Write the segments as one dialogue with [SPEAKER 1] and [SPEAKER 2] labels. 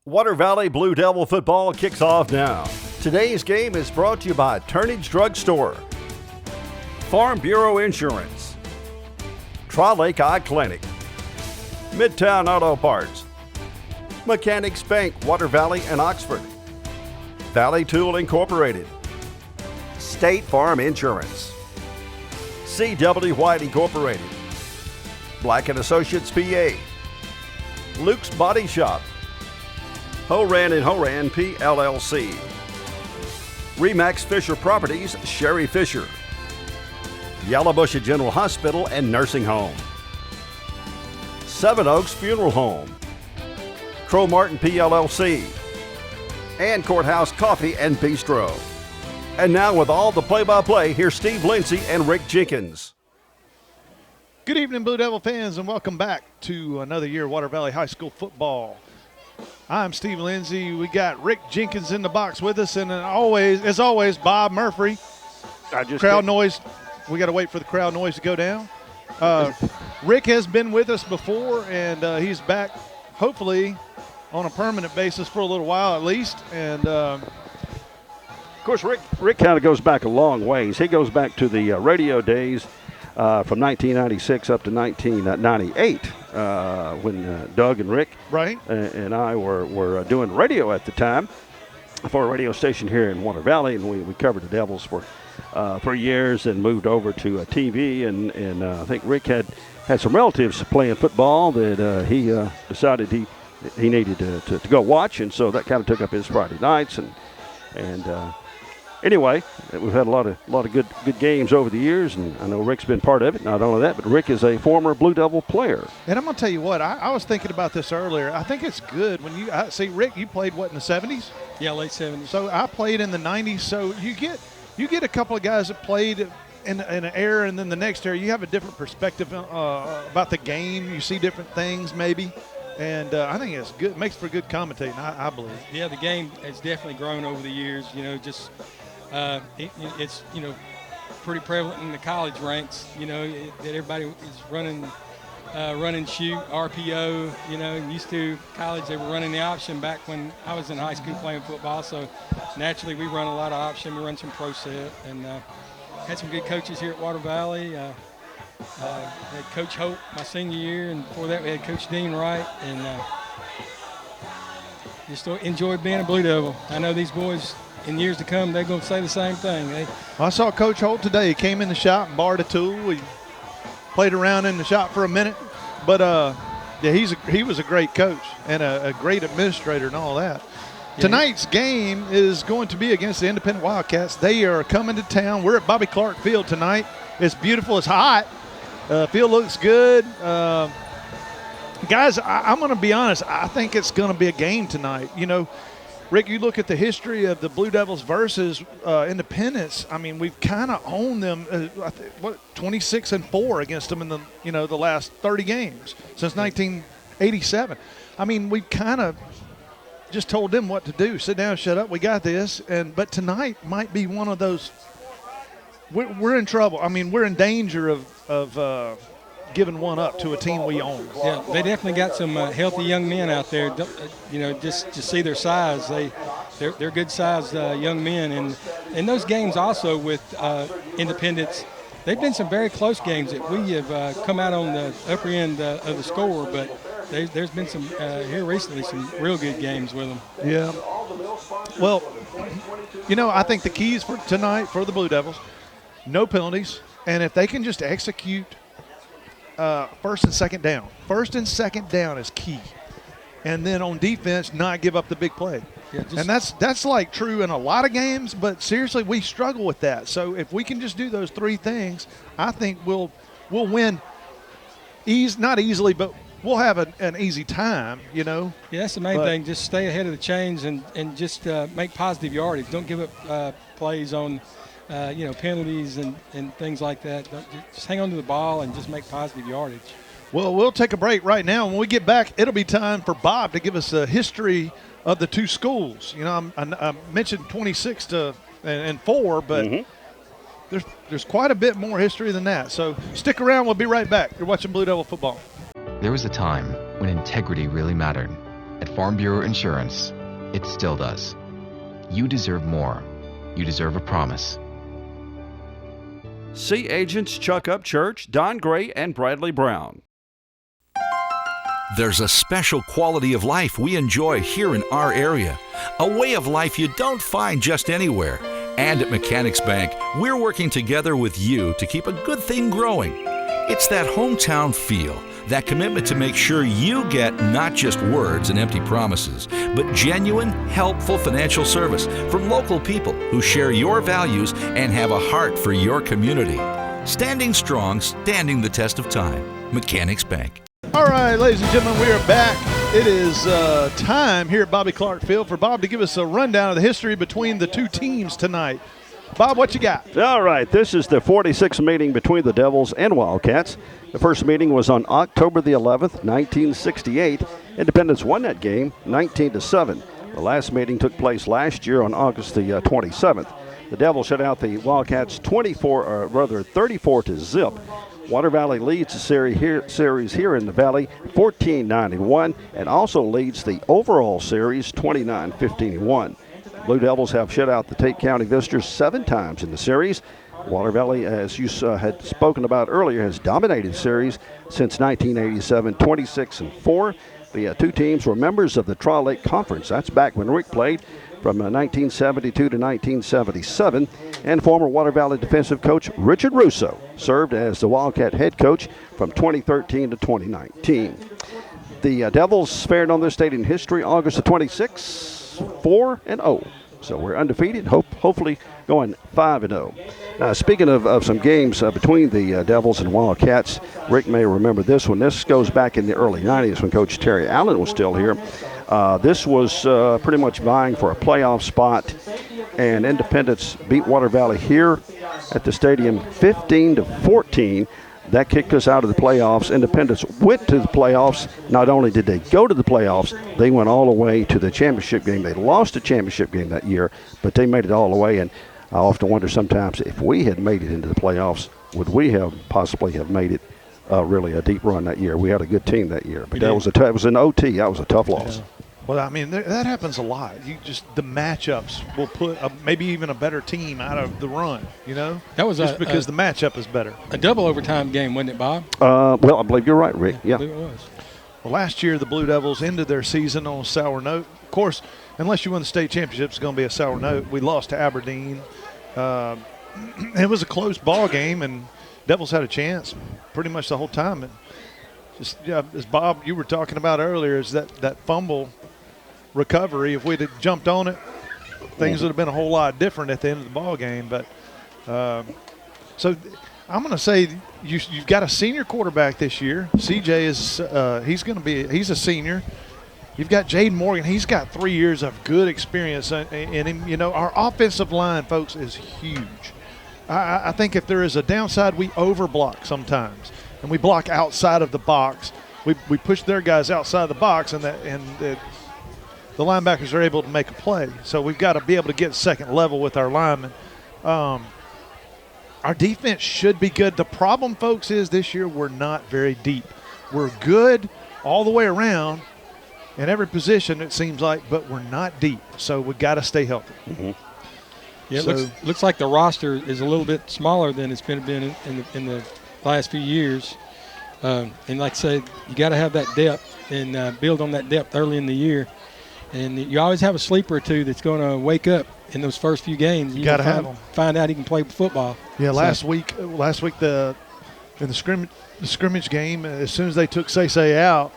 [SPEAKER 1] Water Valley Blue Devil football kicks off now. Today's game is brought to you by Turnage Drug Store, Farm Bureau Insurance, Tri-Lake Eye Clinic, Midtown Auto Parts, Mechanics Bank, Water Valley and Oxford, Valley Tool Incorporated, State Farm Insurance, C.W. White Incorporated, Black & Associates PA, Luke's Body Shop, Horan & Horan PLLC, Remax Fisher Properties, Sherry Fisher, Yellowbush General Hospital and Nursing Home, Seven Oaks Funeral Home, Crow Martin PLLC, and Courthouse Coffee and Bistro. And now with all the play-by-play, here's Steve Lindsay and Rick Jenkins.
[SPEAKER 2] Good evening, Blue Devil fans, and welcome back to another year of Water Valley High School football. I'm Steve Lindsay. We got Rick Jenkins in the box with us, and as always, Bob Murphy. Crowd noise. We got to wait for the crowd noise to go down. Rick has been with us before, and he's back, hopefully, on a permanent basis for a little while at least. And
[SPEAKER 1] of course, Rick kind of goes back a long ways. He goes back to the radio days from 1996 up to 1998 when Doug and Rick and I were doing radio at the time for a radio station here in Water Valley, and we covered the Devils for years and moved over to TV, and I think Rick had some relatives playing football that he decided he needed to go watch, and so that kind of took up his Friday nights, and anyway, we've had a lot of good games over the years, and I know Rick's been part of it. Not only that, but Rick is a former Blue Devil player.
[SPEAKER 2] And I'm going to tell you what, I was thinking about this earlier. I think it's good when you see, Rick, you played what, in the 70s?
[SPEAKER 3] Yeah, late 70s.
[SPEAKER 2] So I played in the 90s. So you get a couple of guys that played in an era, and then the next era, you have a different perspective about the game. You see different things maybe. And I think it's good. It makes for good commentating, I believe.
[SPEAKER 3] Yeah, the game has definitely grown over the years. It's pretty prevalent in the college ranks. That everybody is running shoot RPO. Used to college they were running the option back when I was in high school playing football. So naturally we run a lot of option. We run some pro set, and had some good coaches here at Water Valley. Had Coach Hope my senior year, and before that we had Coach Dean Wright, and just enjoyed being a Blue Devil. I know these boys in years to come, they're going to say the same thing.
[SPEAKER 2] I saw Coach Holt today. He came in the shop and borrowed a tool. He played around in the shop for a minute. But, he was a great coach and a great administrator and all that. Yeah. Tonight's game is going to be against the Independent Wildcats. They are coming to town. We're at Bobby Clark Field tonight. It's beautiful. It's hot. Field looks good. Guys, I'm going to be honest. I think it's going to be a game tonight. Rick, you look at the history of the Blue Devils versus Independence. I mean, we've kind of owned them. 26-4 against them in the last 30 games since 1987. I mean, we've kind of just told them what to do. Sit down, shut up. We got this. But tonight might be one of those. We're in trouble. I mean, we're in danger of giving one up to a team we own.
[SPEAKER 3] Yeah, they definitely got some healthy young men out there. Just to see their size, they're good sized young men, and in those games also with Independence, they've been some very close games that we have come out on the upper end of the score, but there's been some here recently some real good games with them.
[SPEAKER 2] Yeah. Well, I think the keys for tonight for the Blue Devils, no penalties, and if they can just execute first and second down. First and second down is key. And then on defense, not give up the big play. Yeah, and that's like true in a lot of games, but seriously, we struggle with that. So if we can just do those three things, I think we'll win. Not easily, but we'll have an easy time,
[SPEAKER 3] Yeah, that's the main thing. Just stay ahead of the chains and just make positive yardage. Don't give up plays on penalties and things like that. Just hang on to the ball and just make positive yardage.
[SPEAKER 2] Well, we'll take a break right now. When we get back, it'll be time for Bob to give us a history of the two schools. I mentioned 26 and 4, but there's quite a bit more history than that. So stick around. We'll be right back. You're watching Blue Devil football.
[SPEAKER 4] There was a time when integrity really mattered. At Farm Bureau Insurance, it still does. You deserve more. You deserve a promise.
[SPEAKER 1] See agents Chuck Upchurch, Don Gray, and Bradley Brown.
[SPEAKER 5] There's a special quality of life we enjoy here in our area, a way of life you don't find just anywhere. And at Mechanics Bank, we're working together with you to keep a good thing growing. It's that hometown feel, that commitment to make sure you get not just words and empty promises, but genuine, helpful financial service from local people who share your values and have a heart for your community. Standing strong, standing the test of time. Mechanics Bank.
[SPEAKER 2] All right, ladies and gentlemen, we are back. It is time here at Bobby Clark Field for Bob to give us a rundown of the history between the two teams tonight. Bob, what you got?
[SPEAKER 1] All right, this is the 46th meeting between the Devils and Wildcats. The first meeting was on October the 11th, 1968. Independence won that game 19-7. The last meeting took place last year on August the 27th. The Devils shut out the Wildcats 34-0. Water Valley leads the series here in the Valley 14-9-1 and also leads the overall series 29-15-1. Blue Devils have shut out the Tate County visitors 7 times in the series. Water Valley, as you had spoken about earlier, has dominated the series since 1987, 26-4. The two teams were members of the Tri-Lake Conference. That's back when Rick played from 1972 to 1977. And former Water Valley defensive coach Richard Russo served as the Wildcat head coach from 2013 to 2019. The Devils fared on this date in history, August the 26th, 4-0. So we're undefeated, hopefully going 5-0. Now, speaking of some games between the Devils and Wildcats, Rick may remember this one. This goes back in the early 90s when Coach Terry Allen was still here. This was pretty much vying for a playoff spot, and Independence beat Water Valley here at the stadium 15-14. That kicked us out of the playoffs. Independence went to the playoffs. Not only did they go to the playoffs, they went all the way to the championship game. They lost the championship game that year, but they made it all the way. And I often wonder sometimes if we had made it into the playoffs, would we have possibly have made it really a deep run that year? We had a good team that year, but it was an OT. That was a tough loss.
[SPEAKER 2] Yeah. Well, I mean, that happens a lot. The matchups will put maybe even a better team out of the run, you know?
[SPEAKER 3] That was
[SPEAKER 2] just because the matchup is better.
[SPEAKER 3] A double overtime game, wasn't it, Bob?
[SPEAKER 1] Well, I believe you're right, Rick. Yeah.
[SPEAKER 3] I believe it was.
[SPEAKER 2] Well, last year the Blue Devils ended their season on a sour note. Of course, unless you win the state championship, it's going to be a sour note. We lost to Aberdeen. It was a close ball game, and Devils had a chance pretty much the whole time. And just as Bob, you were talking about earlier, is that fumble recovery. If we'd have jumped on it, things would have been a whole lot different at the end of the ball game. But so I'm going to say you've got a senior quarterback this year. CJ is he's a senior. You've got Jaden Morgan. He's got 3 years of good experience in him. You know, our offensive line, folks, is huge. I think if there is a downside, we overblock sometimes, and we block outside of the box. We push their guys outside the box, and the linebackers are able to make a play. So we've got to be able to get second level with our linemen. Our defense should be good. The problem, folks, is this year we're not very deep. We're good all the way around in every position, it seems like, but we're not deep. So we've got to stay healthy.
[SPEAKER 3] Mm-hmm. Yeah, it looks like the roster is a little bit smaller than it's been in the last few years. And like I said, you got to have that depth and build on that depth early in the year. And you always have a sleeper or two that's going to wake up in those first few games.
[SPEAKER 2] You got to have them.
[SPEAKER 3] Find out he can play football.
[SPEAKER 2] Yeah, last week in the scrimmage game, as soon as they took Say out,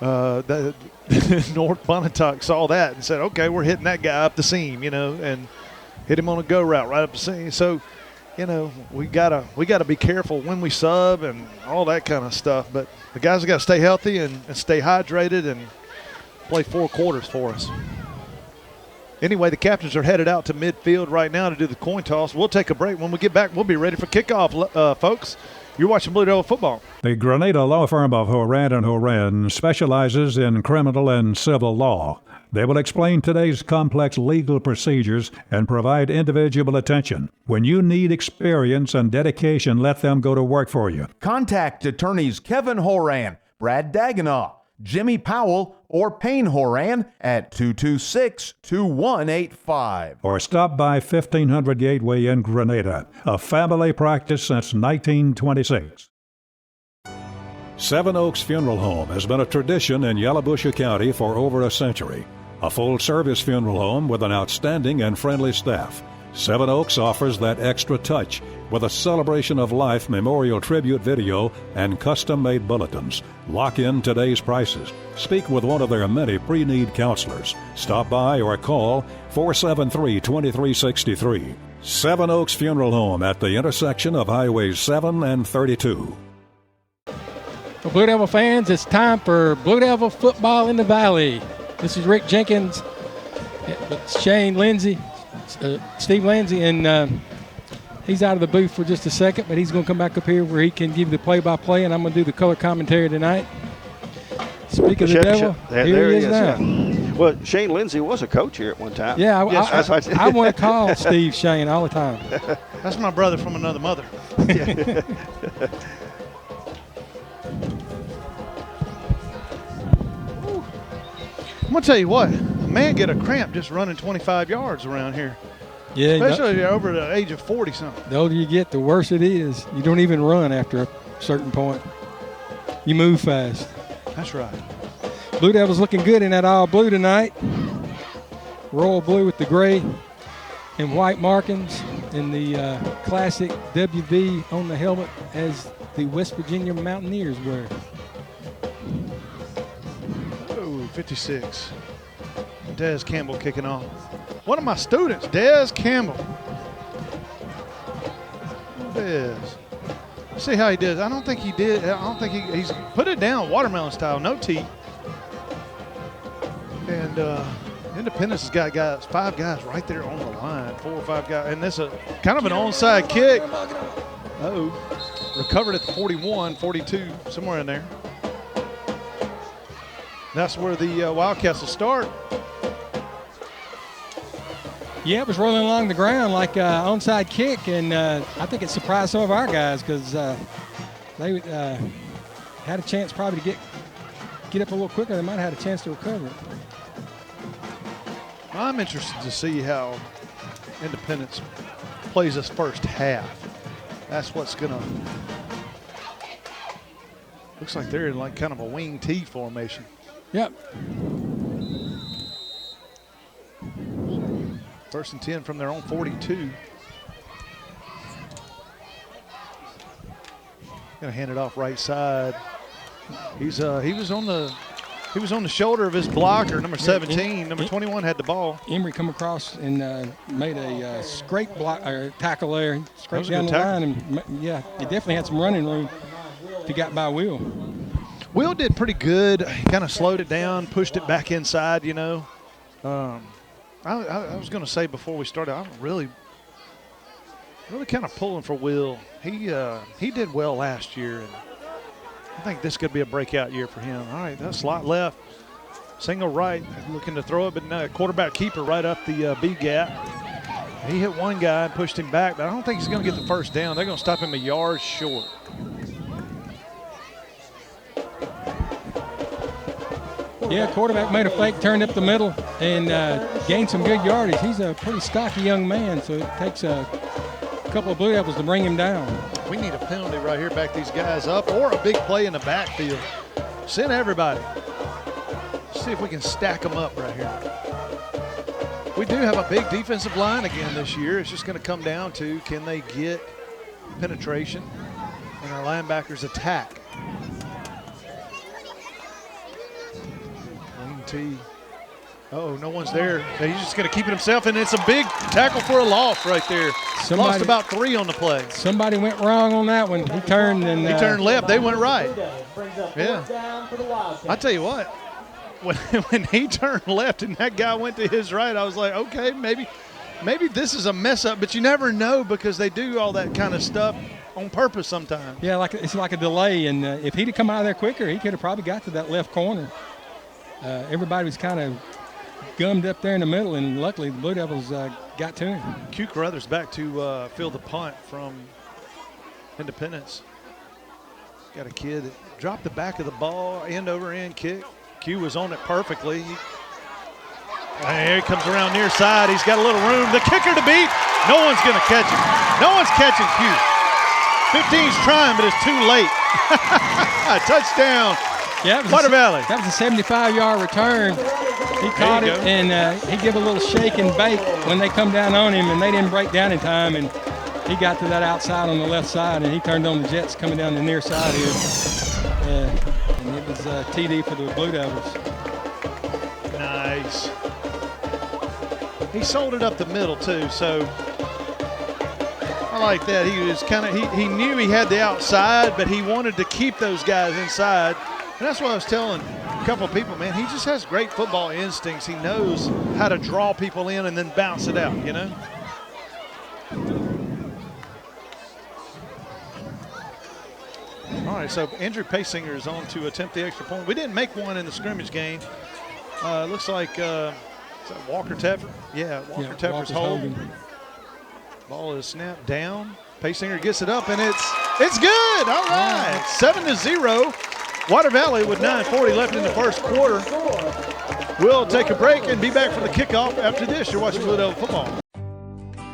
[SPEAKER 2] North Bonatoc saw that and said, "Okay, we're hitting that guy up the seam," you know, and hit him on a go route right up the seam. So, you know, we gotta be careful when we sub and all that kind of stuff. But the guys have got to stay healthy and stay hydrated and play 4 quarters for us. Anyway, the captains are headed out to midfield right now to do the coin toss. We'll take a break. When we get back, we'll be ready for kickoff, folks. You're watching Blue Devil Football.
[SPEAKER 6] The Grenada Law Firm of Horan and Horan specializes in criminal and civil law. They will explain today's complex legal procedures and provide individual attention. When you need experience and dedication, let them go to work for you.
[SPEAKER 7] Contact attorneys Kevin Horan, Brad Dagenau, Jimmy Powell, or Payne Horan at 226-2185.
[SPEAKER 6] Or stop by 1500 Gateway in Grenada, a family practice since 1926. Seven Oaks Funeral Home has been a tradition in Yalobusha County for over a century. A full-service funeral home with an outstanding and friendly staff. Seven Oaks offers that extra touch with a celebration of life memorial tribute video and custom-made bulletins. Lock in today's prices. Speak with one of their many pre-need counselors. Stop by or call 473-2363. Seven Oaks Funeral Home at the intersection of Highways 7 and 32.
[SPEAKER 3] For Blue Devil fans, it's time for Blue Devil football in the Valley. This is Rick Jenkins with Shane Lindsay, Steve Lindsay, and he's out of the booth for just a second, but he's going to come back up here where he can give you the play-by-play, and I'm going to do the color commentary tonight. Speak of the Devil, here he is now.
[SPEAKER 1] Yeah. Well, Shane Lindsay was a coach here at one time.
[SPEAKER 3] Yeah, I want to call Steve Shane all the time.
[SPEAKER 2] That's my brother from another mother. I'm going to tell you what, a man get a cramp just running 25 yards around here.
[SPEAKER 3] Yeah,
[SPEAKER 2] especially if you're over the age of 40-something.
[SPEAKER 3] The older you get, the worse it is. You don't even run after a certain point. You move fast.
[SPEAKER 2] That's right.
[SPEAKER 3] Blue Devils looking good in that all blue tonight. Royal blue with the gray and white markings, and the classic WV on the helmet as the West Virginia Mountaineers wear.
[SPEAKER 2] 56. Dez Campbell kicking off. One of my students, Dez Campbell. Dez. See how he did. I don't think he did. I don't think he's put it down watermelon style, no tee. And Independence has got guys, 5 guys right there on the line, 4 or 5 guys. And this is kind of an onside kick. Recovered at the 41, 42, somewhere in there. That's where the Wildcats will start.
[SPEAKER 3] Yeah, it was rolling along the ground like an onside kick, and I think it surprised some of our guys because they had a chance probably to get up a little quicker. They might have had a chance to recover it.
[SPEAKER 2] I'm interested to see how Independence plays this first half. That's what's going to – looks like they're in like kind of a wing T formation.
[SPEAKER 3] Yep.
[SPEAKER 2] First and 10 from their own 42. Gonna hand it off right side. He was on the shoulder of his blocker, number 17. Number 21 had the ball.
[SPEAKER 3] Emery come across and made a scrape block or tackle there. He scraped down the line, and yeah, he definitely had some running room if he got by Will.
[SPEAKER 2] Will did pretty good. He kind of slowed it down, pushed it back inside, you know. I was going to say before we started, I'm really kind of pulling for Will. He did well last year, and I think this could be a breakout year for him. All right, that slot left, single right, looking to throw it, but no, quarterback keeper right up the B gap. He hit one guy and pushed him back, but I don't think he's going to get the first down. They're going to stop him a yard short.
[SPEAKER 3] Yeah, quarterback made a fake, turned up the middle, and gained some good yardage. He's a pretty stocky young man, so it takes a couple of Blue Devils to bring him down. We
[SPEAKER 2] need a penalty right here, back these guys up, or a big play in the backfield. Send everybody. Let's see if we can stack them up right here. We do have a big defensive line again this year. It's just going to come down to, can they get penetration and our linebackers attack? Oh, no one's there. He's just going to keep it himself, and it's a big tackle for a loss right there. Lost about 3 on the play.
[SPEAKER 3] Somebody went wrong on that one. He turned and
[SPEAKER 2] he turned left. They went right. Yeah. I tell you what, when he turned left and that guy went to his right, I was like, okay, maybe this is a mess up, but you never know because they do all that kind of stuff on purpose sometimes.
[SPEAKER 3] Yeah, it's like a delay, and if he'd have come out of there quicker, he could have probably got to that left corner. Everybody was kind of gummed up there in the middle, and luckily the Blue Devils got to him.
[SPEAKER 2] Q Carruthers back to fill the punt from Independence. Got a kid that dropped the back of the ball, end over end kick. Q was on it perfectly. And here he comes around near side. He's got a little room. The kicker to beat. No one's going to catch him. No one's catching Q. 15's trying, but it's too late. Touchdown,
[SPEAKER 3] Yeah,
[SPEAKER 2] Water Valley.
[SPEAKER 3] That was a 75-yard return. He caught it, and he gave a little shake and bake when they come down on him, and they didn't break down in time, and he got to that outside on the left side, and he turned on the Jets coming down the near side here. And it was TD for the Blue Devils.
[SPEAKER 2] Nice. He sold it up the middle, too, so I like that. He was kind of, he knew he had the outside, but he wanted to keep those guys inside. And that's what I was telling a couple of people, man. He just has great football instincts. He knows how to draw people in and then bounce it out, you know? All right, so Andrew Paysinger is on to attempt the extra point. We didn't make one in the scrimmage game. Looks like is that Walker Teffer? Yeah, Walker Teffer's holding. Ball is snapped down. Paysinger gets it up, and it's good. All right, 7-0. Water Valley with 9:40 left in the first quarter. We'll take a break and be back for the kickoff after this. You're watching Blue Devil football.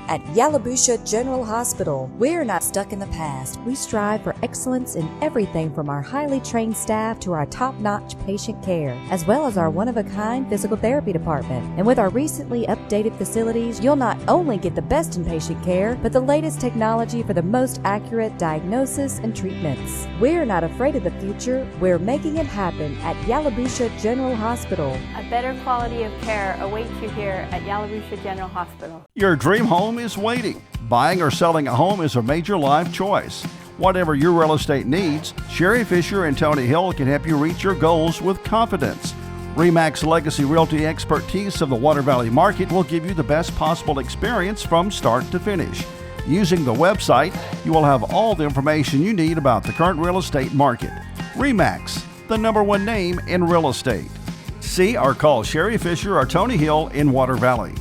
[SPEAKER 8] At Yalobusha General Hospital, we're not stuck in the past. We strive for excellence in everything from our highly trained staff to our top-notch patient care, as well as our one-of-a-kind physical therapy department. And with our recently updated facilities, you'll not only get the best in patient care, but the latest technology for the most accurate diagnosis and treatments. We're not afraid of the future. We're making it happen at Yalobusha General Hospital.
[SPEAKER 9] A better quality of care awaits you here at Yalobusha General Hospital.
[SPEAKER 1] Your dream home is waiting. Buying or selling a home is a major life choice. Whatever your real estate needs, Sherry Fisher and Tony Hill can help you reach your goals with confidence. RE/MAX Legacy Realty expertise of the Water Valley market will give you the best possible experience from start to finish. Using the website, you will have all the information you need about the current real estate market. RE/MAX, the #1 name in real estate. See or call Sherry Fisher or Tony Hill in Water Valley.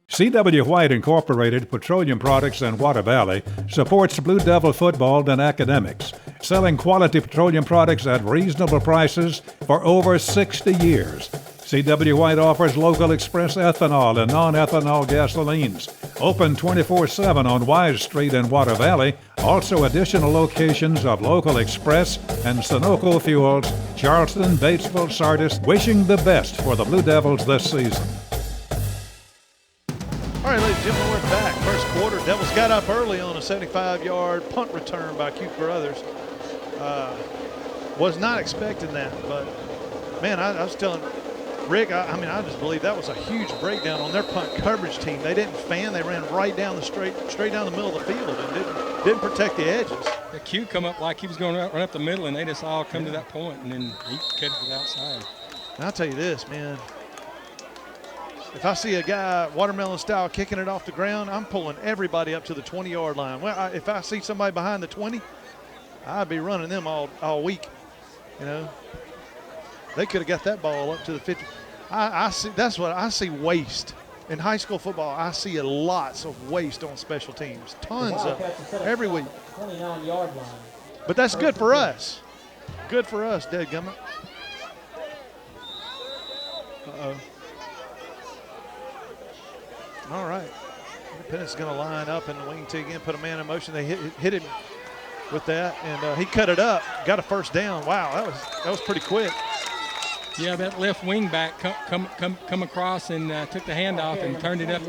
[SPEAKER 6] C.W. White Incorporated Petroleum Products in Water Valley supports Blue Devil football and academics, selling quality petroleum products at reasonable prices for over 60 years. C.W. White offers local express ethanol and non-ethanol gasolines. Open 24/7 on Wise Street in Water Valley. Also additional locations of local express and Sunoco fuels, Charleston, Batesville, Sardis, wishing the best for the Blue Devils this season.
[SPEAKER 2] All right, ladies and gentlemen, we're back. First quarter, Devils got up early on a 75-yard punt return by Cute Brothers. Was not expecting that, but, man, I was telling Rick, I just believe that was a huge breakdown on their punt coverage team. They didn't fan. They ran right down the straight down the middle of the field and didn't protect the edges.
[SPEAKER 3] The Q come up like he was going to run up the middle, and they just all come to that point, and then he cut it outside.
[SPEAKER 2] And I'll tell you this, man. If I see a guy watermelon style kicking it off the ground, I'm pulling everybody up to the 20-yard line. Well, if I see somebody behind the 20, I'd be running them all week. You know, they could have got that ball up to the 50. I see. That's what I see. Waste in high school football. I see lots of waste on special teams. Tons of every week.
[SPEAKER 10] 29-yard line.
[SPEAKER 2] But that's good for us. Good for us, dadgummit. Uh-oh. All right. Independent's going to line up in the wing tee again, put a man in motion. They hit him with that, and he cut it up, got a first down. Wow, that was pretty quick.
[SPEAKER 3] Yeah, that left wing back come across and took the handoff and turned it up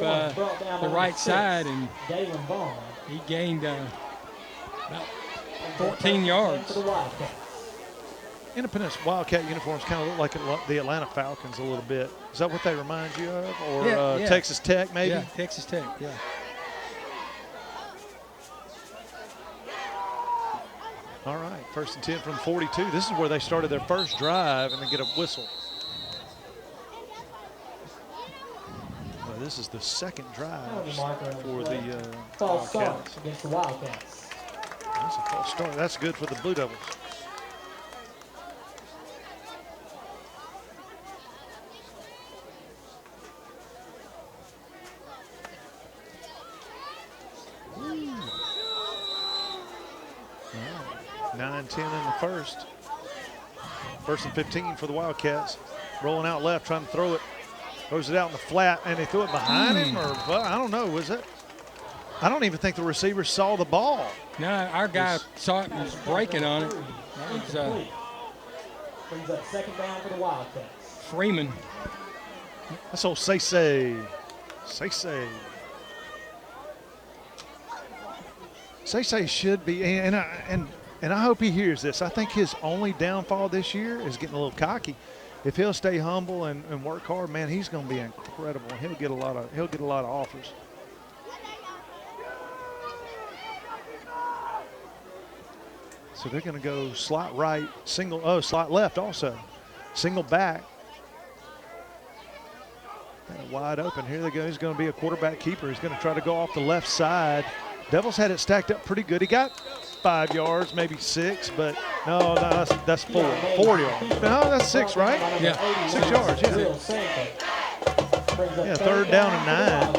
[SPEAKER 3] the right side, and he gained about 14 yards.
[SPEAKER 2] Independent's Wildcat uniforms kind of look like the Atlanta Falcons a little bit. Is that what they remind you of? Or
[SPEAKER 3] yeah.
[SPEAKER 2] Texas Tech, maybe?
[SPEAKER 3] Yeah, Texas Tech, yeah.
[SPEAKER 2] All right, 1st and 10 from 42. This is where they started their first drive, and they get a whistle. Well, this is the second drive for the
[SPEAKER 10] false start
[SPEAKER 2] Wildcats.
[SPEAKER 10] against the Wildcats.
[SPEAKER 2] That's a false start. That's good for the Blue Devils. 9-10 in the first. First and 15 for the Wildcats. Rolling out left, trying to throw it. Throws it out in the flat, and they threw it behind him, or well, I don't know. Was it? I don't even think the receiver saw the ball.
[SPEAKER 3] No, our guy saw it and was breaking on it. That was
[SPEAKER 10] Brings up second down for the Wildcats.
[SPEAKER 3] Freeman.
[SPEAKER 2] That's old Say. Say should be, and I hope he hears this. I think his only downfall this year is getting a little cocky. If he'll stay humble and work hard, man, he's going to be incredible. He'll get a lot of offers. So they're going to go slot right, slot left also. Single back. Kind of wide open. Here they go. He's going to be a quarterback keeper. He's going to try to go off the left side. Devils had it stacked up pretty good. He got 5 yards, maybe 6, but no, that's 4 yards. No, that's 6, right?
[SPEAKER 3] Yeah.
[SPEAKER 2] 6 yards, yeah. Yeah, third down and 9.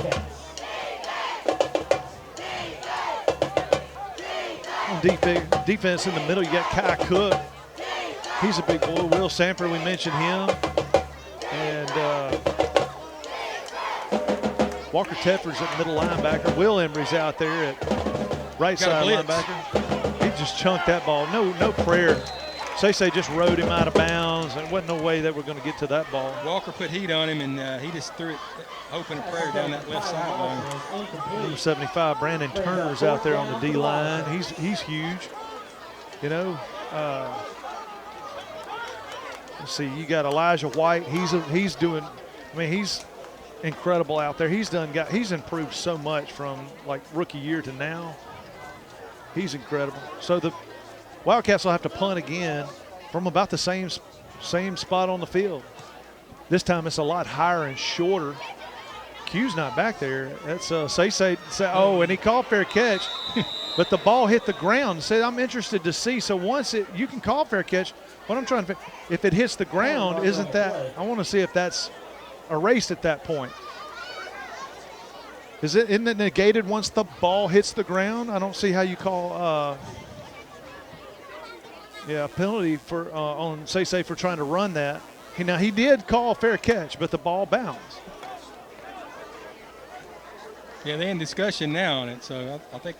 [SPEAKER 2] On defense in the middle, you got Kai Cook. He's a big boy. Will Sanford, we mentioned him. And Walker Tedford's at middle linebacker. Will Embry's out there at right side linebacker. He just chunked that ball. No prayer. Say just rode him out of bounds. There wasn't no way they were going to get to that ball.
[SPEAKER 3] Walker put heat on him, and he just threw it, hoping a prayer down that left sideline.
[SPEAKER 2] Number 75, Brandon Turner's out there on the D-line. He's huge. You know, let's see. You got Elijah White. He's doing. I mean, he's incredible out there. He's improved so much from like rookie year to now. He's incredible. So the Wildcats will have to punt again from about the same spot on the field. This time it's a lot higher and shorter. Q's not back there. That's say. Oh, and he called fair catch, but the ball hit the ground. Say, I'm interested to see. So once you can call fair catch. What I'm trying to, if it hits the ground, isn't that? I want to see if that's erased at that point. Isn't it negated once the ball hits the ground? I don't see how you call. Penalty for on say for trying to run that. Now he did call fair catch, but the ball bounced.
[SPEAKER 3] Yeah, they're in discussion now on it. So I think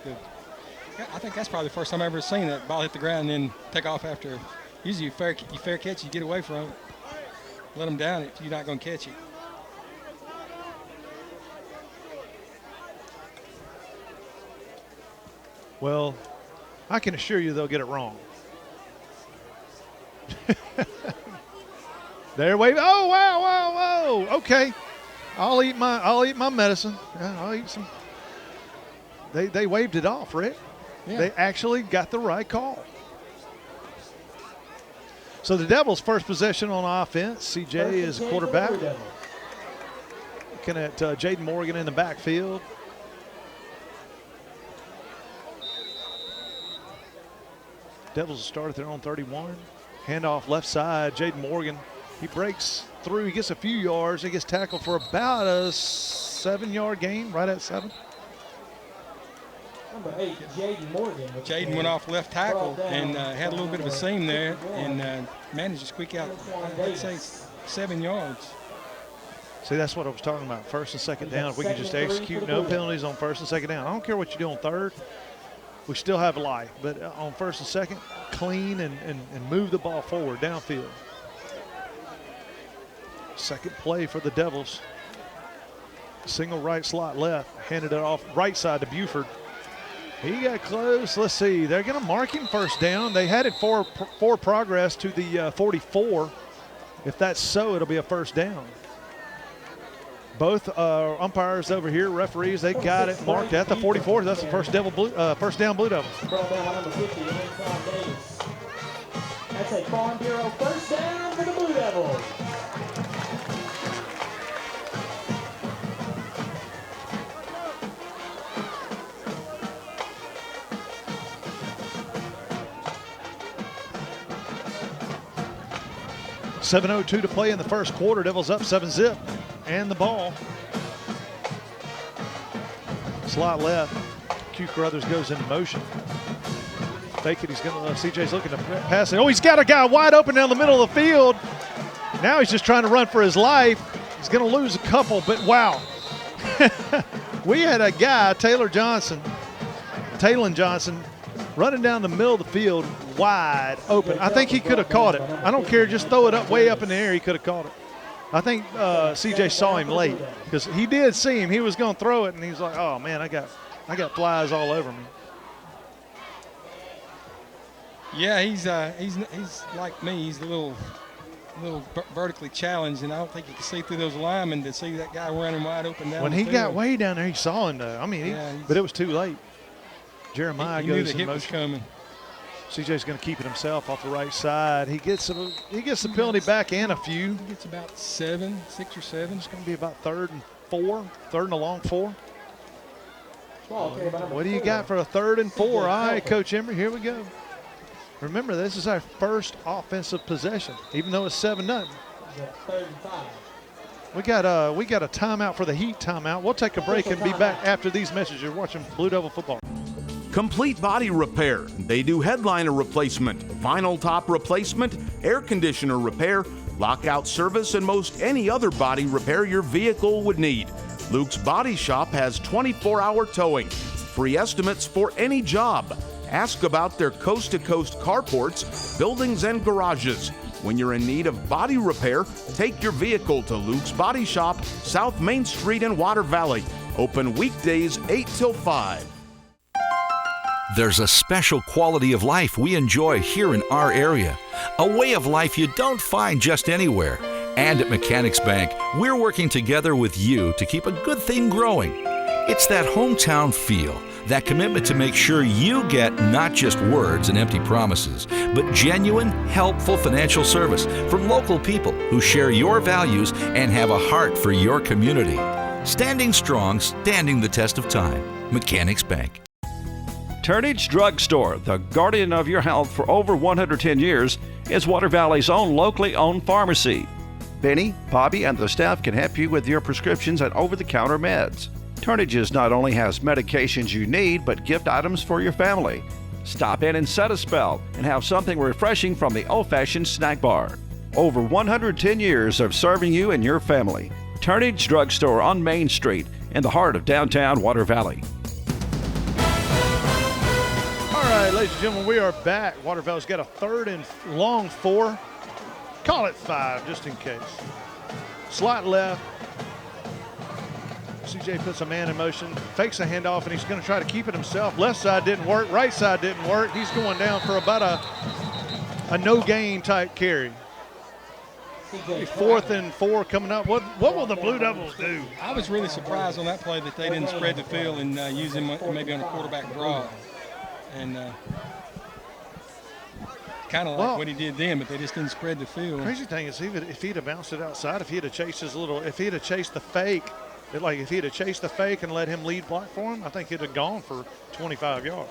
[SPEAKER 3] that's probably the first time I've ever seen that ball hit the ground and then take off after. Usually you fair catch, you get away from it. Let them down if you're not going to catch it.
[SPEAKER 2] Well, I can assure you they'll get it wrong. They're waving. Oh, wow. Okay. I'll eat my medicine. Yeah, I'll eat some. They waved it off, Rick. Yeah. They actually got the right call. So the Devils' first possession on offense. CJ is quarterback. Looking at Jaden Morgan in the backfield. Devils start at their own 31. Handoff left side. Jaden Morgan, he breaks through. He gets a few yards. He gets tackled for about a 7-yard gain, right at 7.
[SPEAKER 10] Number 8, Jaden Morgan.
[SPEAKER 3] Jaden went off left tackle and had a little bit of a seam there and managed to squeak out, I'd say, 7 yards.
[SPEAKER 2] See, that's what I was talking about. First and second down. If we can just execute no penalties on first and second down. I don't care what you do on third. We still have life. But on first and second, clean and move the ball forward downfield. Second play for the Devils. Single right slot left. Handed it off right side to Buford. He got close. Let's see. They're going to mark him first down. They had it for progress to the 44. If that's so, it'll be a first down. Both umpires over here, referees, they got it marked at the 44. That's the first down, Blue Devils.
[SPEAKER 10] That's a Farm Bureau first down for the Blue Devils.
[SPEAKER 2] .702 to play in the first quarter. Devils up 7-zip. And the ball. Slot left. Q Carruthers goes into motion. fake it. He's going to, CJ's looking to pass it. Oh, he's got a guy wide open down the middle of the field. Now he's just trying to run for his life. He's going to lose a couple, but wow. We had a guy, Talon Johnson, running down the middle of the field wide open. I think he could have caught it. I don't care. Just throw it up way up in the air. He could have caught it. I think CJ saw him late because he did see him. He was going to throw it, and he was like, oh, man, I got flies all over me.
[SPEAKER 3] Yeah, he's like me. He's a little vertically challenged, and I don't think you can see through those linemen to see that guy running wide open down
[SPEAKER 2] when
[SPEAKER 3] the
[SPEAKER 2] he
[SPEAKER 3] field.
[SPEAKER 2] got way down there, he saw him, though. I mean, but it was too late. Jeremiah
[SPEAKER 3] he
[SPEAKER 2] goes
[SPEAKER 3] knew the
[SPEAKER 2] in
[SPEAKER 3] hit
[SPEAKER 2] motion.
[SPEAKER 3] was coming.
[SPEAKER 2] CJ's going to keep it himself off the right side. He gets the penalty back and a few.
[SPEAKER 3] He gets about 6 or 7.
[SPEAKER 2] It's going to be about 3rd and 4, 3rd and a long 4. What do you got for a 3rd and 4? All right, Coach Emery, here we go. Remember, this is our first offensive possession, even though it's 7-0.
[SPEAKER 10] 3rd and 5.
[SPEAKER 2] We got a timeout for the Heat timeout. We'll take a break and be back after these messages. You're watching Blue Devil football.
[SPEAKER 11] Complete Body Repair. They do headliner replacement, vinyl top replacement, air conditioner repair, lockout service, and most any other body repair your vehicle would need. Luke's Body Shop has 24-hour towing, free estimates for any job. Ask about their coast-to-coast carports, buildings, and garages. When you're in need of body repair, take your vehicle to Luke's Body Shop, South Main Street in Water Valley. Open weekdays 8 till 5.
[SPEAKER 5] There's a special quality of life we enjoy here in our area, a way of life you don't find just anywhere. And at Mechanics Bank, we're working together with you to keep a good thing growing. It's that hometown feel, that commitment to make sure you get not just words and empty promises, but genuine, helpful financial service from local people who share your values and have a heart for your community. Standing strong, standing the test of time. Mechanics Bank.
[SPEAKER 1] Turnage Drug Store, the guardian of your health for over 110 years, is Water Valley's own locally owned pharmacy. Benny, Bobby, and the staff can help you with your prescriptions and over-the-counter meds. Turnages not only has medications you need, but gift items for your family. Stop in and set a spell and have something refreshing from the old-fashioned snack bar. Over 110 years of serving you and your family. Turnage Drug Store on Main Street in the heart of downtown Water Valley.
[SPEAKER 2] All right, ladies and gentlemen, we are back. Water Valley's got a 3rd and long 4. Call it 5, just in case. Slot left. CJ puts a man in motion, fakes a handoff, and he's going to try to keep it himself. Left side didn't work. Right side didn't work. He's going down for about a no-gain type carry. 4th and 4 coming up. What will the Blue Devils do?
[SPEAKER 3] I was really surprised on that play that they didn't spread the field and use him maybe on a quarterback draw. And kind of like what he did then, but they just didn't spread the field.
[SPEAKER 2] Crazy thing is, if he'd have bounced it outside, if he'd have chased if he'd have chased the fake, if he'd have chased the fake and let him lead block for him, I think he'd have gone for 25 yards.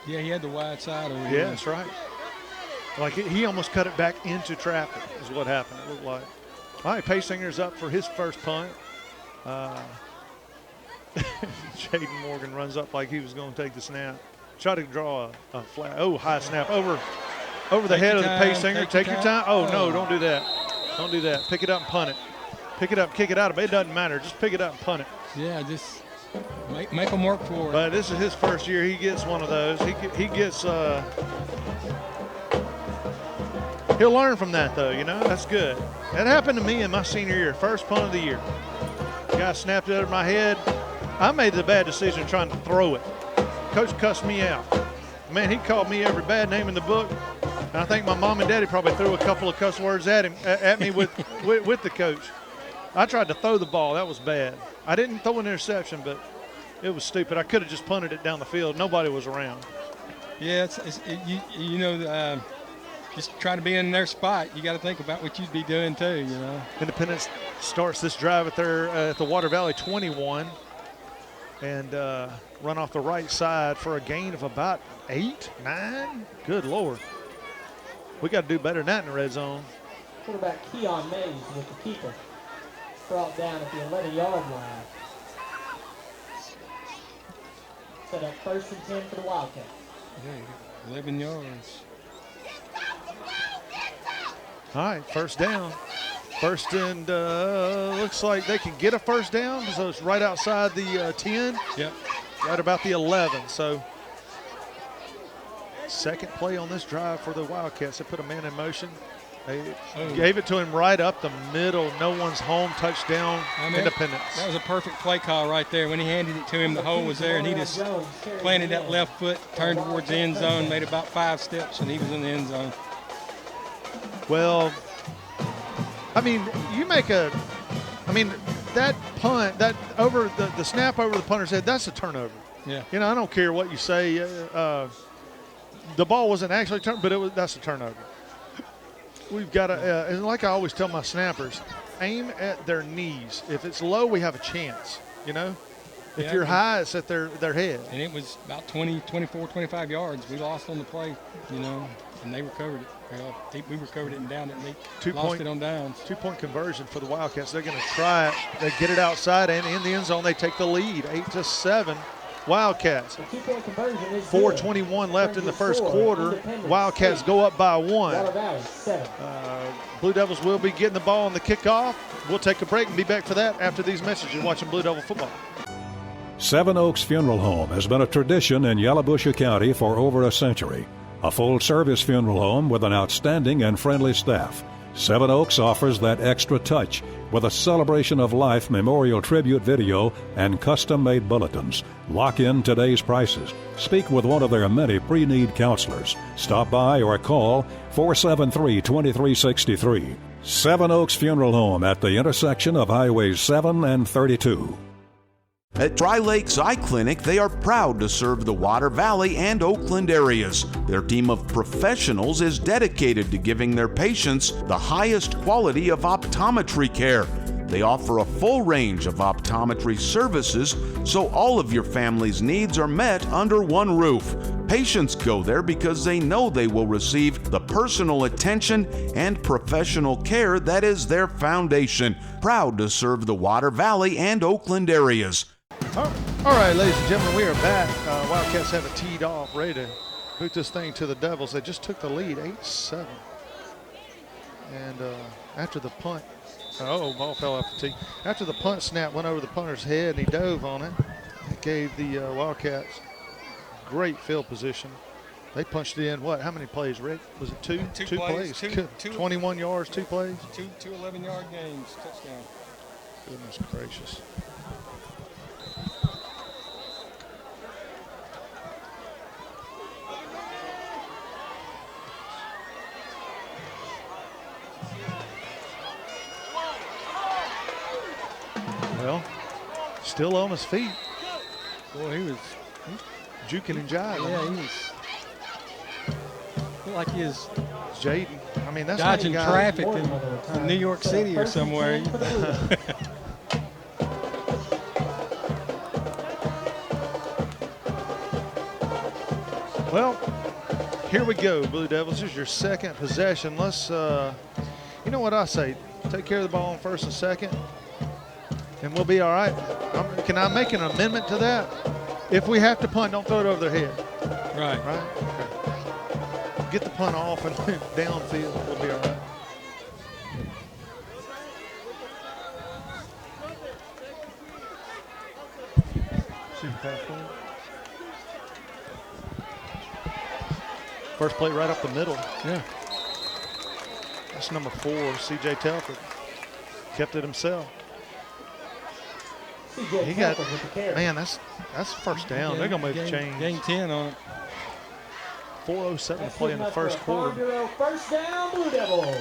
[SPEAKER 3] Yeah, he had the wide side over here.
[SPEAKER 2] Yeah, that's right. Like he almost cut it back into traffic is what happened, it looked like. All right, Paysinger's up for his first punt. Jaden Morgan runs up like he was going to take the snap. Try to draw a flat. Oh, high snap over the head of the Paysinger. Take your time. Oh, no, don't do that. Don't do that. Pick it up and punt it. Pick it up, kick it out of it. It doesn't matter. Just pick it up and punt it.
[SPEAKER 3] Yeah, just make them work for it.
[SPEAKER 2] But this is his first year. He gets one of those. He gets he'll learn from that, though, you know. That's good. That happened to me in my senior year, first punt of the year. Guy snapped it over my head. I made the bad decision trying to throw it. Coach cussed me out. Man, he called me every bad name in the book. And I think my mom and daddy probably threw a couple of cuss words at me with the coach. I tried to throw the ball. That was bad. I didn't throw an interception, but it was stupid. I could have just punted it down the field. Nobody was around.
[SPEAKER 3] Yeah, just try to be in their spot. You got to think about what you'd be doing too, you know.
[SPEAKER 2] Independence starts this drive at the Water Valley 21 and run off the right side for a gain of about 8, 9. Good Lord. We got to do better than that in the red zone.
[SPEAKER 10] Quarterback Keon Mays with the keeper. Brought down at the 11-yard line. Set up 1st and 10 for the Wildcats.
[SPEAKER 2] Yeah,
[SPEAKER 3] 11 yards.
[SPEAKER 2] All right, first down. First and looks like they can get a first down, so it's right outside the 10.
[SPEAKER 3] Yep.
[SPEAKER 2] Right about the 11. So second play on this drive for the Wildcats. They put a man in motion. They gave it to him right up the middle. No one's home. Touchdown, Independence.
[SPEAKER 3] That was a perfect play call right there. When he handed it to him, the hole was there, and he just planted that left foot, turned towards the end zone, made about 5 steps, and he was in the end zone.
[SPEAKER 2] Well, I mean, that punt, that over the snap over the punter's head, that's a turnover.
[SPEAKER 3] Yeah.
[SPEAKER 2] You know, I don't care what you say. The ball wasn't actually turned, but that's a turnover. We've got to, and like I always tell my snappers, aim at their knees. If it's low, we have a chance, you know? If you're high, it's at their head.
[SPEAKER 3] And it was about 20, 24, 25 yards. We lost on the play, you know, and they recovered it. We recovered it and downed it, and they lost it on downs.
[SPEAKER 2] 2-point conversion for the Wildcats. They're going to try it. They get it outside, and in the end zone, they take the lead, 8-7. Wildcats. 4:21 left in the first quarter. Wildcats go up by 1. Blue Devils will be getting the ball on the kickoff. We'll take a break and be back for that after these messages. You're watching Blue Devil football.
[SPEAKER 6] Seven Oaks Funeral Home has been a tradition in Yalobusha County for over a century. A full-service funeral home with an outstanding and friendly staff. Seven Oaks offers that extra touch with a celebration of life memorial tribute video and custom-made bulletins. Lock in today's prices. Speak with one of their many pre-need counselors. Stop by or call 473-2363. Seven Oaks Funeral Home at the intersection of Highways 7 and 32.
[SPEAKER 11] At Dry Lakes Eye Clinic, they are proud to serve the Water Valley and Oakland areas. Their team of professionals is dedicated to giving their patients the highest quality of optometry care. They offer a full range of optometry services, so all of your family's needs are met under one roof. Patients go there because they know they will receive the personal attention and professional care that is their foundation. Proud to serve the Water Valley and Oakland areas.
[SPEAKER 2] All right, ladies and gentlemen, we are back. Wildcats have it teed off, ready to boot this thing to the Devils. They just took the lead, 8-7. And after the punt, ball fell off the tee. After the punt snap went over the punter's head and he dove on it, it gave the Wildcats great field position. They punched it in, how many plays, Rick? Was it two? Two plays. 21 yards, 2 plays?
[SPEAKER 3] Two 11-yard games, touchdown.
[SPEAKER 2] Goodness gracious. Well, still on his feet.
[SPEAKER 3] Boy, he was
[SPEAKER 2] juking and jiving.
[SPEAKER 3] Yeah, he was. Looked like he was
[SPEAKER 2] Jaden. I mean, that's
[SPEAKER 3] dodging traffic in New York City or somewhere.
[SPEAKER 2] Well, here we go, Blue Devils. This is your second possession. Let's, you know what I say? Take care of the ball on first and second, and we'll be all right. Can I make an amendment to that? If we have to punt, don't throw it over their head.
[SPEAKER 3] Right.
[SPEAKER 2] Right? Okay. Get the punt off and downfield. We'll be all right. Super pass forward. First play right up the middle.
[SPEAKER 3] Yeah.
[SPEAKER 2] That's number 4, C.J. Telford. Kept it himself. He got, man, that's first down. They're going to move the chains.
[SPEAKER 3] Gain 10 on it.
[SPEAKER 2] 4:07 to play in the first quarter.
[SPEAKER 10] First down, Blue Devils.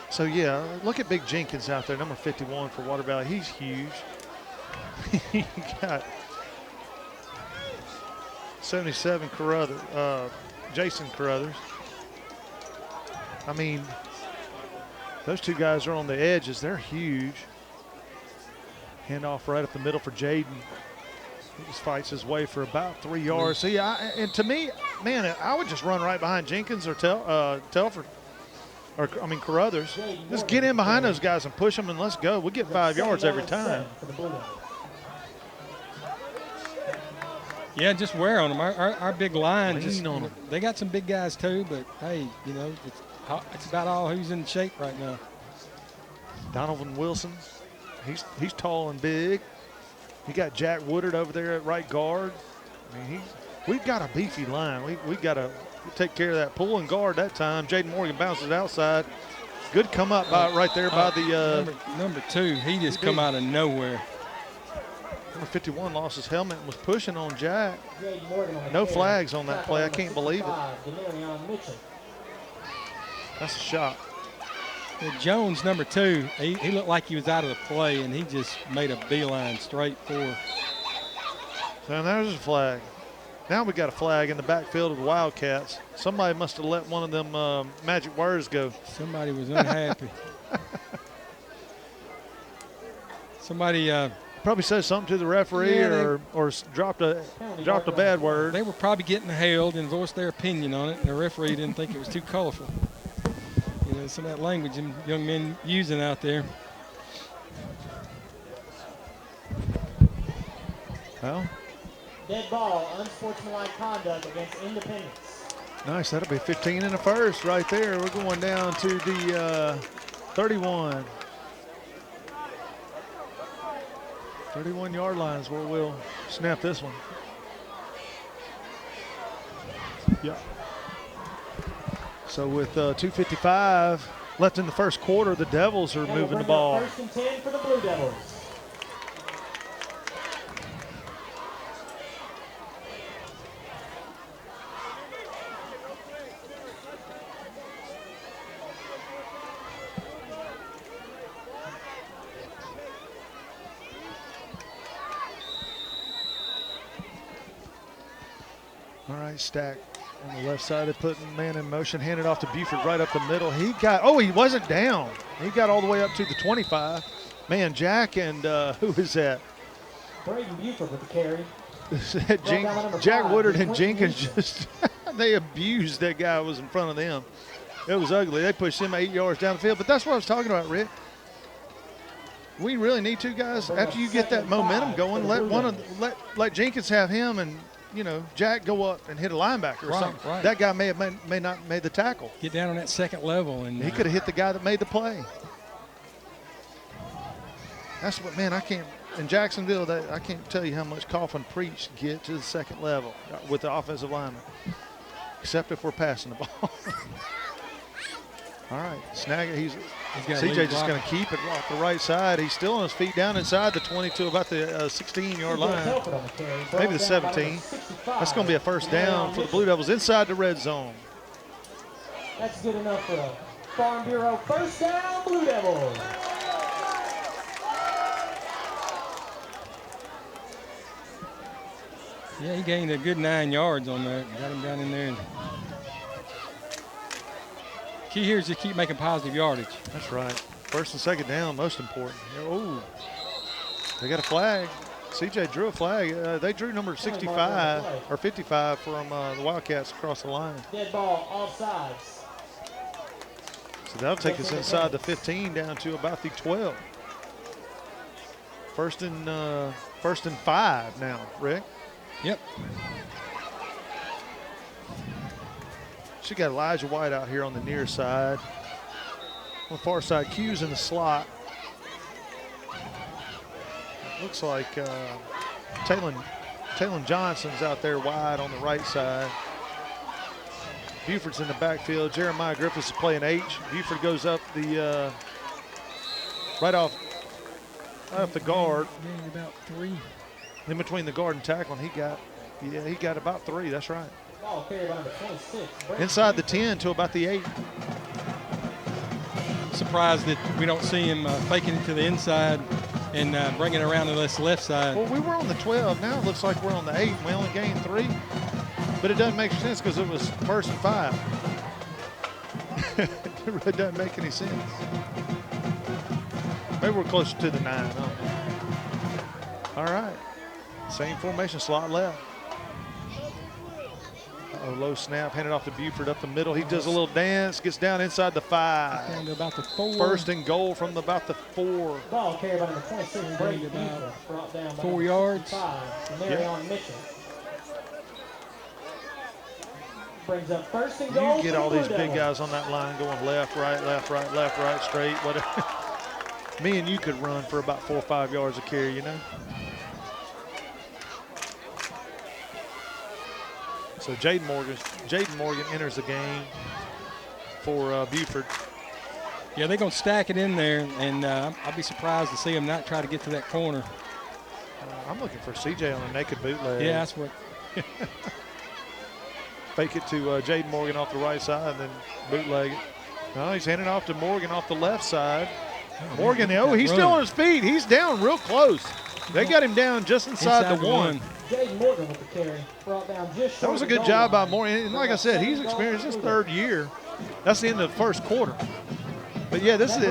[SPEAKER 2] So, yeah, look at Big Jenkins out there, number 51 for Water Valley. He's huge. He got 77 Jason Carruthers. I mean, those two guys are on the edges. They're huge. Handoff right up the middle for Jaden. He just fights his way for about 3 yards. See, and to me, man, I would just run right behind Jenkins or Telford. Carruthers. Just get in behind those guys and push them and let's go. We'll get 5 yards every time.
[SPEAKER 3] Yeah, just wear on them. Our big line,
[SPEAKER 2] Lean on 'em.
[SPEAKER 3] They got some big guys too, but hey, you know, it's about all who's in shape right now.
[SPEAKER 2] Donovan Wilson, he's tall and big. You got Jack Woodard over there at right guard. I mean, we've got a beefy line. We got to take care of that pull and guard that time. Jaden Morgan bounces outside. Good come up right there by the
[SPEAKER 3] number 2. He just come out of nowhere.
[SPEAKER 2] Number 51 lost his helmet and was pushing on Jack. No flags on that play. I can't believe it. That's a shot.
[SPEAKER 3] Jones, number 2, he looked like he was out of the play, and he just made a beeline straight for.
[SPEAKER 2] So there's a flag. Now we got a flag in the backfield of the Wildcats. Somebody must have let one of them magic words go.
[SPEAKER 3] Somebody was unhappy. Somebody
[SPEAKER 2] probably said something to the referee, or dropped a bad word.
[SPEAKER 3] They were probably getting held and voiced their opinion on it, and the referee didn't think it was too colorful. You know, some of that language them young men using out there.
[SPEAKER 2] Well,
[SPEAKER 10] dead ball, unsportsmanlike conduct against Independence.
[SPEAKER 2] Nice. That'll be 15 in the first right there. We're going down to the 31. 31-yard line is where we'll snap this one. Yep. So with 2:55 left in the first quarter, the Devils are moving the ball.
[SPEAKER 10] First and 10 for the Blue Devils.
[SPEAKER 2] All right, Stack on the left side. They're putting man in motion, handed off to Buford right up the middle. He wasn't down. He got all the way up to the 25. Man, Jack and who is that?
[SPEAKER 10] Braden Buford with the carry.
[SPEAKER 2] Jack Woodard and Jenkins just, they abused that guy who was in front of them. It was ugly. They pushed him 8 yards down the field. But that's what I was talking about, Rick. We really need to, guys. After you get that momentum going, let Jenkins have him, and Jack go up and hit a linebacker or something.
[SPEAKER 3] Right.
[SPEAKER 2] That guy may not made the tackle.
[SPEAKER 3] Get down on that second level, and
[SPEAKER 2] he could have hit the guy that made the play. That's what, man. I can't. In Jacksonville, I can't tell you how much Coughlin preached get to the second level with the offensive lineman, except if we're passing the ball. All right, snag it. CJ just going to keep it off the right side. He's still on his feet down inside the 22, about the 16-yard line, maybe the 17. That's going to be a first down for the Blue Devils inside the red zone.
[SPEAKER 10] That's good enough for the Farm Bureau. First down, Blue Devils.
[SPEAKER 3] Yeah, he gained a good 9 yards on that. Got him down in there. Key here is to keep making positive yardage.
[SPEAKER 2] That's right. First and second down, most important. Oh, they got a flag. CJ drew a flag. They drew number 65 or 55 from the Wildcats across the line.
[SPEAKER 10] Dead ball, offsides.
[SPEAKER 2] So that'll take us inside the 15 down to about the 12. First and 5 now, Rick.
[SPEAKER 3] Yep.
[SPEAKER 2] She got Elijah White out here on the near side. On the far side, Q's in the slot. Looks like Taylon Johnson's out there wide on the right side. Buford's in the backfield. Jeremiah Griffiths is playing H. Buford goes up the right off the guard.
[SPEAKER 3] Getting about 3.
[SPEAKER 2] In between the guard and tackle, he got about 3. That's right.
[SPEAKER 10] Ball carried by number 26.
[SPEAKER 2] Inside the 10 to about the 8.
[SPEAKER 3] Surprised that we don't see him faking it to the inside and bringing it around to this left side.
[SPEAKER 2] Well, we were on the 12. Now it looks like we're on the 8. We only gained 3. But it doesn't make sense because it was first and 5. It really doesn't make any sense. Maybe we're closer to the 9. Huh? All right. Same formation, slot left. Low snap, handed off to Buford up the middle. He does a little dance, gets down inside the 5.
[SPEAKER 3] Down to about the 4.
[SPEAKER 2] First and goal from about the 4.
[SPEAKER 10] Ball carried by number 26. Brady Buford, brought down by
[SPEAKER 3] 4 yards.
[SPEAKER 10] 5. Marion Mitchell. brings up first and goal.
[SPEAKER 2] You get all these big guys on that line going left, right, straight, whatever. Me and you could run for about 4 or 5 yards a carry, you know. So Jaden Morgan enters the game for Buford.
[SPEAKER 3] Yeah, they're going to stack it in there, and I'll be surprised to see them not try to get to that corner.
[SPEAKER 2] I'm looking for CJ on a naked bootleg.
[SPEAKER 3] Yeah, that's what.
[SPEAKER 2] Fake it to Jaden Morgan off the right side and then bootleg it. No, he's handing off to Morgan off the left side. Morgan, he's still on his feet. He's down real close. They got him down just inside the one.
[SPEAKER 10] Jaden Morgan with the carry. Brought down just
[SPEAKER 2] that was a good job by Morgan. And like I said, he's experienced his 3rd year. That's the end of the first quarter. But yeah, this is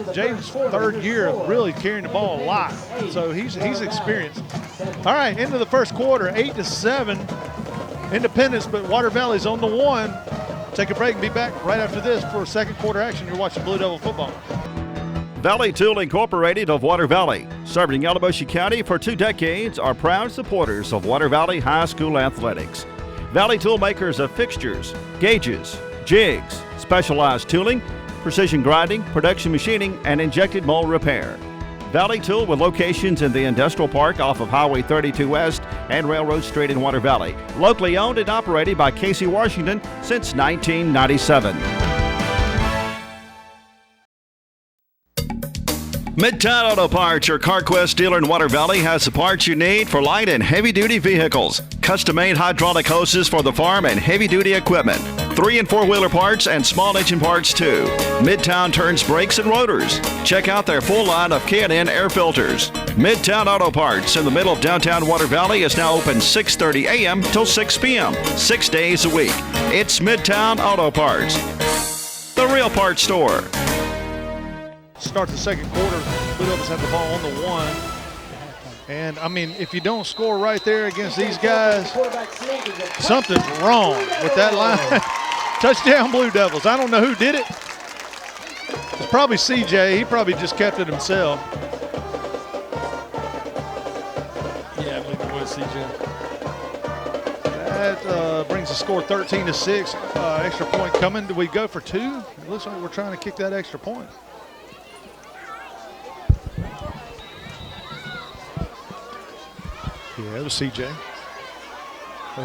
[SPEAKER 2] Jaden's 3rd year of really carrying the ball a lot. So he's experienced. All right, into the first quarter, 8-7. Independence, but Water Valley's on the 1. Take a break and be back right after this for second quarter action. You're watching Blue Devil football.
[SPEAKER 1] Valley Tool Incorporated of Water Valley, serving Yalobusha County for 2 decades, are proud supporters of Water Valley High School athletics. Valley Tool makers of fixtures, gauges, jigs, specialized tooling, precision grinding, production machining, and injected mold repair. Valley Tool with locations in the Industrial Park off of Highway 32 West and Railroad Street in Water Valley. Locally owned and operated by Casey Washington since 1997. Midtown Auto Parts, your CarQuest dealer in Water Valley, has the parts you need for light and heavy-duty vehicles. Custom-made hydraulic hoses for the farm and heavy-duty equipment. 3- and 4-wheeler parts and small engine parts too. Midtown turns brakes and rotors. Check out their full line of K&N air filters. Midtown Auto Parts in the middle of downtown Water Valley is now open 6:30 a.m. till 6 p.m. 6 days a week. It's Midtown Auto Parts, the real parts store.
[SPEAKER 2] Start the second quarter, Blue Devils have the ball on the 1. And, I mean, if you don't score right there against these guys, something's wrong with that line. Touchdown, Blue Devils. I don't know who did it. It's probably CJ. He probably just kept it himself.
[SPEAKER 3] Yeah, I believe it was CJ.
[SPEAKER 2] That brings the score 13-6. Extra point coming. Do we go for 2? It looks like we're trying to kick that extra point. Yeah, it was CJ.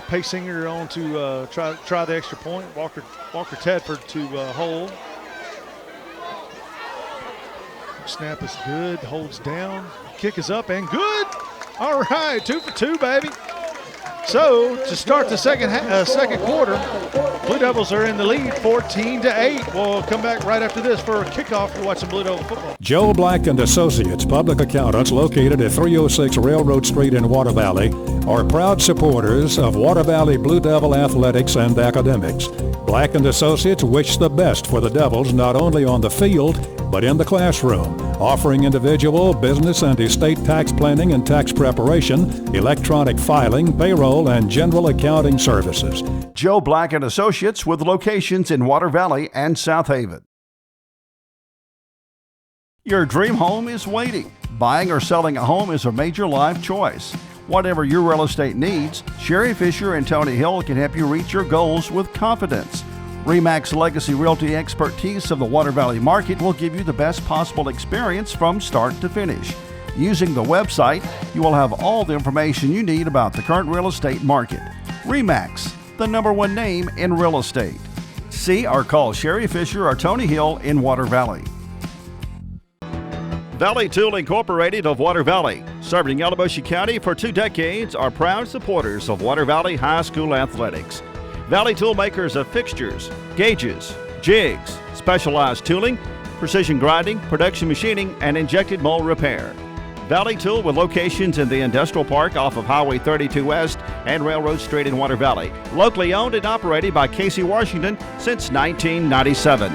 [SPEAKER 2] Paysinger on to try the extra point. Walker Tedford to hold. Snap is good. Holds down. Kick is up and good. All right, 2 for 2, baby. So to start the second quarter, Blue Devils are in the lead, 14-8. We'll come back right after this for a kickoff. You're watching Blue Devil football.
[SPEAKER 6] Joe Black and Associates, public accountants located at 306 Railroad Street in Water Valley, are proud supporters of Water Valley Blue Devil athletics and academics. Black and Associates wish the best for the Devils not only on the field, but in the classroom, offering individual, business, and estate tax planning and tax preparation, electronic filing, payroll, and general accounting services.
[SPEAKER 1] Joe Black and Associates with locations in Water Valley and South Haven. Your dream home is waiting. Buying or selling a home is a major life choice. Whatever your real estate needs, Sherry Fisher and Tony Hill can help you reach your goals with confidence. RE/MAX Legacy Realty expertise of the Water Valley market will give you the best possible experience from start to finish. Using the website, you will have all the information you need about the current real estate market. RE/MAX, the #1 name in real estate. See or call Sherry Fisher or Tony Hill in Water Valley. Valley Tool Incorporated of Water Valley, serving Yalobusha County for 2 decades, are proud supporters of Water Valley High School athletics. Valley Tool makers of fixtures, gauges, jigs, specialized tooling, precision grinding, production machining, and injected mold repair. Valley Tool with locations in the Industrial Park off of Highway 32 West and Railroad Street in Water Valley. Locally owned and operated by Casey Washington since 1997.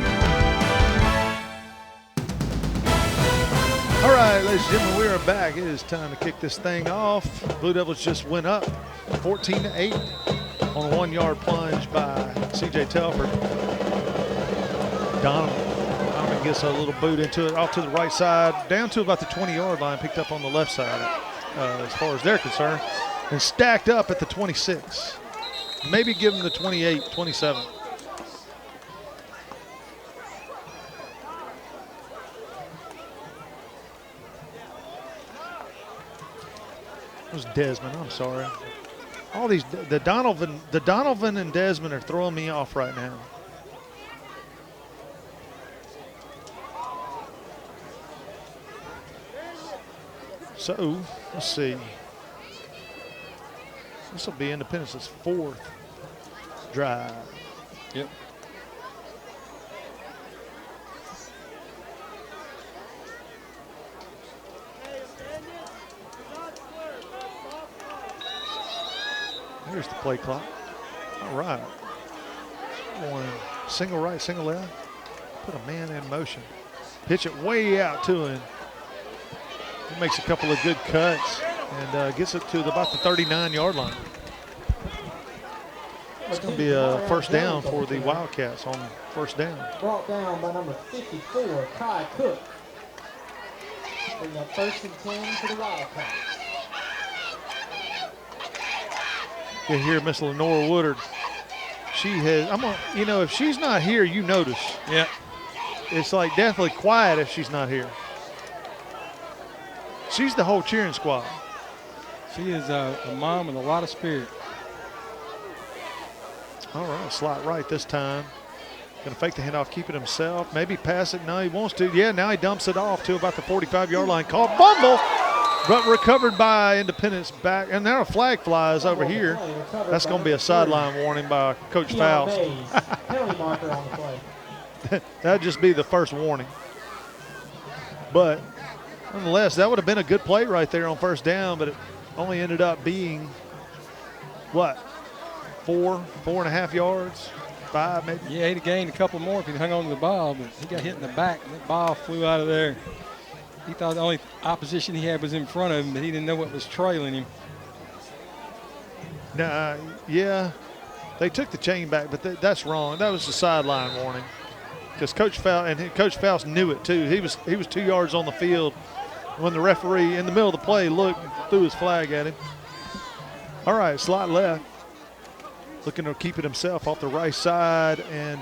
[SPEAKER 2] All right, ladies and gentlemen, we are back. It is time to kick this thing off. Blue Devils just went up 14-8 on a 1-yard plunge by C.J. Telford. Donovan gets a little boot into it, off to the right side, down to about the 20-yard line, picked up on the left side as far as they're concerned, and stacked up at the 26. Maybe give him the 28, 27. It was Desmond. I'm sorry. All these the Donovan and Desmond are throwing me off right now. So let's see. This will be Independence's 4th drive.
[SPEAKER 3] Yep.
[SPEAKER 2] Here's the play clock. All right. One single right, single left. Put a man in motion. Pitch it way out to him. He makes a couple of good cuts and gets it to about the 39-yard line. It's going to be a first down for the Wildcats on first down.
[SPEAKER 10] Brought down by number 54, Kai Cook. Bring up 1st and 10 for the Wildcats.
[SPEAKER 2] You hear Miss Lenora Woodard. She has, if she's not here, you notice.
[SPEAKER 3] Yeah.
[SPEAKER 2] It's like definitely quiet if she's not here. She's the whole cheering squad.
[SPEAKER 3] She is a mom with a lot of spirit.
[SPEAKER 2] All right, slot right this time. Going to fake the handoff, keep it himself. Maybe pass it. No, he wants to. Yeah, now he dumps it off to about the 45-yard line. Called fumble, but recovered by Independence back. And now a flag flies over here. That's going to be a sideline warning by Coach Faust.
[SPEAKER 10] Penalty marker on the play.
[SPEAKER 2] That'd just be the first warning. But nonetheless, that would have been a good play right there on first down, but it only ended up being, what, 4.5 yards, 5 maybe?
[SPEAKER 3] Yeah, he'd have gained a couple more if he'd hung on to the ball, but he got hit in the back, and that ball flew out of there. He thought the only opposition he had was in front of him, but he didn't know what was trailing him.
[SPEAKER 2] Nah, yeah, they took the chain back, but that's wrong. That was the sideline warning. Because Coach Faust knew it too. He was 2 yards on the field when the referee in the middle of the play looked and threw his flag at him. All right, slot left. Looking to keep it himself off the right side. And,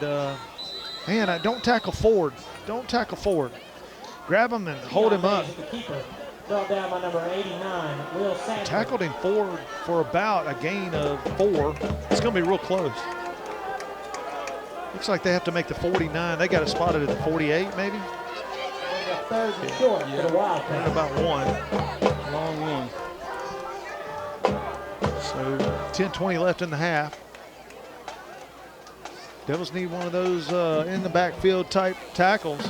[SPEAKER 2] man, don't tackle forward. Don't tackle forward. Grab him and hold him up.
[SPEAKER 10] Brought down by number 89, Will Sanders.
[SPEAKER 2] Tackled him forward for about a gain of 4. It's going to be real close. Looks like they have to make the 49. They got it spotted at the 48, maybe?
[SPEAKER 10] 3rd and short for the Wildcats.
[SPEAKER 2] About 1.
[SPEAKER 3] Long one.
[SPEAKER 2] So 10-20 left in the half. Devils need one of those in the backfield type tackles.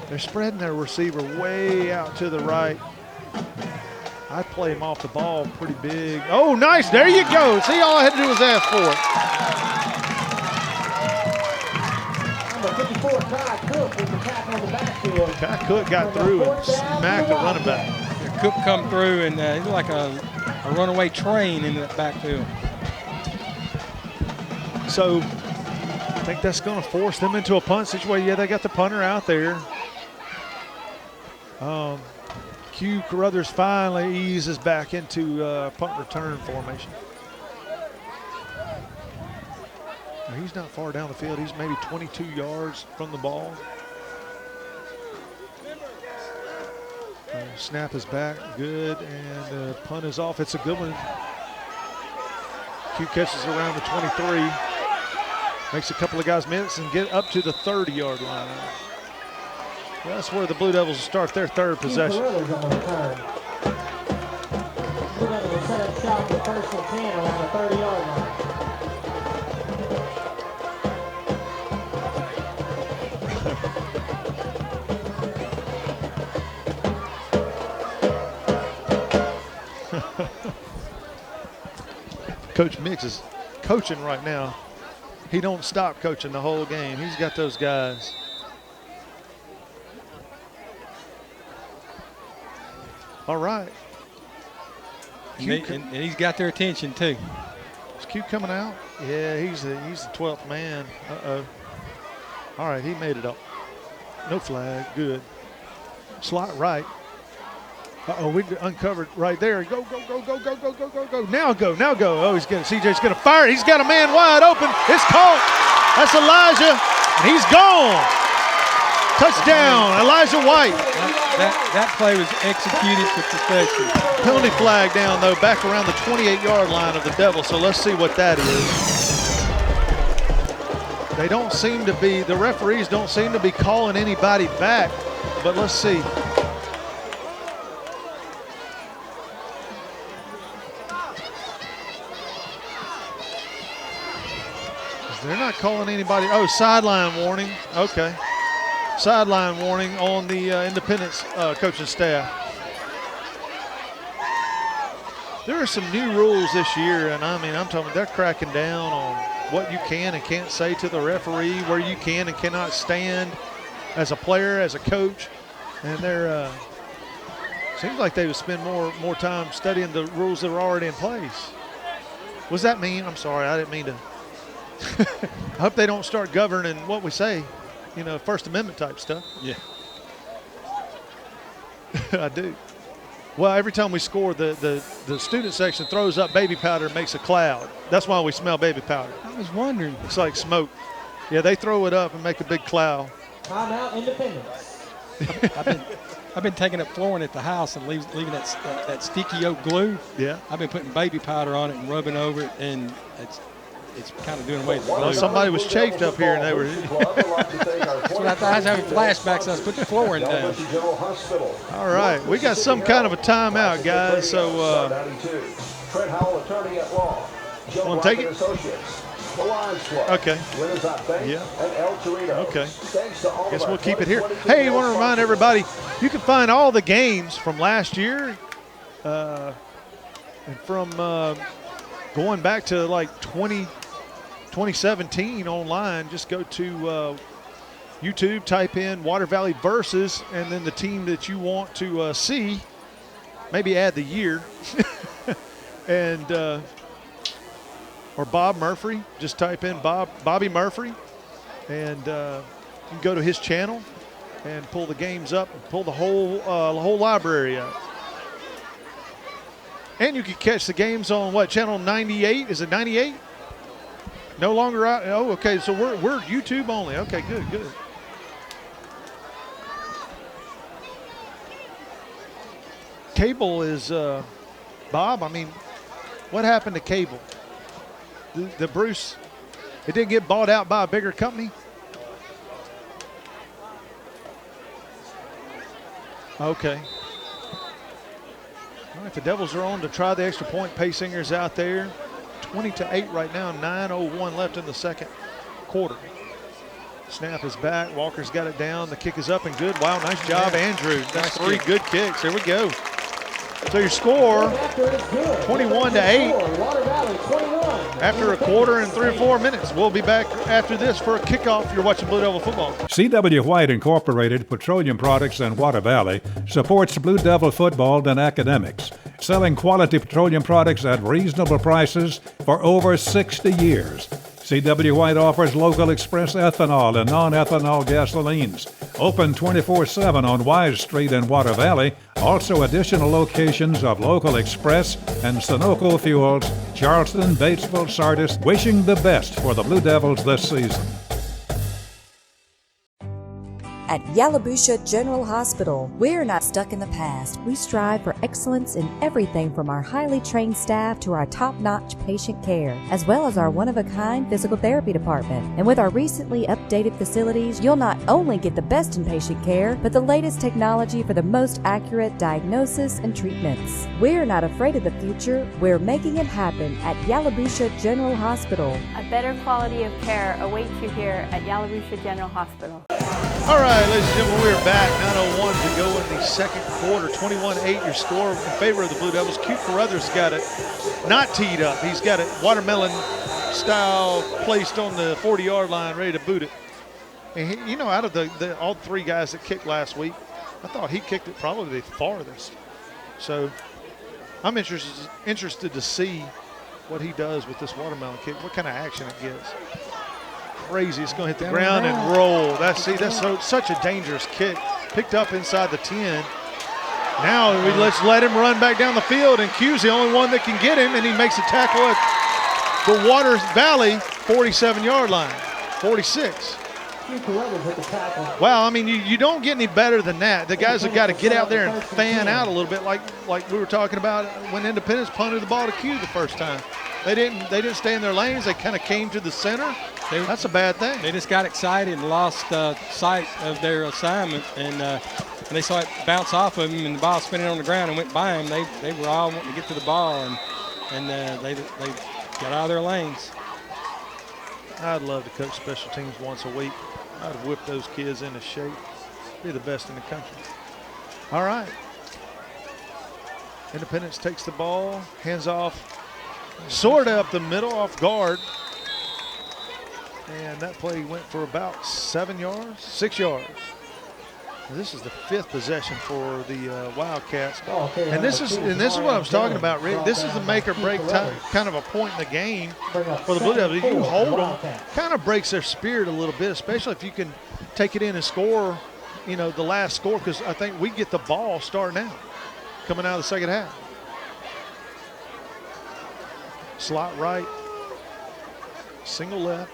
[SPEAKER 2] They're spreading their receiver way out to the right. I'd play him off the ball pretty big. Oh, nice. There you go. See, all I had to do was ask for
[SPEAKER 10] it. Number 54, Kai Cook, with the tackle on the backfield.
[SPEAKER 2] Kai Cook got through and smacked the running back.
[SPEAKER 3] Yeah, Cook come through, and he looked like a runaway train in that backfield.
[SPEAKER 2] So I think that's going to force them into a punt situation. Yeah, they got the punter out there. Q Carruthers finally eases back into punt return formation. Now, he's not far down the field. He's maybe 22 yards from the ball. Snap is back, good, and punt is off. It's a good one. Q catches around the 23. Makes a couple of guys miss and get up to the 30-yard line. That's where the Blue Devils start their 3rd possession.
[SPEAKER 10] Blue Devils will set up shop for 1st and 10 around the 30-yard line.
[SPEAKER 2] Coach Mix is coaching right now. He don't stop coaching the whole game. He's got those guys. All right.
[SPEAKER 3] And he's got their attention too.
[SPEAKER 2] Is Q coming out? Yeah, he's the 12th man. Uh-oh. All right, he made it up. No flag, good. Slot right. Uh-oh, we uncovered right there. Go, go, go, go, go, go, go, go, go. Now go, now go. Oh, CJ's going to fire. He's got a man wide open. It's caught. That's Elijah, and he's gone. Touchdown, Elijah White.
[SPEAKER 3] That play was executed to perfection.
[SPEAKER 2] Penalty flag down, though, back around the 28-yard line of the Devils, so let's see what that is. They don't seem to be, the referees don't seem to be calling anybody back, but let's see. They're not calling anybody. Oh, sideline warning. Okay. Sideline warning on the Independence coaching staff. There are some new rules this year, and I mean, I'm talking, they're cracking down on what you can and can't say to the referee, where you can and cannot stand as a player, as a coach. And they're, seems like they would spend more time studying the rules that are already in place. Was that mean? I'm sorry, I didn't mean to. I hope they don't start governing what we say, you know, First Amendment type stuff.
[SPEAKER 3] Yeah.
[SPEAKER 2] I do. Well, every time we score, the student section throws up baby powder and makes a cloud. That's why we smell baby powder.
[SPEAKER 3] I was wondering.
[SPEAKER 2] It's like smoke. Yeah, they throw it up and make a big cloud.
[SPEAKER 10] Timeout, Independence.
[SPEAKER 3] I've been taking up flooring at the house and leaving that sticky oak glue.
[SPEAKER 2] Yeah.
[SPEAKER 3] I've been putting baby powder on it and rubbing over it, and it's kind of doing away with the glue.
[SPEAKER 2] Somebody was chafed up here, and they were.
[SPEAKER 3] That's what I thought. I was having flashbacks. I was putting the flooring down.
[SPEAKER 2] All right, we got some kind of a timeout, guys. So, want to take it? Okay. Yeah. Okay. Guess we'll keep it here. Hey, I want to remind everybody, you can find all the games from last year, and from going back to like 2017 online. Just go to YouTube, type in Water Valley Versus, and then the team that you want to see. Maybe add the year. And or Bob Murphy. Just type in Bobby Murphy, and you can go to his channel and pull the games up and pull the whole library up. And you can catch the games on what, channel 98? Is it 98? No longer out. Oh, okay. So we're YouTube only. Okay, good. Cable is Bob. I mean, what happened to cable? The Bruce, it didn't get bought out by a bigger company? Okay. All right, the Devils are on to try the extra point. Paysinger's out there. 20-8 right now, 9:01 left in the second quarter. Snap is back. Walker's got it down. The kick is up and good. Wow, nice job, Andrew. That's three good kicks. Here we go. So your score, 21-8. After a quarter and 3 or 4 minutes. We'll be back after this for a kickoff. You're watching Blue Devil football.
[SPEAKER 6] C.W. White Incorporated Petroleum Products in Water Valley supports Blue Devil football and academics, selling quality petroleum products at reasonable prices for over 60 years. C.W. White offers local express ethanol and non-ethanol gasolines. Open 24/7 on Wise Street in Water Valley. Also additional locations of local express and Sunoco fuels, Charleston, Batesville, Sardis. Wishing the best for the Blue Devils this season.
[SPEAKER 8] At Yalabusha General Hospital, we're not stuck in the past. We strive for excellence in everything from our highly trained staff to our top-notch patient care, as well as our one-of-a-kind physical therapy department. And with our recently updated facilities, you'll not only get the best in patient care, but the latest technology for the most accurate diagnosis and treatments. We're not afraid of the future. We're making it happen at Yalabusha General Hospital.
[SPEAKER 9] A better quality of care awaits you here at Yalabusha General Hospital.
[SPEAKER 2] All right, ladies and gentlemen, we're back. 9:01 to go in the second quarter. 21-8 your score in favor of the Blue Devils. Q Carruthers got it not teed up. He's got it watermelon style placed on the 40-yard line, ready to boot it. And he, you know, out of the all three guys that kicked last week, I thought he kicked it probably the farthest. So I'm interested to see what he does with this watermelon kick, what kind of action it gives. Crazy. It's going to hit the ground and roll. That's such a dangerous kick. Picked up inside the 10. Now let's let him run back down the field, and Q's the only one that can get him, and he makes a tackle at the Waters Valley 47-yard line, 46. Wow, I mean, you don't get any better than that. The guys have got to get out there and fan out a little bit, like we were talking about when Independence punted the ball to Q the first time. They didn't stay in their lanes. They kind of came to the center. That's a bad thing.
[SPEAKER 3] They just got excited and lost sight of their assignment, and they saw it bounce off of them, and the ball spinning on the ground and went by them. They were all wanting to get to the ball, and they got out of their lanes.
[SPEAKER 2] I'd love to coach special teams once a week. I'd whip those kids into shape. Be the best in the country. All right. Independence takes the ball, hands off, sort of up the middle, off guard. And that play went for about 6 yards. This is the 5th possession for the Wildcats. And this is what I was talking about, Rick. This is the make or break time, kind of a point in the game for the Blue Devils. If you hold them, kind of breaks their spirit a little bit, especially if you can take it in and score, the last score, because I think we get the ball starting out, coming out of the second half. Slot right, single left.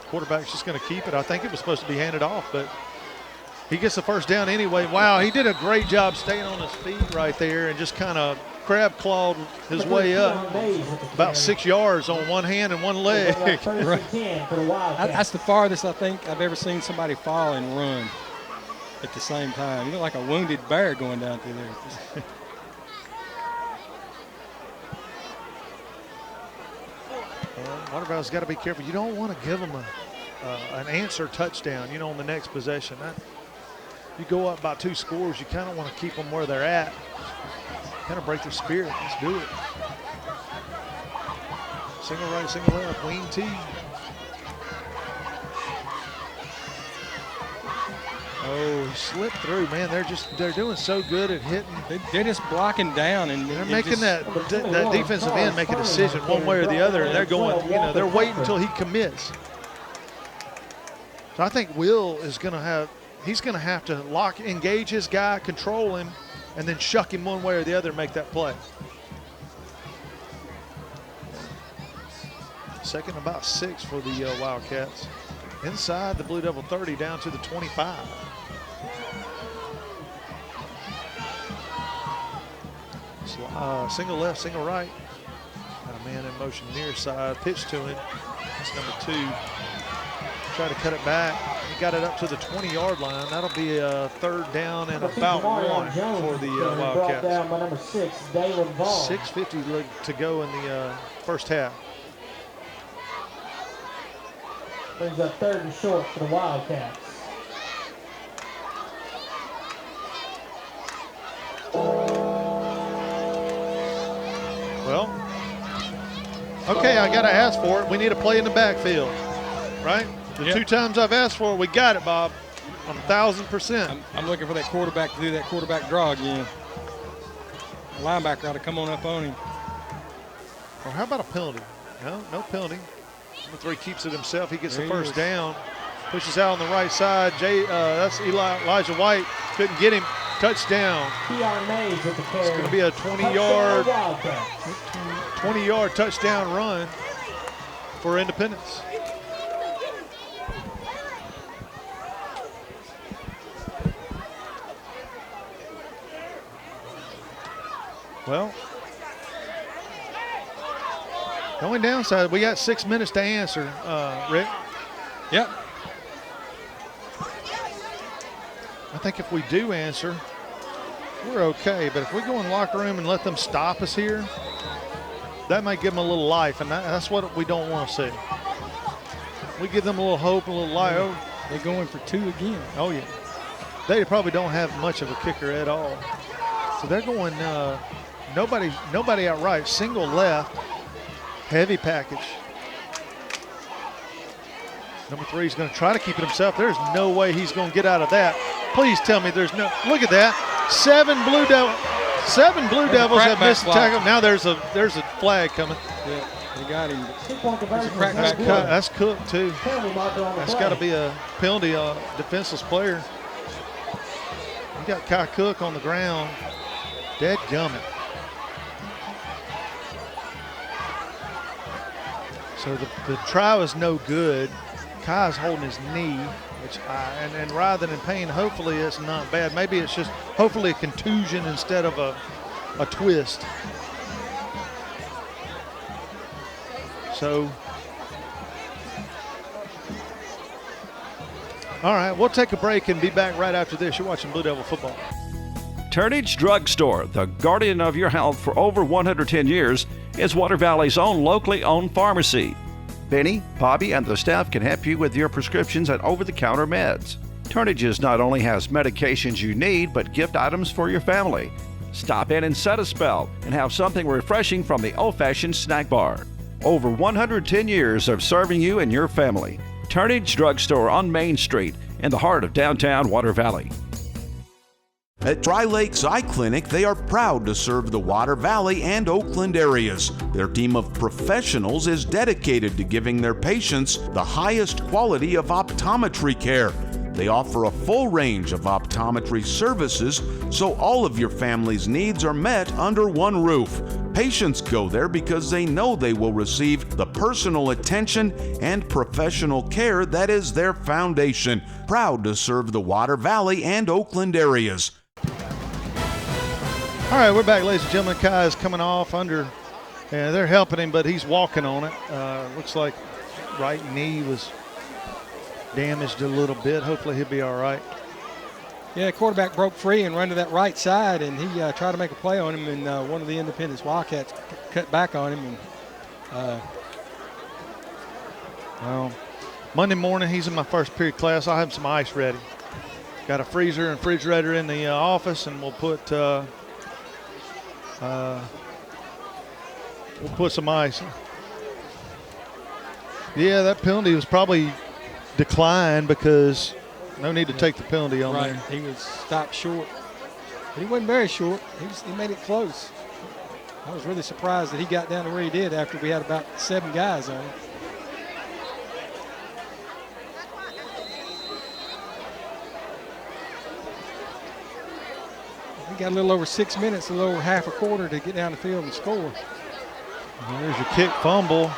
[SPEAKER 2] Quarterback's just going to keep it. I think it was supposed to be handed off, but he gets the first down anyway. Wow, he did a great job staying on his feet right there and just kind of crab clawed his way up about 6 yards on one hand and one leg.
[SPEAKER 3] That's the farthest I think I've ever seen somebody fall and run at the same time. You look like a wounded bear going down through there.
[SPEAKER 2] Waterville's got to be careful. You don't want to give them an answer touchdown, on the next possession. You go up by 2 scores, you kind of want to keep them where they're at. Kind of break their spirit. Let's do it. Single right, single left, wing T. Oh, he slipped through, man. They're doing so good at hitting.
[SPEAKER 3] They're just blocking down, and
[SPEAKER 2] they're making that defensive end make a decision one way or the other, and they're going, they're waiting until he commits. So I think Will is going to have to engage his guy, control him, and then shuck him one way or the other and make that play. Second about 6 for the Wildcats. Inside the Blue Devil 30, down to the 25. Single left, single right. Got a man in motion near side. Pitch to him. That's number 2. Try to cut it back. He got it up to the 20-yard line. That'll be a 3rd down and about 1 for the Wildcats.
[SPEAKER 10] Down by number 6, David Vaughn.
[SPEAKER 2] 6:50 to go in the first half.
[SPEAKER 10] Brings up 3rd and short for the Wildcats.
[SPEAKER 2] Well, okay, I got to ask for it. We need a play in the backfield, right? The 2 times I've asked for it, we got it, Bob. 1,000%.
[SPEAKER 3] I'm looking for that quarterback to do that quarterback draw again. The linebacker ought to come on up on him.
[SPEAKER 2] Or how about a penalty? No penalty. Number 3 keeps it himself. He gets the first down. Pushes out on the right side. That's Elijah White. Couldn't get him. Touchdown. It's going to be a 20-yard touchdown run for Independence. Well, the only downside, we got 6 minutes to answer, Rick.
[SPEAKER 3] Yep.
[SPEAKER 2] I think if we do answer, we're okay. But if we go in the locker room and let them stop us here, that might give them a little life, and that's what we don't want to see. We give them a little hope, a little life. Oh,
[SPEAKER 3] they're going for 2 again.
[SPEAKER 2] Oh, yeah. They probably don't have much of a kicker at all. So they're going nobody outright. Single left, heavy package. Number 3 is going to try to keep it himself. There's no way he's going to get out of that. Please tell me there's no. Look at that. 7 Blue Devils have missed the tackle. Now there's a flag coming.
[SPEAKER 3] Yeah, they got him.
[SPEAKER 2] That's cooked too. That's got to be a penalty, defenseless player. You got Kai Cook on the ground. Dead gummit. So the try was no good. Kai's holding his knee, and rather than pain, hopefully it's not bad. Maybe it's just hopefully a contusion instead of a twist. So, all right, we'll take a break and be back right after this. You're watching Blue Devil football.
[SPEAKER 1] Turnage Drug Store, the guardian of your health for over 110 years, is Water Valley's own locally owned pharmacy. Benny, Bobby, and the staff can help you with your prescriptions and over-the-counter meds. Turnages not only has medications you need, but gift items for your family. Stop in and set a spell and have something refreshing from the old-fashioned snack bar. Over 110 years of serving you and your family. Turnage Drug Store on Main Street in the heart of downtown Water Valley.
[SPEAKER 11] At Tri Lakes Eye Clinic, they are proud to serve the Water Valley and Oakland areas. Their team of professionals is dedicated to giving their patients the highest quality of optometry care. They offer a full range of optometry services, so all of your family's needs are met under one roof. Patients go there because they know they will receive the personal attention and professional care that is their foundation. Proud to serve the Water Valley and Oakland areas.
[SPEAKER 2] All right, we're back, ladies and gentlemen. Kai is coming off under, and they're helping him, but he's walking on it. Looks like right knee was damaged a little bit. Hopefully he'll be all right.
[SPEAKER 3] Yeah, quarterback broke free and ran to that right side, and he tried to make a play on him, and one of the Independence Wildcats cut back on him. And
[SPEAKER 2] well, Monday morning, he's in my first period class. I'll have some ice ready. Got a freezer and refrigerator in the office, and we'll put some ice. Yeah, that penalty was probably declined because no need to take the penalty on
[SPEAKER 3] right.
[SPEAKER 2] there.
[SPEAKER 3] He was stopped short, but he wasn't very short. He made it close. I was really surprised that he got down to where he did after we had about 7 guys on him. He got a little over 6 minutes, a little over half a quarter to get down the field and score.
[SPEAKER 2] And there's your kick fumble,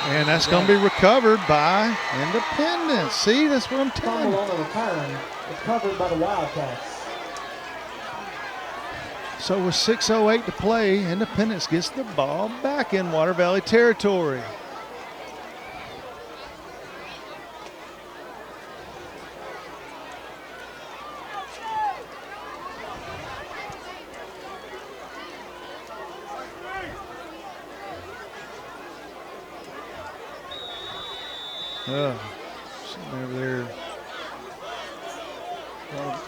[SPEAKER 2] and that's going to be recovered by Independence. See, that's what I'm telling you.
[SPEAKER 10] Fumble on the return, recovered by the Wildcats.
[SPEAKER 2] So with 6:08 to play, Independence gets the ball back in Water Valley territory. Sitting over there.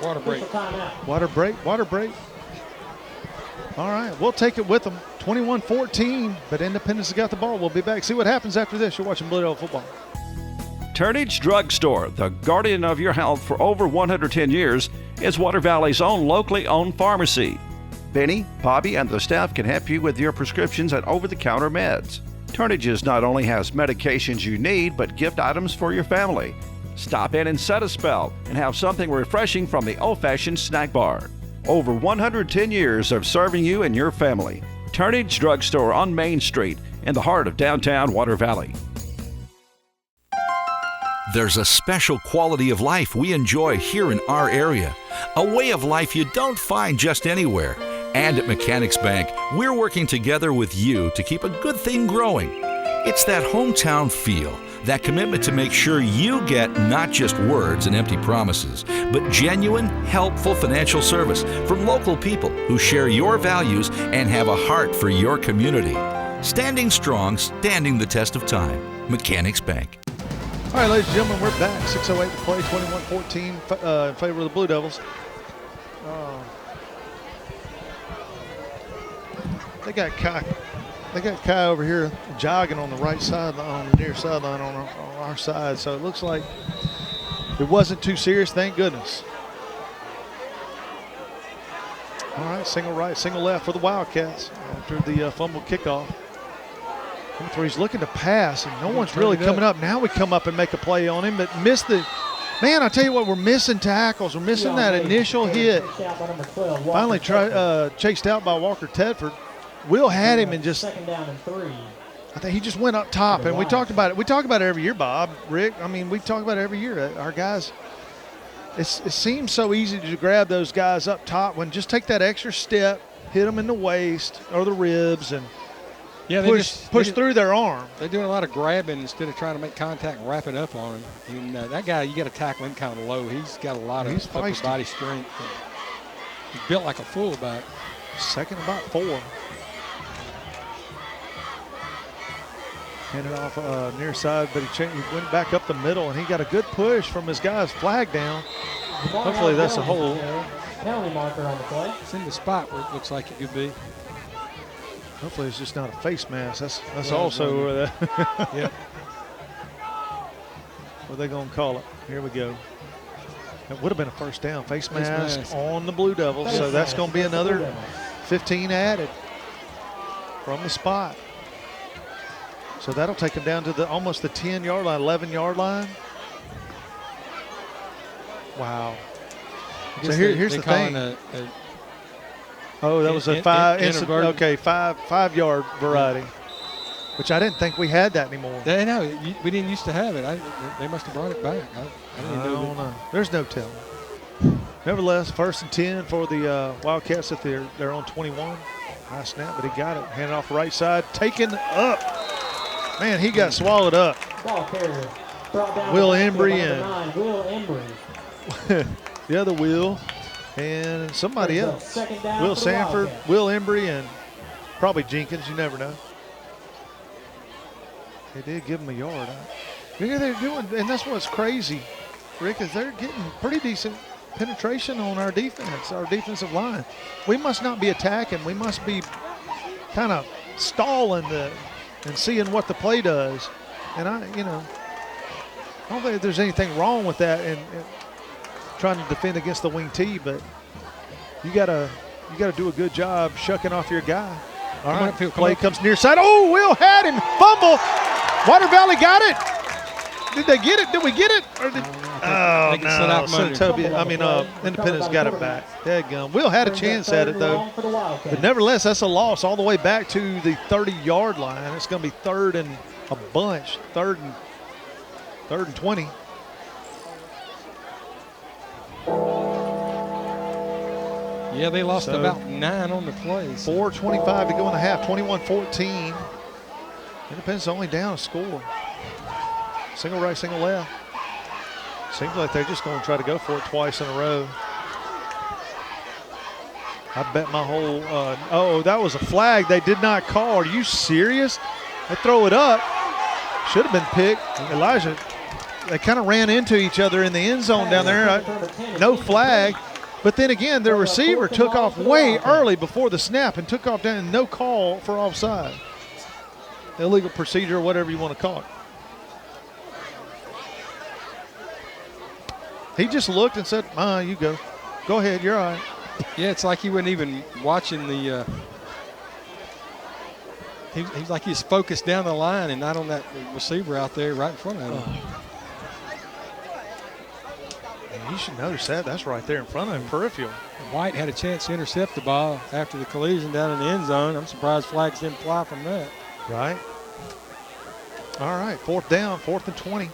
[SPEAKER 3] Water break.
[SPEAKER 2] Water break. All right, we'll take it with them. 21-14, but Independence has got the ball. We'll be back. See what happens after this. You're watching Blue Devil football.
[SPEAKER 1] Turnage Drug Store, the guardian of your health for over 110 years, is Water Valley's own locally owned pharmacy. Benny, Bobby, and the staff can help you with your prescriptions and over-the-counter meds. Turnages not only has medications you need, but gift items for your family. Stop in and set a spell and have something refreshing from the old-fashioned snack bar. Over 110 years of serving you and your family. Turnage Drug Store on Main Street in the heart of downtown Water Valley.
[SPEAKER 5] There's a special quality of life we enjoy here in our area. A way of life you don't find just anywhere. And at Mechanics Bank, we're working together with you to keep a good thing growing. It's that hometown feel, that commitment to make sure you get not just words and empty promises, but genuine, helpful financial service from local people who share your values and have a heart for your community. Standing strong, standing the test of time. Mechanics Bank.
[SPEAKER 2] All right, ladies and gentlemen, we're back. 6:08 to play, 21-14 in favor of the Blue Devils. They got Kai over here jogging on the right sideline, on the near sideline on our side. So it looks like it wasn't too serious, thank goodness. All right, single right, single left for the Wildcats after the fumble kickoff. He's looking to pass, and no one's really coming up. Now we come up and make a play on him, but missed the Man, I tell you what, we're missing tackles. We're missing that initial hit. Finally chased out by Walker Tedford. Will had him and just,
[SPEAKER 10] second down and 3.
[SPEAKER 2] I think he just went up top. And we talked about it. We talk about it every year, Bob, Rick. I mean, we talk about it every year. Our guys, it seems so easy to grab those guys up top when just take that extra step, hit them in the waist or the ribs, and push through their arm.
[SPEAKER 3] They're doing a lot of grabbing instead of trying to make contact and wrap it up on him. And that guy, you got to tackle him kind of low. He's got a lot of upper body strength. He's built like a fullback.
[SPEAKER 2] Second about 4. Handed off near side, but he went back up the middle, and he got a good push from his guy's flag down. Hopefully that's a hole.
[SPEAKER 10] Penalty marker on the play.
[SPEAKER 3] It's in the spot where it looks like it could be.
[SPEAKER 2] Hopefully it's just not a face mask. That's also
[SPEAKER 3] yeah.
[SPEAKER 2] What are they going to call it? Here we go. It would have been a first down. Face mask on the Blue Devils, so that's going to be another 15 added from the spot. So that'll take them down to almost the 10-yard line, 11-yard line. Wow. So here's the thing. That was a 5-yard variety, which I didn't think we had that anymore.
[SPEAKER 3] They know we didn't used to have it. They must have brought it back. I don't know.
[SPEAKER 2] There's no telling. Nevertheless, 1st and 10 for the Wildcats. That they're on 21. High snap, but he got it. Handed off right side, taken up. Man, he got swallowed up.
[SPEAKER 10] Ball carrier.
[SPEAKER 2] Will Embry and
[SPEAKER 10] Will Embry.
[SPEAKER 2] The other Will and somebody else. Will Sanford, Will Embry, and probably Jenkins. You never know. They did give him a yard. They're doing, and that's what's crazy, Rick, is they're getting pretty decent penetration on our defense, our defensive line. We must not be attacking. We must be kind of stalling and seeing what the play does. And I don't think there's anything wrong with that and trying to defend against the wing T, but you gotta do a good job shucking off your guy. All right, play comes near side. Oh, Will had him. Fumble. Water Valley got it. Did they get it? Did we get it? Or did, oh, no. Independence got it back. Dadgum. Will had a chance at it, though. But nevertheless, that's a loss all the way back to the 30-yard line. It's going to be third and a bunch, third and 20.
[SPEAKER 3] Yeah, they lost about 9 on the play.
[SPEAKER 2] 4:25 to go in the half, 21-14. Independence only down a score. Single right, single left. Seems like they're just going to try to go for it twice in a row. I bet my whole, that was a flag they did not call. Are you serious? They throw it up. Should have been picked. Elijah, they kind of ran into each other in the end zone down there. No flag. But then again, their receiver took off way early before the snap and took off down and no call for offside. Illegal procedure or whatever you want to call it. He just looked and said, you go. Go ahead, you're all right.
[SPEAKER 3] Yeah, it's like he wasn't even watching the he's like he's focused down the line and not on that receiver out there right in front of him.
[SPEAKER 2] You should notice that. That's right there in front of him, peripheral.
[SPEAKER 3] White had a chance to intercept the ball after the collision down in the end zone. I'm surprised flags didn't fly from that.
[SPEAKER 2] Right. All right, 4th down, 4th and 20.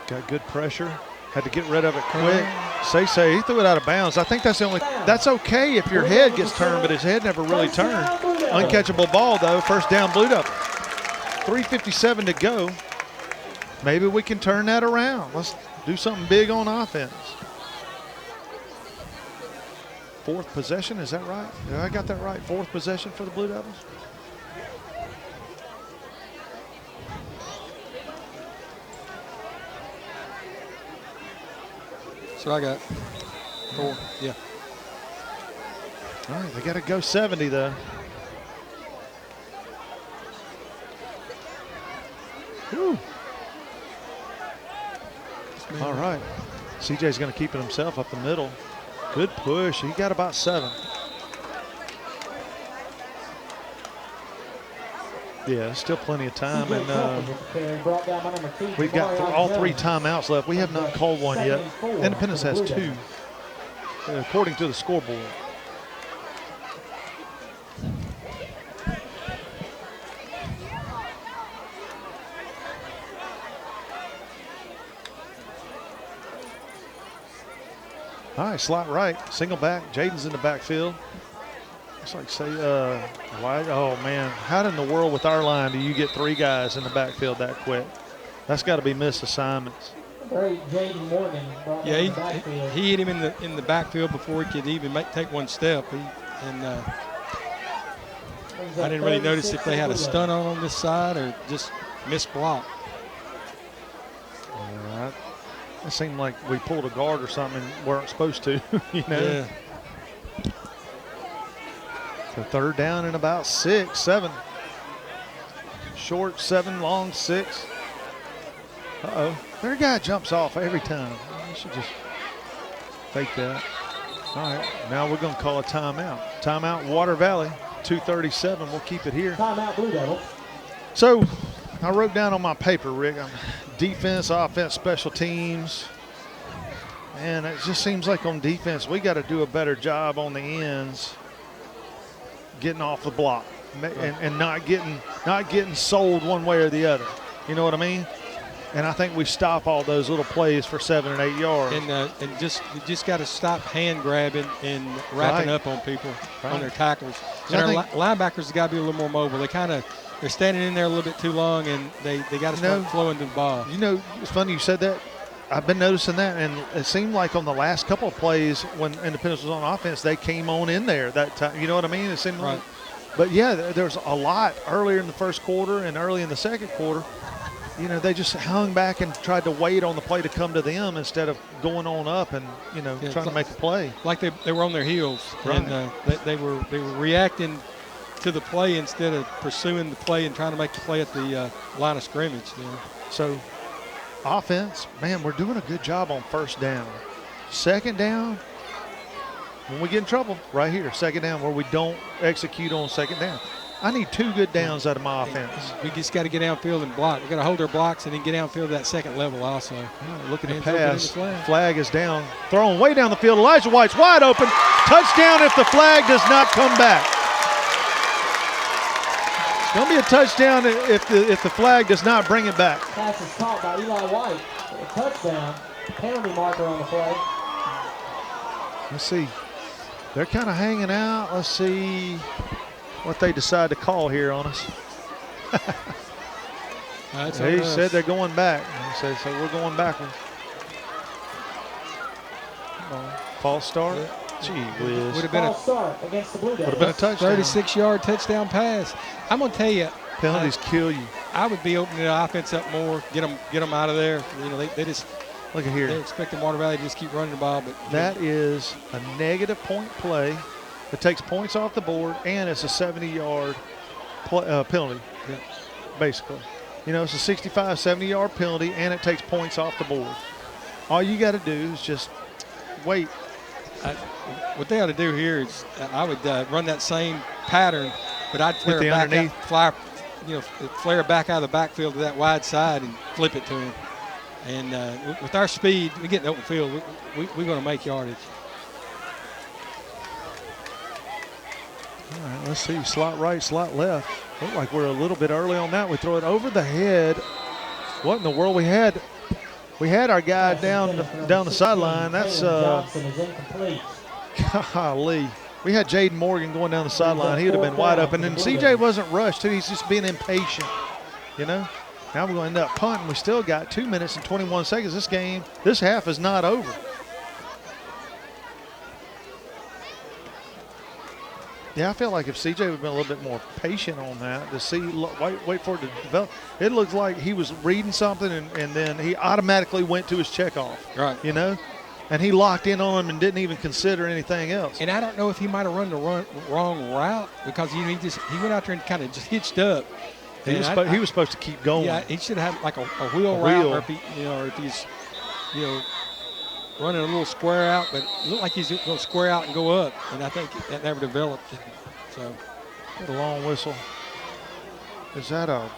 [SPEAKER 2] Got good pressure. Had to get rid of it quick. Say, he threw it out of bounds. I think that's that's okay if your head gets turned, but his head never really turned. Uncatchable ball, though. First down, Blue Devils. 3:57 to go. Maybe we can turn that around. Let's do something big on offense. 4th possession, is that right? Yeah, I got that right. 4th possession for the Blue Devils.
[SPEAKER 3] So I got 4, yeah.
[SPEAKER 2] All right, they got to go 70, though. Whew. All right. CJ's going to keep it himself up the middle. Good push. He got about 7. Yeah, still plenty of time,
[SPEAKER 10] CJ
[SPEAKER 2] and
[SPEAKER 10] Tucker with the carry, brought down by number 2,
[SPEAKER 2] we've got
[SPEAKER 10] Jamarion
[SPEAKER 2] all 3
[SPEAKER 10] Jones.
[SPEAKER 2] timeouts left. We have not called one yet.
[SPEAKER 10] 2nd and 4
[SPEAKER 2] Independence
[SPEAKER 10] for the
[SPEAKER 2] has
[SPEAKER 10] Blue
[SPEAKER 2] 2,
[SPEAKER 10] Devils.
[SPEAKER 2] according to the scoreboard. All right, slot right, single back. Jaden's in the backfield. It's like say, why? Oh man, how in the world with our line do you get 3 guys in the backfield that quick? That's got to be missed assignments.
[SPEAKER 10] Jaden Morgan brought down the backfield.
[SPEAKER 3] He hit him in the backfield before he could even take one step. I didn't really notice if they had a stun on this side or just missed block.
[SPEAKER 2] It seemed like we pulled a guard or something and weren't supposed to, you know.
[SPEAKER 3] Yeah.
[SPEAKER 2] So 3rd down and about 6, 7. Short 7, long 6. Uh-oh. Their guy jumps off every time. We should just fake that. All right, now we're going to call a timeout. Timeout, Water Valley, 2:37. We'll keep it here.
[SPEAKER 10] Timeout, Blue Devils.
[SPEAKER 2] So I wrote down on my paper, Rick, defense, offense, special teams. And it just seems like on defense, we got to do a better job on the ends, getting off the block and not getting sold one way or the other. You know what I mean? And I think we stop all those little plays for 7 and 8 yards.
[SPEAKER 3] And you just got to stop hand grabbing and wrapping up on people on their tackles. And our linebackers have got to be a little more mobile. They're standing in there a little bit too long, and they got to start flowing to the ball. You know,
[SPEAKER 2] it's funny you said that. I've been noticing that, and it seemed like on the last couple of plays when Independence was on offense, they came on in there that time. You know what I mean? It seemed like. But yeah, there's a lot earlier in the first quarter and early in the second quarter. You know, they just hung back and tried to wait on the play to come to them instead of going on up and, trying to make a play.
[SPEAKER 3] Like they were on their heels.
[SPEAKER 2] Right.
[SPEAKER 3] And they were reacting to the play instead of pursuing the play and trying to make the play at the line of scrimmage.
[SPEAKER 2] So, offense, man, we're doing a good job on 1st down. 2nd down, when we get in trouble, right here, 2nd down where we don't execute on 2nd down. I need 2 good downs out of my offense.
[SPEAKER 3] We just got to get downfield and block. We got to hold our blocks and then get downfield to that 2nd level also.
[SPEAKER 2] Look at the pass. Flag is down. Thrown way down the field. Elijah White's wide open. Touchdown if the flag does not come back. It's going to be a touchdown if the flag does not bring it back.
[SPEAKER 10] Pass is caught by Eli White. A touchdown. Penalty marker on the play.
[SPEAKER 2] Let's see. They're kind of hanging out. Let's see what they decide to call here on us. They said they're going back. He said, so we're going backwards. False start.
[SPEAKER 3] Yeah.
[SPEAKER 2] Gee whiz.
[SPEAKER 3] Would have been
[SPEAKER 10] false start against the Blue Devils.
[SPEAKER 2] Would have been a touchdown.
[SPEAKER 3] 36-yard touchdown pass. I'm going to tell you.
[SPEAKER 2] Penalties kill you.
[SPEAKER 3] I would be opening the offense up more, get them out of there. They just
[SPEAKER 2] look at here.
[SPEAKER 3] They're expecting Water Valley to just keep running the ball, but
[SPEAKER 2] that is a negative point play. It takes points off the board, and it's a 70-yard penalty, basically. It's a 65, 70-yard penalty, and it takes points off the board. All you got to do is just wait.
[SPEAKER 3] What they ought to do here is I would run that same pattern, but I'd flare it back out, flare back out of the backfield to that wide side and flip it to him. And with our speed, we get in the open field, we're going to make yardage.
[SPEAKER 2] All right, let's see. Slot right, slot left. Look like we're a little bit early on that. We throw it over the head. What in the world? We had our guy down the sideline. That's
[SPEAKER 10] Johnson is incomplete.
[SPEAKER 2] Golly. We had Jaden Morgan going down the sideline. He would have been wide open. And CJ wasn't rushed, too. He's just being impatient, Now we're going to end up punting. We still got 2 minutes and 21 seconds. This half is not over. Yeah, I feel like if CJ would have been a little bit more patient on that to see, wait for it to develop. It looked like he was reading something and then he automatically went to his checkoff.
[SPEAKER 3] Right.
[SPEAKER 2] And he locked in on him and didn't even consider anything else.
[SPEAKER 3] And I don't know if he might have run the wrong route because he went out there and kind of just hitched up.
[SPEAKER 2] He was supposed to keep going.
[SPEAKER 3] Yeah, he should have had like a wheel route, or if he's running a little square out, but it looked like he's going to square out and go up, and I think that never developed. So,
[SPEAKER 2] the long whistle. Is that a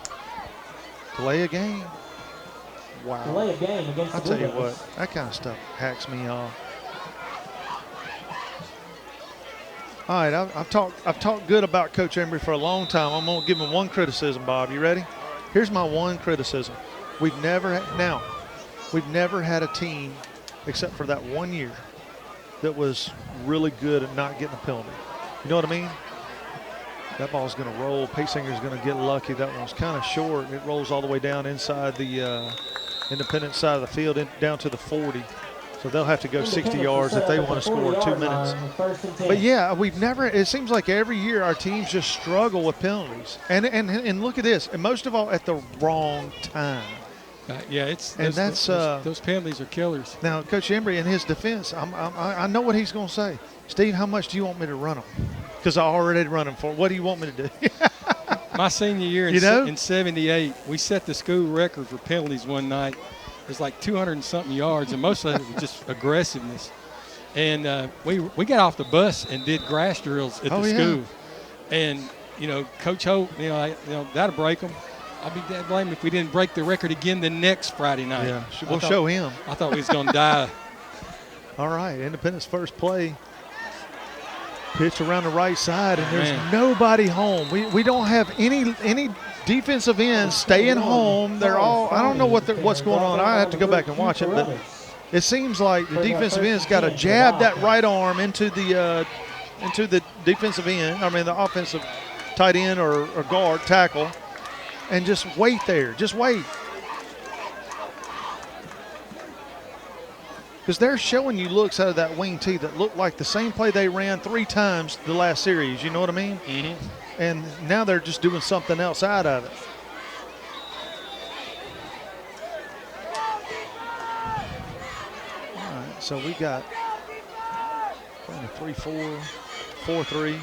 [SPEAKER 2] delay a game? Wow.
[SPEAKER 10] Delay a game against
[SPEAKER 2] I'll
[SPEAKER 10] the
[SPEAKER 2] tell
[SPEAKER 10] Blue
[SPEAKER 2] you
[SPEAKER 10] Devils.
[SPEAKER 2] what, that kind of stuff hacks me off. All right, I've talked good about Coach Embry for a long time. I'm gonna give him one criticism, Bob. You ready? Here's my one criticism. We've never had a team, except for that 1 year, that was really good at not getting a penalty. You know what I mean? That ball's going to roll. Paysinger's going to get lucky. That one's kind of short. It rolls all the way down inside the Independent side of the field, down to the 40. So they'll have to go 60 yards if they want to score in 2 minutes. But yeah, we've never. It seems like every year our teams just struggle with penalties. And look at this. And most of all, at the wrong time.
[SPEAKER 3] Yeah, those penalties are killers.
[SPEAKER 2] Now, Coach Embry, in his defense, I know what he's going to say. Steve, how much do you want me to run them? Because I already run them for. What do you want me to do?
[SPEAKER 3] My senior year in '78, we set the school record for penalties one night. It was like 200 and something yards, and most of it was just aggressiveness. And we got off the bus and did grass drills at the school. And Coach Holt, that'll break them. I'd be dead blame if we didn't break the record again the next Friday night.
[SPEAKER 2] Yeah, we'll show him.
[SPEAKER 3] I thought we was going to die.
[SPEAKER 2] All right, Independent's first play. Pitch around the right side, and there's nobody home. We don't have any defensive ends staying home. They're all, I don't know what's going on. I have to go back and watch it, but it seems like the defensive end's got to jab that right arm into the defensive end. I mean the offensive tight end or guard tackle, and just wait there. Just wait. Because they're showing you looks out of that wing tee that look like the same play they ran 3 times the last series. You know what I mean?
[SPEAKER 3] Mm-hmm.
[SPEAKER 2] And now they're just doing something else out of it. All right, so we got 3-4, 4-3.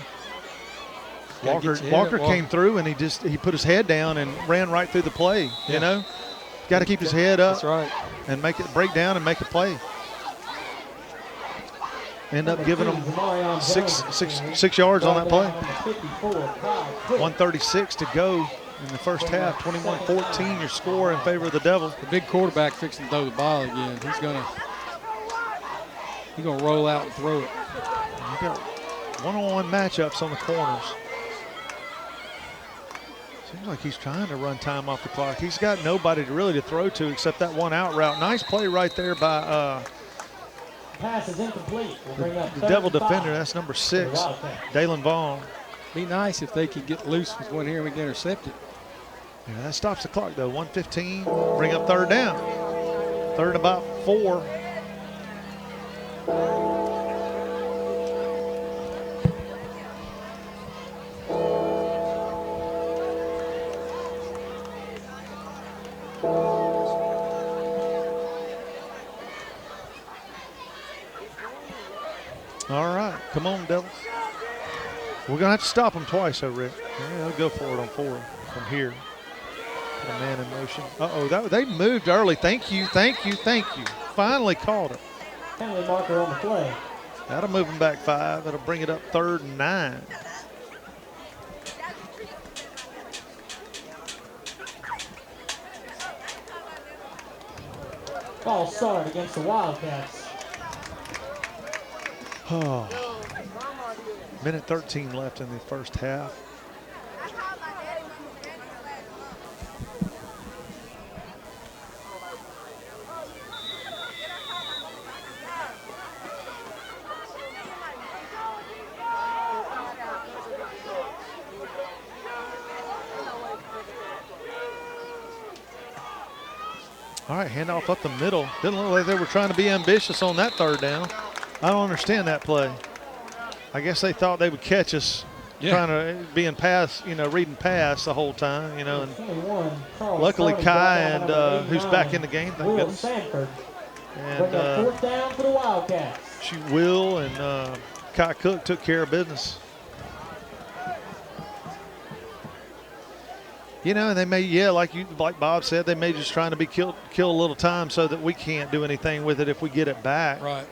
[SPEAKER 2] Walker came through and he put his head down and ran right through the play. You know, got to keep his head up.
[SPEAKER 3] That's right.
[SPEAKER 2] And make it break down and make a play. End up giving them six yards on that play. 1:36 to go in the first half. 21-14 your score in favor of the Devils.
[SPEAKER 3] The big quarterback fixing to throw the ball again. He's gonna roll out and throw it.
[SPEAKER 2] You got one-on-one matchups on the corners. Seems like he's trying to run time off the clock. He's got nobody to throw to except that one out route. Nice play right there by
[SPEAKER 10] pass is incomplete. We'll bring up
[SPEAKER 2] the Devil defender. That's number 6, Dalen Vaughn.
[SPEAKER 3] Be nice if they could get loose with one here and we can intercept it.
[SPEAKER 2] Yeah, that stops the clock though. 1:15. Bring up third down. Third about 4. All right, come on, Devils. We're going to have to stop them twice, though, Rick. Yeah, they'll go for it on 4 from here. Put a man in motion. Uh-oh, they moved early. Thank you. Finally called it.
[SPEAKER 10] Penalty marker on the play.
[SPEAKER 2] That'll move them back 5. That'll bring it up 3rd and 9.
[SPEAKER 10] False start against the Wildcats.
[SPEAKER 2] Oh. Minute 13 left in the first half. All right, handoff up the middle. Didn't look like they were trying to be ambitious on that 3rd down. I don't understand that play. I guess they thought they would catch us trying to being pass, reading pass the whole time, And luckily Kai and who's back in the game, thank goodness. And
[SPEAKER 10] 4th down for the Wildcats.
[SPEAKER 2] Will and Kai Cook took care of business. And they may, like Bob said, they may just trying to kill a little time so that we can't do anything with it if we get it back.
[SPEAKER 3] Right.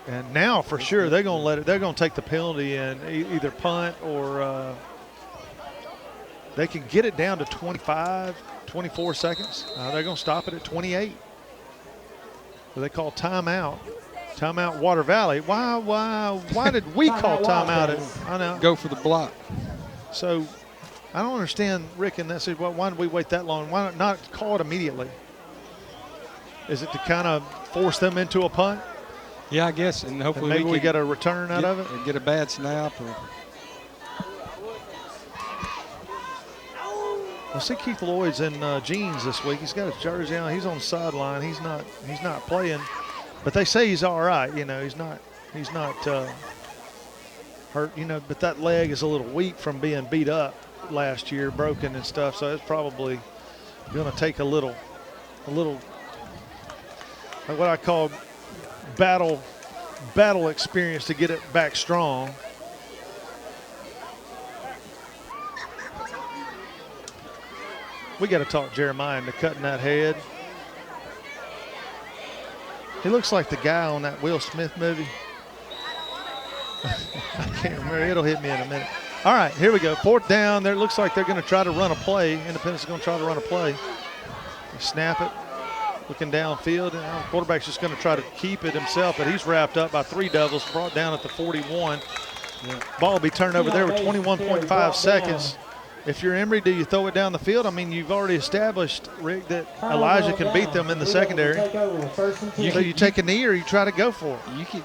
[SPEAKER 2] And now for sure they're going to let it. They're going to take the penalty and either punt or they can get it down to 25, 24 seconds. They're going to stop it at 28. So they call timeout. Timeout Water Valley. Why did we call timeout? I know.
[SPEAKER 3] Go for the block.
[SPEAKER 2] So I don't understand, Rick, and that said, well, why did we wait that long? Why not call it immediately? Is it to kind of force them into a punt?
[SPEAKER 3] Yeah, I guess, and hopefully
[SPEAKER 2] maybe we get a return out of it.
[SPEAKER 3] Or get a bad snap. Or
[SPEAKER 2] I see Keith Lloyd's in jeans this week. He's got his jersey on. He's on the sideline. He's not playing, but they say he's all right. You know, he's not hurt. You know, but that leg is a little weak from being beat up last year, broken and stuff. So it's probably going to take a little, what I call battle experience to get it back strong. We got to talk Jeremiah into cutting that head. He looks like the guy on that Will Smith movie. I can't remember. It'll hit me in a minute. All right, here we go. 4th down. There looks like they're going to try to run a play. Independence is going to try to run a play. They snap it. Looking downfield. And the quarterback's just going to try to keep it himself, but he's wrapped up by 3 Devils, brought down at the 41. Yeah. Ball will be turned over there with 21.5 seconds. If you're Emory, do you throw it down the field? I mean, you've already established, Rick, that Elijah can beat them in the secondary. So you take a knee or you try to go for it?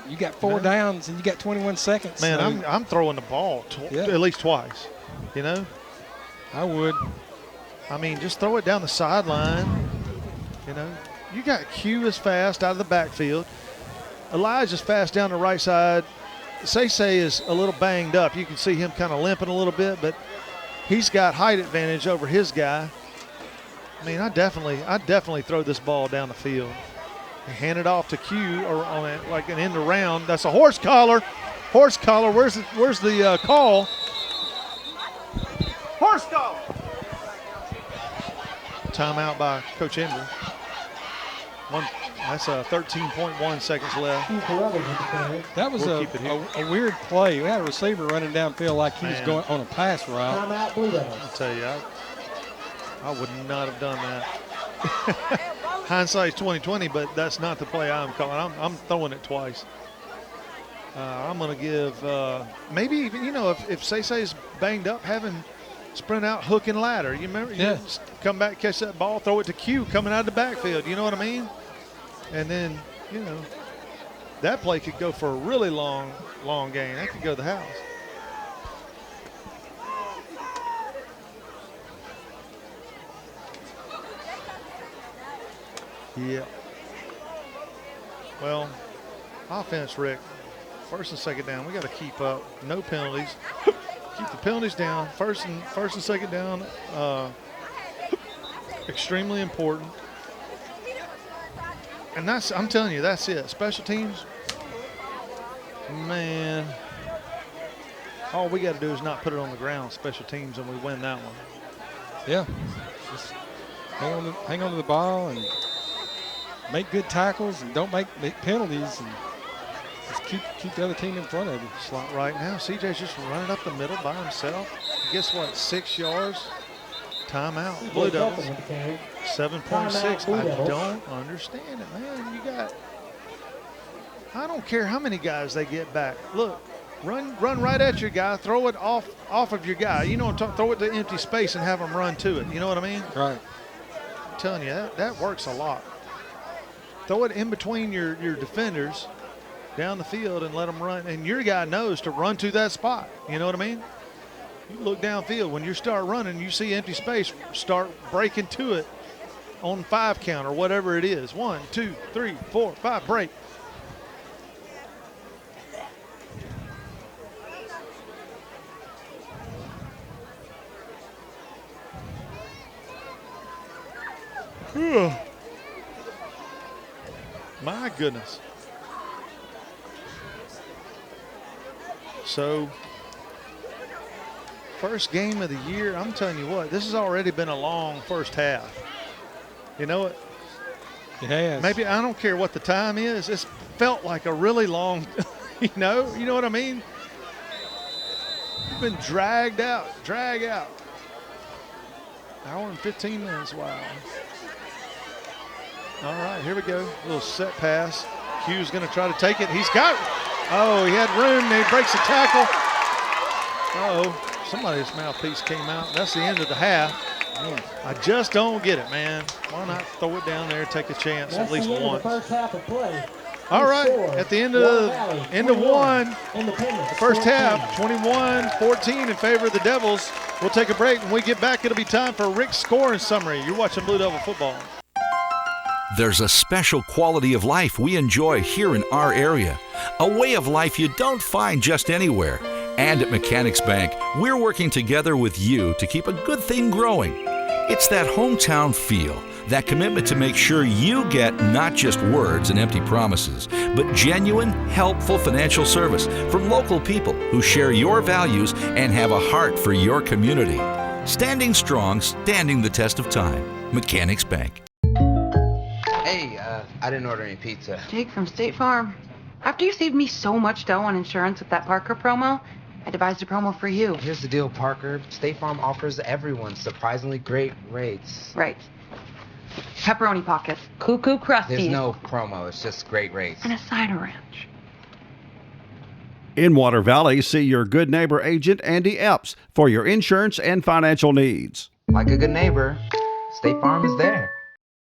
[SPEAKER 3] You got 4 downs and you got 21 seconds.
[SPEAKER 2] Man,
[SPEAKER 3] so.
[SPEAKER 2] I'm throwing the ball at least twice, you know?
[SPEAKER 3] I would.
[SPEAKER 2] I mean, just throw it down the sideline. You know, you got Q is fast out of the backfield. Elijah's fast down the right side. Say is a little banged up. You can see him kind of limping a little bit, but he's got height advantage over his guy. I mean, I definitely throw this ball down the field. Hand it off to Q or on it like an end around. That's a horse collar. Horse collar. Where's the call? Horse collar. Timeout by Coach Embry. That's 13.1 seconds left.
[SPEAKER 3] That was a weird play. We had a receiver running downfield like he was going on a pass route.
[SPEAKER 2] I'll tell you, I would not have done that. Hindsight's 20/20, but that's not the play I'm calling. I'm throwing it twice. I'm going to give maybe even, you know, if Say's banged up, having sprint out, hook and ladder. You remember?
[SPEAKER 3] Yeah.
[SPEAKER 2] You just come back, catch that ball, throw it to Q coming out of the backfield. You know what I mean? And then, you know, that play could go for a really long game. That could go to the house. Yeah. Well, offense, Rick, 1st and 2nd down, we got to keep up. No penalties. Keep the penalties down. First and 2nd down, extremely important. And I'm telling you, that's it. Special teams, man, all we got to do is not put it on the ground, special teams, and we win that one.
[SPEAKER 3] Yeah. Just hang on to the ball and make good tackles and don't make penalties and just keep the other team in front of you.
[SPEAKER 2] Slot right now. CJ's just running up the middle by himself. Guess what? 6 yards. Timeout. Blue Devils. 7.6. I don't understand it, man. I don't care how many guys they get back. Look, run right at your guy. Throw it off of your guy. You know, throw it to empty space and have them run to it. You know what I mean?
[SPEAKER 3] Right.
[SPEAKER 2] I'm telling you, that works a lot. Throw it in between your defenders down the field and let them run. And your guy knows to run to that spot. You know what I mean? You look downfield. When you start running, you see empty space, start breaking to it on 5 count or whatever it is. 1, 2, 3, 4, 5, break. My goodness. So, first game of the year, I'm telling you what, this has already been a long first half. You know what?
[SPEAKER 3] It has.
[SPEAKER 2] Maybe, I don't care what the time is, it's felt like a really long, you know what I mean? You've been dragged out. Hour and 15 minutes, wow. All right, here we go. A little set pass. Q's going to try to take it. He's got it. Oh, he had room, and he breaks the tackle. Uh-oh, somebody's mouthpiece came out. That's the end of the half. I just don't get it, man. Why not throw it down there, take a chance at least once?
[SPEAKER 10] First half of play.
[SPEAKER 2] All right, at the end of one, the first half, 21-14 in favor of the Devils. We'll take a break. When we get back, it'll be time for Rick's scoring summary. You're watching Blue Devil football.
[SPEAKER 5] There's a special quality of life we enjoy here in our area, a way of life you don't find just anywhere. And at Mechanics Bank, we're working together with you to keep a good thing growing. It's that hometown feel, that commitment to make sure you get not just words and empty promises, but genuine, helpful financial service from local people who share your values and have a heart for your community. Standing strong, standing the test of time. Mechanics Bank.
[SPEAKER 12] Hey, I didn't order any pizza.
[SPEAKER 13] Jake from State Farm. After you saved me so much dough on insurance with that Parker promo, I devised a promo for you.
[SPEAKER 12] Here's the deal, Parker. State Farm offers everyone surprisingly great rates.
[SPEAKER 13] Right. Pepperoni pockets, cuckoo crusties.
[SPEAKER 12] There's no promo, it's just great rates.
[SPEAKER 13] And a side of ranch.
[SPEAKER 1] In Water Valley, see your good neighbor agent, Andy Epps, for your insurance and financial needs.
[SPEAKER 12] Like a good neighbor, State Farm is there.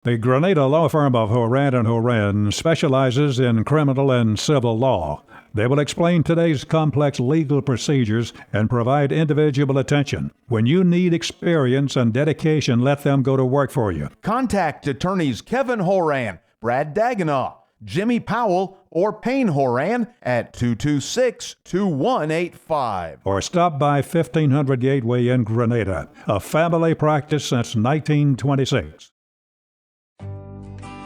[SPEAKER 6] The Grenada law firm of Horan and Horan specializes in criminal and civil law. They will explain today's complex legal procedures and provide individual attention. When you need experience and dedication, let them go to work for you.
[SPEAKER 7] Contact attorneys Kevin Horan, Brad Dagenau, Jimmy Powell, or Payne Horan at 226-2185.
[SPEAKER 6] Or stop by 1500 Gateway in Grenada, a family practice since 1926.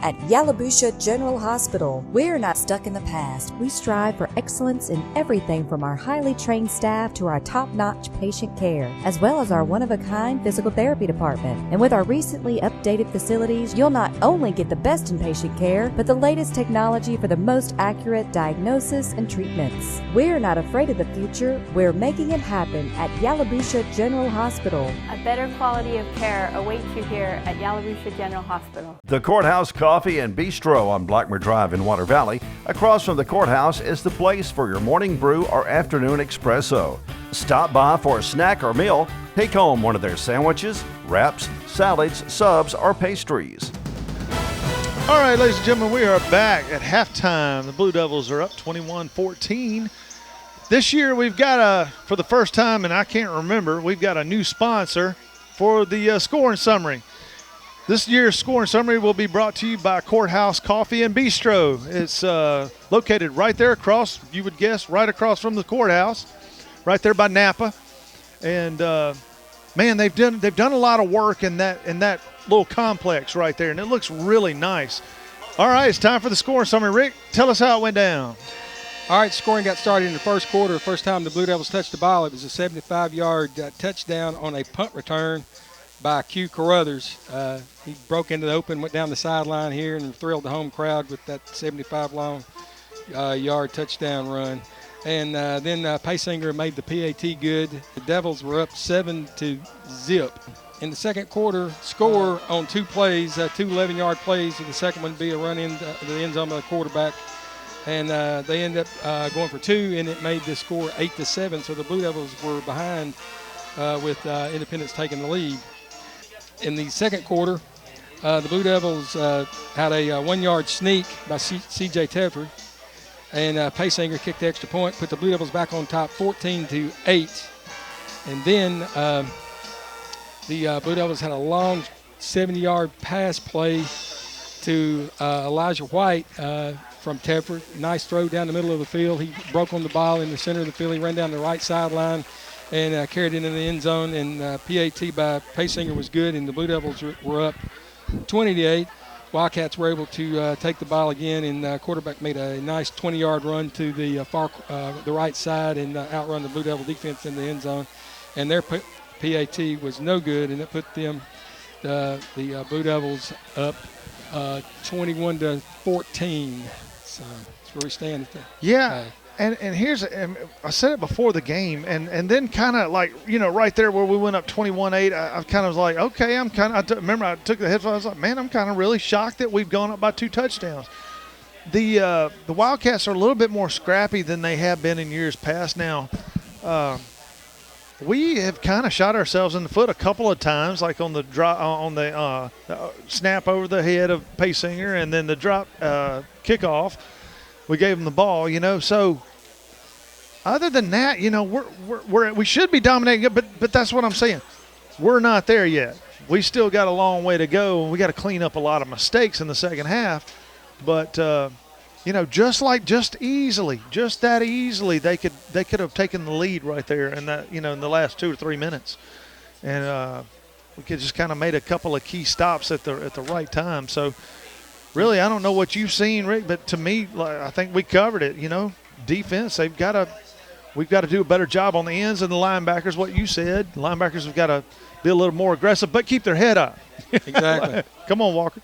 [SPEAKER 8] At Yalabusha General Hospital, we're not stuck in the past. We strive for excellence in everything from our highly trained staff to our top-notch patient care, as well as our one-of-a-kind physical therapy department. And with our recently updated facilities, you'll not only get the best in patient care, but the latest technology for the most accurate diagnosis and treatments. We're not afraid of the future. We're making it happen at Yalabusha General Hospital.
[SPEAKER 9] A better quality of care awaits you here at Yalabusha General Hospital.
[SPEAKER 1] The Courthouse Coffee and Bistro on Blackmer Drive in Water Valley. Across from the courthouse is the place for your morning brew or afternoon espresso. Stop by for a snack or meal. Take home one of their sandwiches, wraps, salads, subs, or pastries.
[SPEAKER 2] All right, ladies and gentlemen, we are back at halftime. The Blue Devils are up 21-14. This year we've got for the first time, and I can't remember, we've got a new sponsor for the scoring summary. This year's scoring summary will be brought to you by Courthouse Coffee and Bistro. It's located right there across, you would guess, right across from the courthouse, right there by Napa. And man, they've done a lot of work in that little complex right there, and it looks really nice. All right, it's time for the scoring summary. Rick, tell us how it went down.
[SPEAKER 3] All right, scoring got started in the first quarter. The first time the Blue Devils touched the ball, it was a 75-yard touchdown on a punt return by Q. Carruthers. He broke into the open, went down the sideline here, and thrilled the home crowd with that 75-yard touchdown run. And then Paysinger made the PAT good. The Devils were up 7-0. In the second quarter, score on two plays, two 11-yard plays. The second one be a run in the end zone by the quarterback. And they ended up going for two, and it made the score 8-7. So the Blue Devils were behind with Independence taking the lead. In the second quarter, the Blue Devils had a 1-yard sneak by C.J. Tedford, and Paysinger kicked the extra point, put the Blue Devils back on top 14-8. And then the Blue Devils had a long 70-yard pass play to Elijah White from Tedford. Nice throw down the middle of the field. He broke on the ball in the center of the field. He ran down the right sideline and carried it into the end zone. And PAT by Paysinger was good, and the Blue Devils were up 20-8. Wildcats were able to take the ball again, and quarterback made a nice 20-yard run to the the right side and outrun the Blue Devil defense in the end zone. And their PAT was no good, and it put them, the Blue Devils, up 21-14. So that's where we stand.
[SPEAKER 2] And here's, and I said it before the game, and then kind of like, right there where we went up 21-8, I kind of was like, okay, remember I took the headphones, I was like, man, I'm kind of really shocked that we've gone up by 2 touchdowns. The Wildcats are a little bit more scrappy than they have been in years past now. We have kind of shot ourselves in the foot a couple of times, like on the drop, on the snap over the head of Paysinger, and then the drop kickoff. We gave them the ball, So other than that, we should be dominating, but that's what I'm saying. We're not there yet. We still got a long way to go, and we got to clean up a lot of mistakes in the second half. But just that easily, they could have taken the lead right there, in that in the last 2 or 3 minutes, and we could just kind of made a couple of key stops at the right time. So. Really, I don't know what you've seen, Rick, but to me, I think we covered it. Defense, we've got to do a better job on the ends and the linebackers. What you said, the linebackers have got to be a little more aggressive, but keep their head up.
[SPEAKER 3] Exactly.
[SPEAKER 2] Come on, Walker.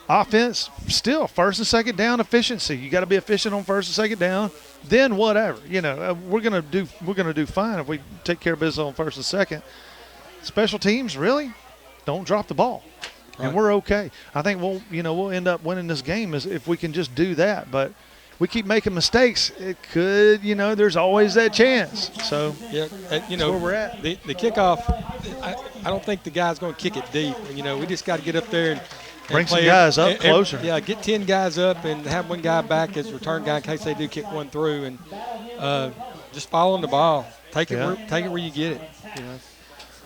[SPEAKER 2] Offense, still first and second down efficiency. You got to be efficient on first and second down. Then whatever, we're gonna do fine if we take care of business on first and second. Special teams, really, don't drop the ball. And we're okay. I think we'll end up winning this game if we can just do that. But we keep making mistakes. It could, there's always that chance. So
[SPEAKER 3] yeah,
[SPEAKER 2] that's where we're at.
[SPEAKER 3] The kickoff, I don't think the guy's going to kick it deep. We just got to get up there and
[SPEAKER 2] bring some guys up closer.
[SPEAKER 3] Yeah, get 10 guys up and have one guy back as return guy in case they do kick one through, and just following the ball. Take it where you get it.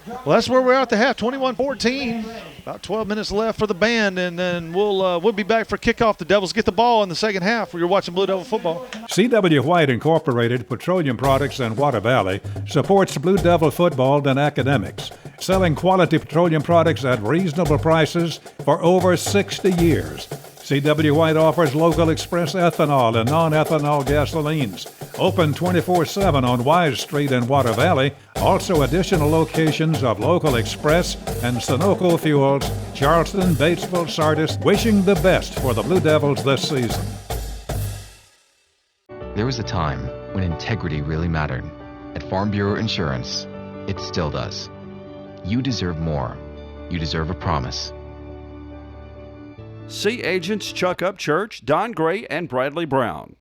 [SPEAKER 2] Well, that's where we're at the half, 21-14. About 12 minutes left for the band, and then we'll be back for kickoff. The Devils get the ball in the second half. You're watching Blue Devil football.
[SPEAKER 6] C.W. White Incorporated Petroleum Products in Water Valley supports Blue Devil football and academics, selling quality petroleum products at reasonable prices for over 60 years. C.W. White offers local express ethanol and non-ethanol gasolines. Open 24/7 on Wise Street in Water Valley. Also additional locations of local express and Sunoco Fuels, Charleston, Batesville, Sardis. Wishing the best for the Blue Devils this season.
[SPEAKER 4] There was a time when integrity really mattered. At Farm Bureau Insurance, it still does. You deserve more. You deserve a promise.
[SPEAKER 1] See agents Chuck Upchurch, Don Gray, and Bradley Brown.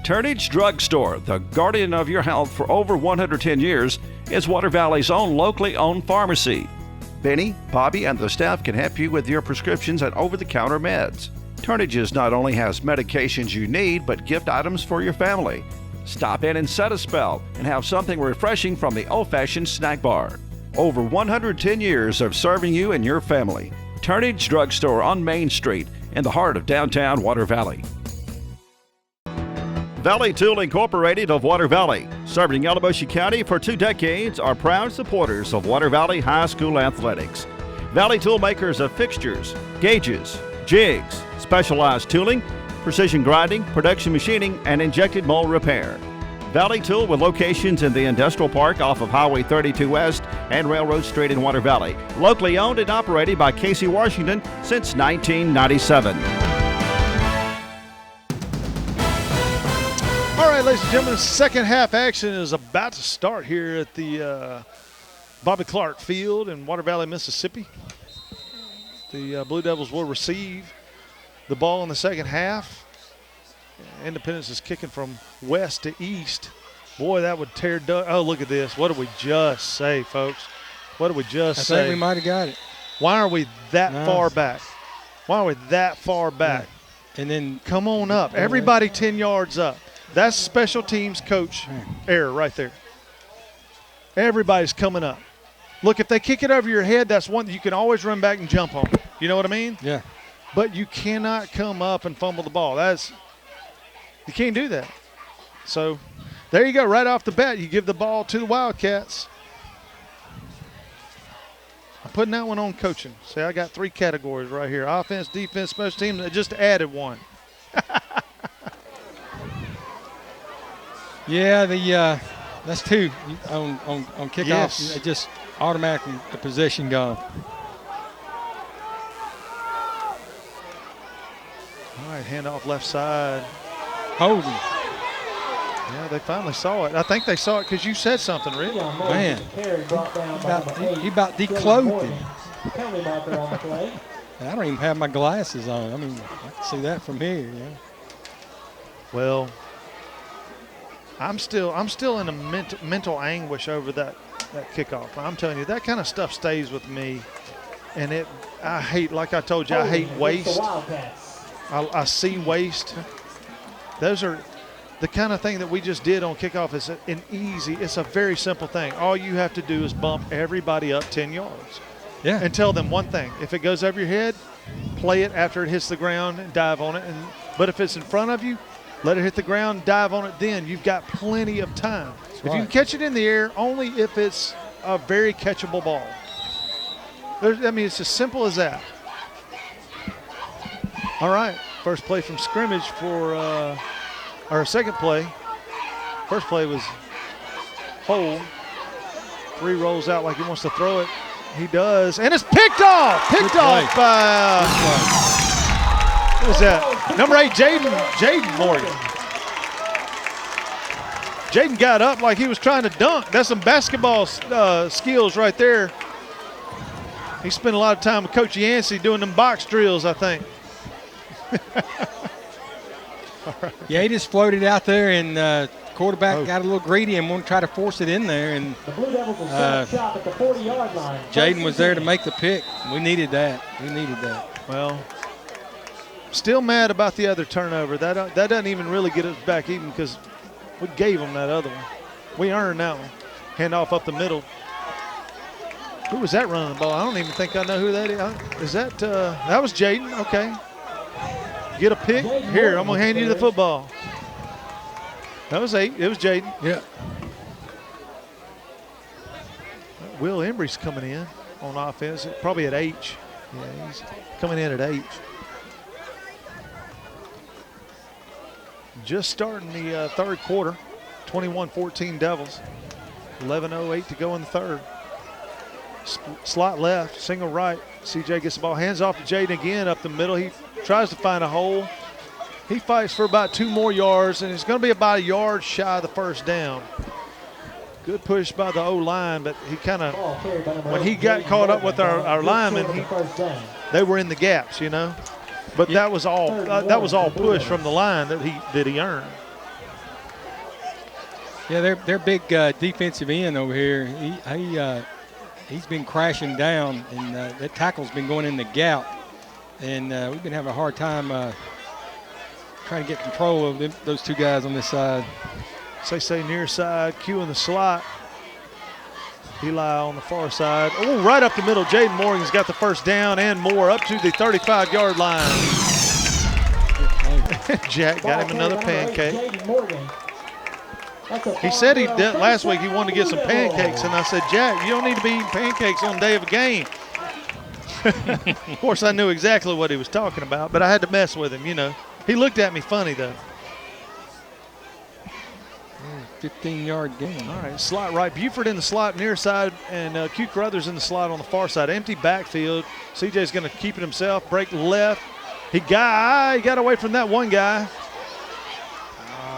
[SPEAKER 1] Turnage Drug Store, the guardian of your health for over 110 years, is Water Valley's own locally owned pharmacy. Benny, Bobby, and the staff can help you with your prescriptions and over-the-counter meds. Turnage's not only has medications you need, but gift items for your family. Stop in and set a spell and have something refreshing from the old-fashioned snack bar. Over 110 years of serving you and your family. Turnage Drug Store on Main Street in the heart of downtown Water Valley. Valley Tool Incorporated of Water Valley, serving Yalobusha County for 2 decades, are proud supporters of Water Valley High School athletics. Valley Tool makers of fixtures, gauges, jigs, specialized tooling, precision grinding, production machining, and injected mold repair. Valley Tool with locations in the Industrial Park off of Highway 32 West and Railroad Street in Water Valley. Locally owned and operated by Casey Washington since 1997.
[SPEAKER 2] All right, ladies and gentlemen, second half action is about to start here at the Bobby Clark Field in Water Valley, Mississippi. The Blue Devils will receive the ball in the second half. Independence is kicking from west to east. Boy, that would tear Doug. Oh, look at this. What did we just say, folks? What did we just say?
[SPEAKER 3] I think we might have got it.
[SPEAKER 2] Why are we that far back? Why are we that far back?
[SPEAKER 3] Yeah. And then
[SPEAKER 2] come on up. Everybody 10 yards up. That's special teams coach error right there. Everybody's coming up. Look, if they kick it over your head, that's one that you can always run back and jump on. You know what I mean?
[SPEAKER 3] Yeah.
[SPEAKER 2] But you cannot come up and fumble the ball. You can't do that. So there you go. Right off the bat, you give the ball to the Wildcats. I'm putting that one on coaching. See, I got 3 categories right here. Offense, defense, special teams. I just added one.
[SPEAKER 3] Yeah, that's 2 on kickoff.
[SPEAKER 2] Yes.
[SPEAKER 3] Just automatically the possession gone.
[SPEAKER 2] All right, handoff left side.
[SPEAKER 3] Holding.
[SPEAKER 2] Yeah, they finally saw it. I think they saw it because you said something, Rick.
[SPEAKER 3] Man, he about declothed him.
[SPEAKER 10] Penalty marker on the play.
[SPEAKER 3] I don't even have my glasses on. I mean, I can see that from here. Yeah.
[SPEAKER 2] Well, I'm still in a mental anguish over that kickoff. I'm telling you, that kind of stuff stays with me, and I hate, like I told you, I hate waste. I see waste. Those are the kind of thing that we just did on kickoff. Is it's a very simple thing. All you have to do is bump everybody up 10 yards.
[SPEAKER 3] Yeah.
[SPEAKER 2] And tell them one thing. If it goes over your head, play it after it hits the ground and dive on it. But if it's in front of you, let it hit the ground, dive on it then. You've got plenty of time. If you can catch it in the air, only if it's a very catchable ball. It's as simple as that. All right. First play from scrimmage for our second play. First play was hold. 3 rolls out like he wants to throw it. He does, and it's picked off. Picked off by what was that? Number 8, Jaden Morgan. Jaden got up like he was trying to dunk. That's some basketball skills right there. He spent a lot of time with Coach Yancey doing them box drills, I think.
[SPEAKER 3] Right. Yeah, he just floated out there, and quarterback got a little greedy and wanted to try to force it in there. And
[SPEAKER 10] the Blue Devils will set a shot at the 40-yard line.
[SPEAKER 3] Jaden was there to make the pick. We needed that.
[SPEAKER 2] Well, still mad about the other turnover. That doesn't even really get us back even because we gave them that other one. We earned that one. Handoff up the middle. Who was that running the ball? I don't even think I know who that is. Is that that was Jaden? Okay. Get a pick. Here, I'm going to hand you the football. That was 8. It was Jaden.
[SPEAKER 3] Yeah.
[SPEAKER 2] Will Embry's coming in on offense, probably at H. Yeah, he's coming in at H. Just starting the third quarter. 21-14 Devils. 11:08 to go in the third. Slot left, single right. CJ gets the ball, hands off to Jaden again up the middle. He tries to find a hole. He fights for about 2 more yards, and it's going to be about a yard shy of the first down. Good push by the O-line, but he kind of, when he got caught up with our linemen, they were in the gaps, you know. But that was all push from the line that he earned.
[SPEAKER 3] Yeah, they're big defensive end over here. He's been crashing down, and that tackle's been going in the gap. And we've been having a hard time trying to get control of those 2 guys on this side.
[SPEAKER 2] Say near side, Q in the slot. Eli on the far side. Oh, right up the middle. Jaden Morgan's got the first down and more up to the 35-yard line. Jack got him another pancake. He said he did last week he wanted to get some pancakes, and I said, Jack, you don't need to be eating pancakes on the day of a game. Of course, I knew exactly what he was talking about, but I had to mess with him, you know. He looked at me funny, though.
[SPEAKER 3] 15-yard gain.
[SPEAKER 2] All right, slot right. Buford in the slot near side, and Q Carruthers in the slot on the far side. Empty backfield. CJ's going to keep it himself. Break left. He got away from that one guy.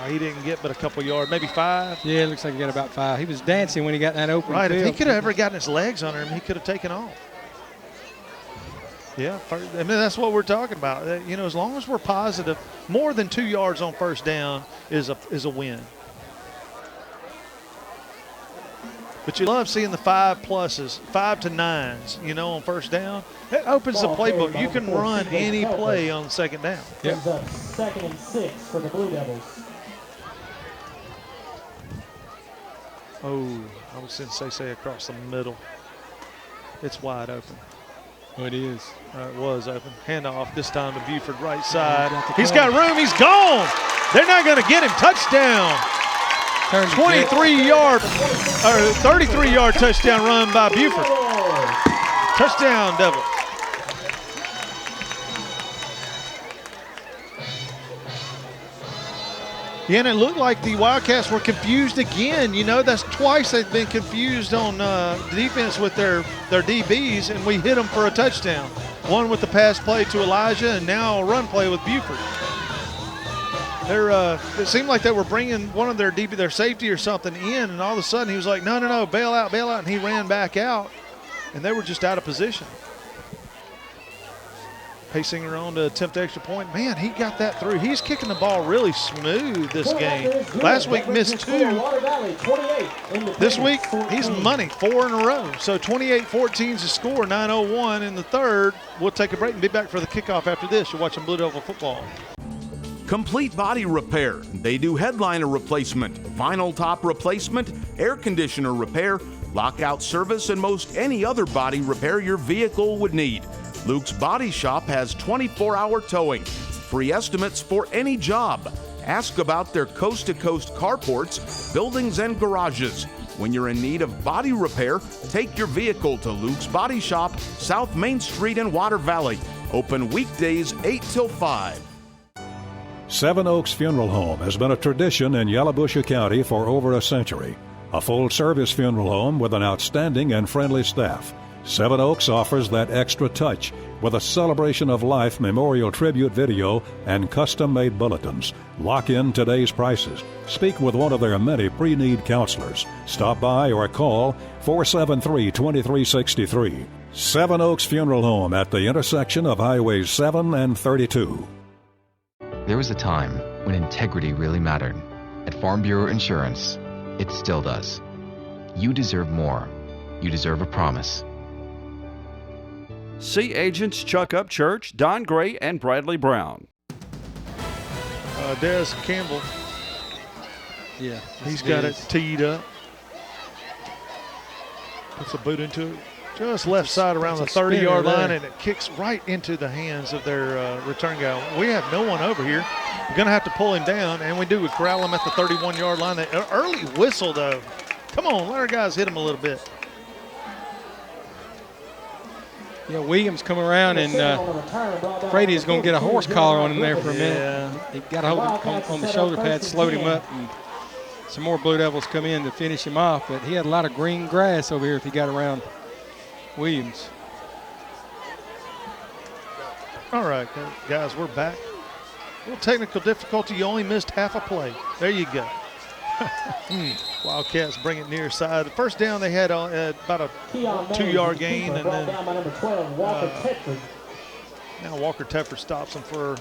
[SPEAKER 2] He didn't get but a couple yards, maybe 5.
[SPEAKER 3] Yeah, it looks like he got about 5. He was dancing when he got that open
[SPEAKER 2] Right,
[SPEAKER 3] field.
[SPEAKER 2] if he could have ever gotten his legs under him, he could have taken off. Yeah, I mean, that's what we're talking about. You know, as long as we're positive, more than 2 yards on first down is a win. But you love seeing the 5 pluses, 5 to 9s, you know, on first down. It opens the playbook. You can run any play on second down.
[SPEAKER 10] Yep. 2nd and 6 for the Blue Devils.
[SPEAKER 2] Oh, I was going to say across the middle. It's wide open.
[SPEAKER 3] Oh, it is.
[SPEAKER 2] It was open. Handoff this time to Buford, right side. He's got room. He's gone. They're not going to get him. Touchdown. 23-yard or 33-yard touchdown run by Buford. Touchdown, Devils. Yeah, and it looked like the Wildcats were confused again. You know, that's twice they've been confused on defense with their DBs, and we hit them for a touchdown. One with the pass play to Elijah, and now a run play with Buford. It seemed like they were bringing one of their safety or something in, and all of a sudden he was like, no, bail out, and he ran back out, and they were just out of position. Paysinger on to attempt the extra point. Man, he got that through. He's kicking the ball really smooth this game. Last week missed 2. This week he's money 4 in a row. So 28-14 is the score, 9:01 in the third. We'll take a break and be back for the kickoff after this. You're watching Blue Devil football.
[SPEAKER 11] Complete Body Repair. They do headliner replacement, vinyl top replacement, air conditioner repair, lockout service, and most any other body repair your vehicle would need. Luke's Body Shop has 24-hour towing, free estimates for any job. Ask about their coast-to-coast carports, buildings, and garages. When you're in need of body repair, take your vehicle to Luke's Body Shop, South Main Street in Water Valley. Open weekdays 8 till 5.
[SPEAKER 6] Seven Oaks Funeral Home has been a tradition in Yalobusha County for over a century. A full-service funeral home with an outstanding and friendly staff. Seven Oaks offers that extra touch with a celebration of life memorial tribute video and custom-made bulletins. Lock in today's prices. Speak with one of their many pre-need counselors. Stop by or call 473-2363. Seven Oaks Funeral Home at the intersection of Highways 7 and 32.
[SPEAKER 4] There was a time when integrity really mattered. At Farm Bureau Insurance, it still does. You deserve more. You deserve a promise.
[SPEAKER 1] See agents Chuck Upchurch, Don Gray, and Bradley Brown.
[SPEAKER 2] Des Campbell.
[SPEAKER 3] Yeah.
[SPEAKER 2] He's got it teed up. Puts a boot into it. Just left side around the 30-yard line, and it kicks right into the hands of their return guy. We have no one over here. We're going to have to pull him down, and we do. We corral him at the 31-yard line. An early whistle, though. Come on, let our guys hit him a little bit.
[SPEAKER 3] Yeah, Williams come around, and Brady is going to get a horse collar on him there for a minute.
[SPEAKER 2] Yeah.
[SPEAKER 3] He got a hold on the shoulder pad, slowed him up, and some more Blue Devils come in to finish him off. But he had a lot of green grass over here if he got around Williams.
[SPEAKER 2] All right, guys, we're back. A little technical difficulty. You only missed half a play. There you go. Wildcats bring it near side. The first down they had about a 2-yard gain, and then now Walker Tedford stops them for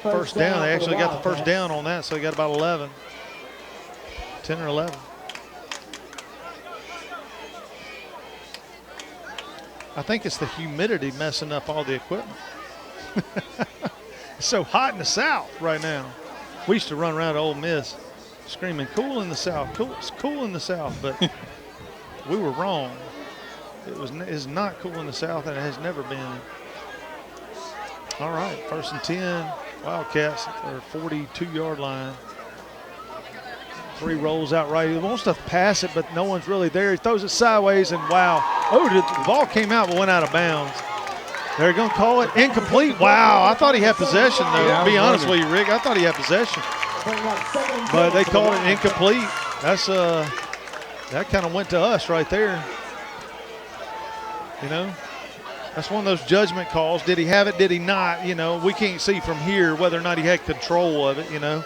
[SPEAKER 2] first down. They actually got the first down on that, so they got about 11, 10 or 11. I think it's the humidity messing up all the equipment. It's so hot in the South right now. We used to run around Ole Miss screaming, cool in the South, cool, it's cool in the South, but we were wrong. It's not cool in the South, and it has never been. All right, 1st and 10, Wildcats at their 42-yard line. 3 rolls out right. He wants to pass it, but no one's really there. He throws it sideways, and wow. Oh, the ball came out but went out of bounds. They're going to call it incomplete. Wow, I thought he had possession, though. Yeah, to be honest with you, Rick, I thought he had possession. But they called it incomplete. That's that kind of went to us right there. You know, that's one of those judgment calls. Did he have it? Did he not? You know, we can't see from here whether or not he had control of it, you know.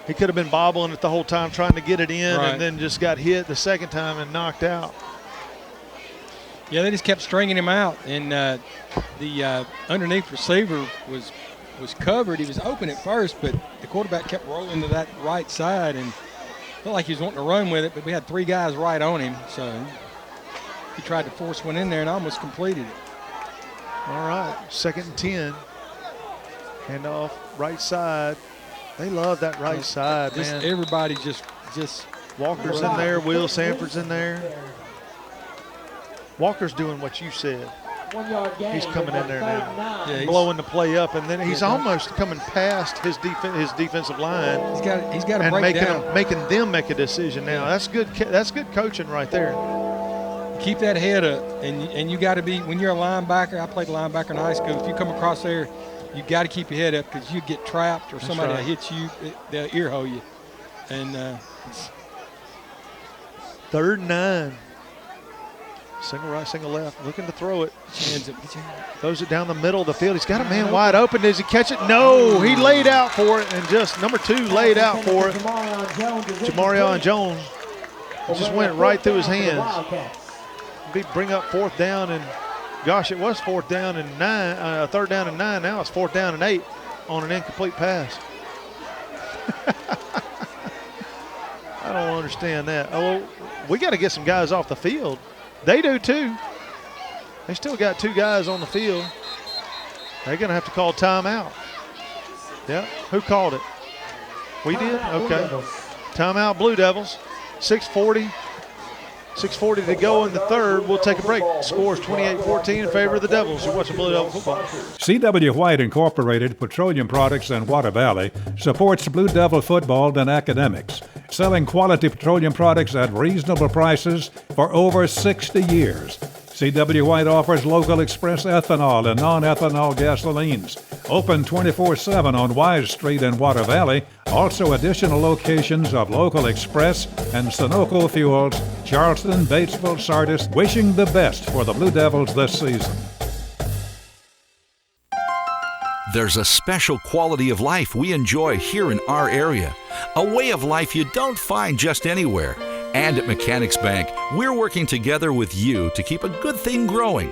[SPEAKER 2] He could have been bobbling it the whole time trying to get it in, right, and then just got hit the second time and knocked out.
[SPEAKER 3] Yeah, they just kept stringing him out, and the underneath receiver was covered. He was open at first, but the quarterback kept rolling to that right side and felt like he was wanting to run with it, but we had 3 guys right on him, so he tried to force one in there and almost completed it.
[SPEAKER 2] All right, 2nd and 10. Handoff right side. They love that right side, man.
[SPEAKER 3] Everybody just
[SPEAKER 2] Walker's in there. Will Sanford's in there. Walker's doing what you said. He's coming in there now, blowing the play up, and then he's almost coming past his defensive line.
[SPEAKER 3] He's got to break down,
[SPEAKER 2] making them make a decision now. That's good. That's good coaching right there.
[SPEAKER 3] Keep that head up, and you got to be, when you're a linebacker. I played linebacker in high school. If you come across there, you got to keep your head up because you get trapped or somebody will hit you, they'll ear hole you. And
[SPEAKER 2] 3rd and 9. Single right, single left, looking to throw it.
[SPEAKER 3] Hands up. Get your hand up.
[SPEAKER 2] Throws it down the middle of the field. He's got a man wide open. Does he catch it? No, he laid out for it, and just number 2 laid out for it. Jamarion Jones just went right through his hands. Bring up 4th down, and gosh, it was 4th down and 9, 3rd down and 9. Now it's 4th down and 8 on an incomplete pass. I don't understand that. Oh, we got to get some guys off the field. They do too. They still got 2 guys on the field. They're going to have to call timeout. Yeah, who called it? We did? Okay. Timeout, Blue Devils. 6:40 to go in the 3rd. We'll take a break. Scores 28-14 in favor of the Devils. You're watching Blue Devil football.
[SPEAKER 6] C.W. White Incorporated, Petroleum Products in Water Valley, supports Blue Devil football and academics, selling quality petroleum products at reasonable prices for over 60 years. C.W. White offers local express ethanol and non-ethanol gasolines. Open 24/7 on Wise Street in Water Valley. Also additional locations of local express and Sunoco fuels, Charleston, Batesville, Sardis, wishing the best for the Blue Devils this season.
[SPEAKER 5] There's a special quality of life we enjoy here in our area, a way of life you don't find just anywhere. And at Mechanics Bank, we're working together with you to keep a good thing growing.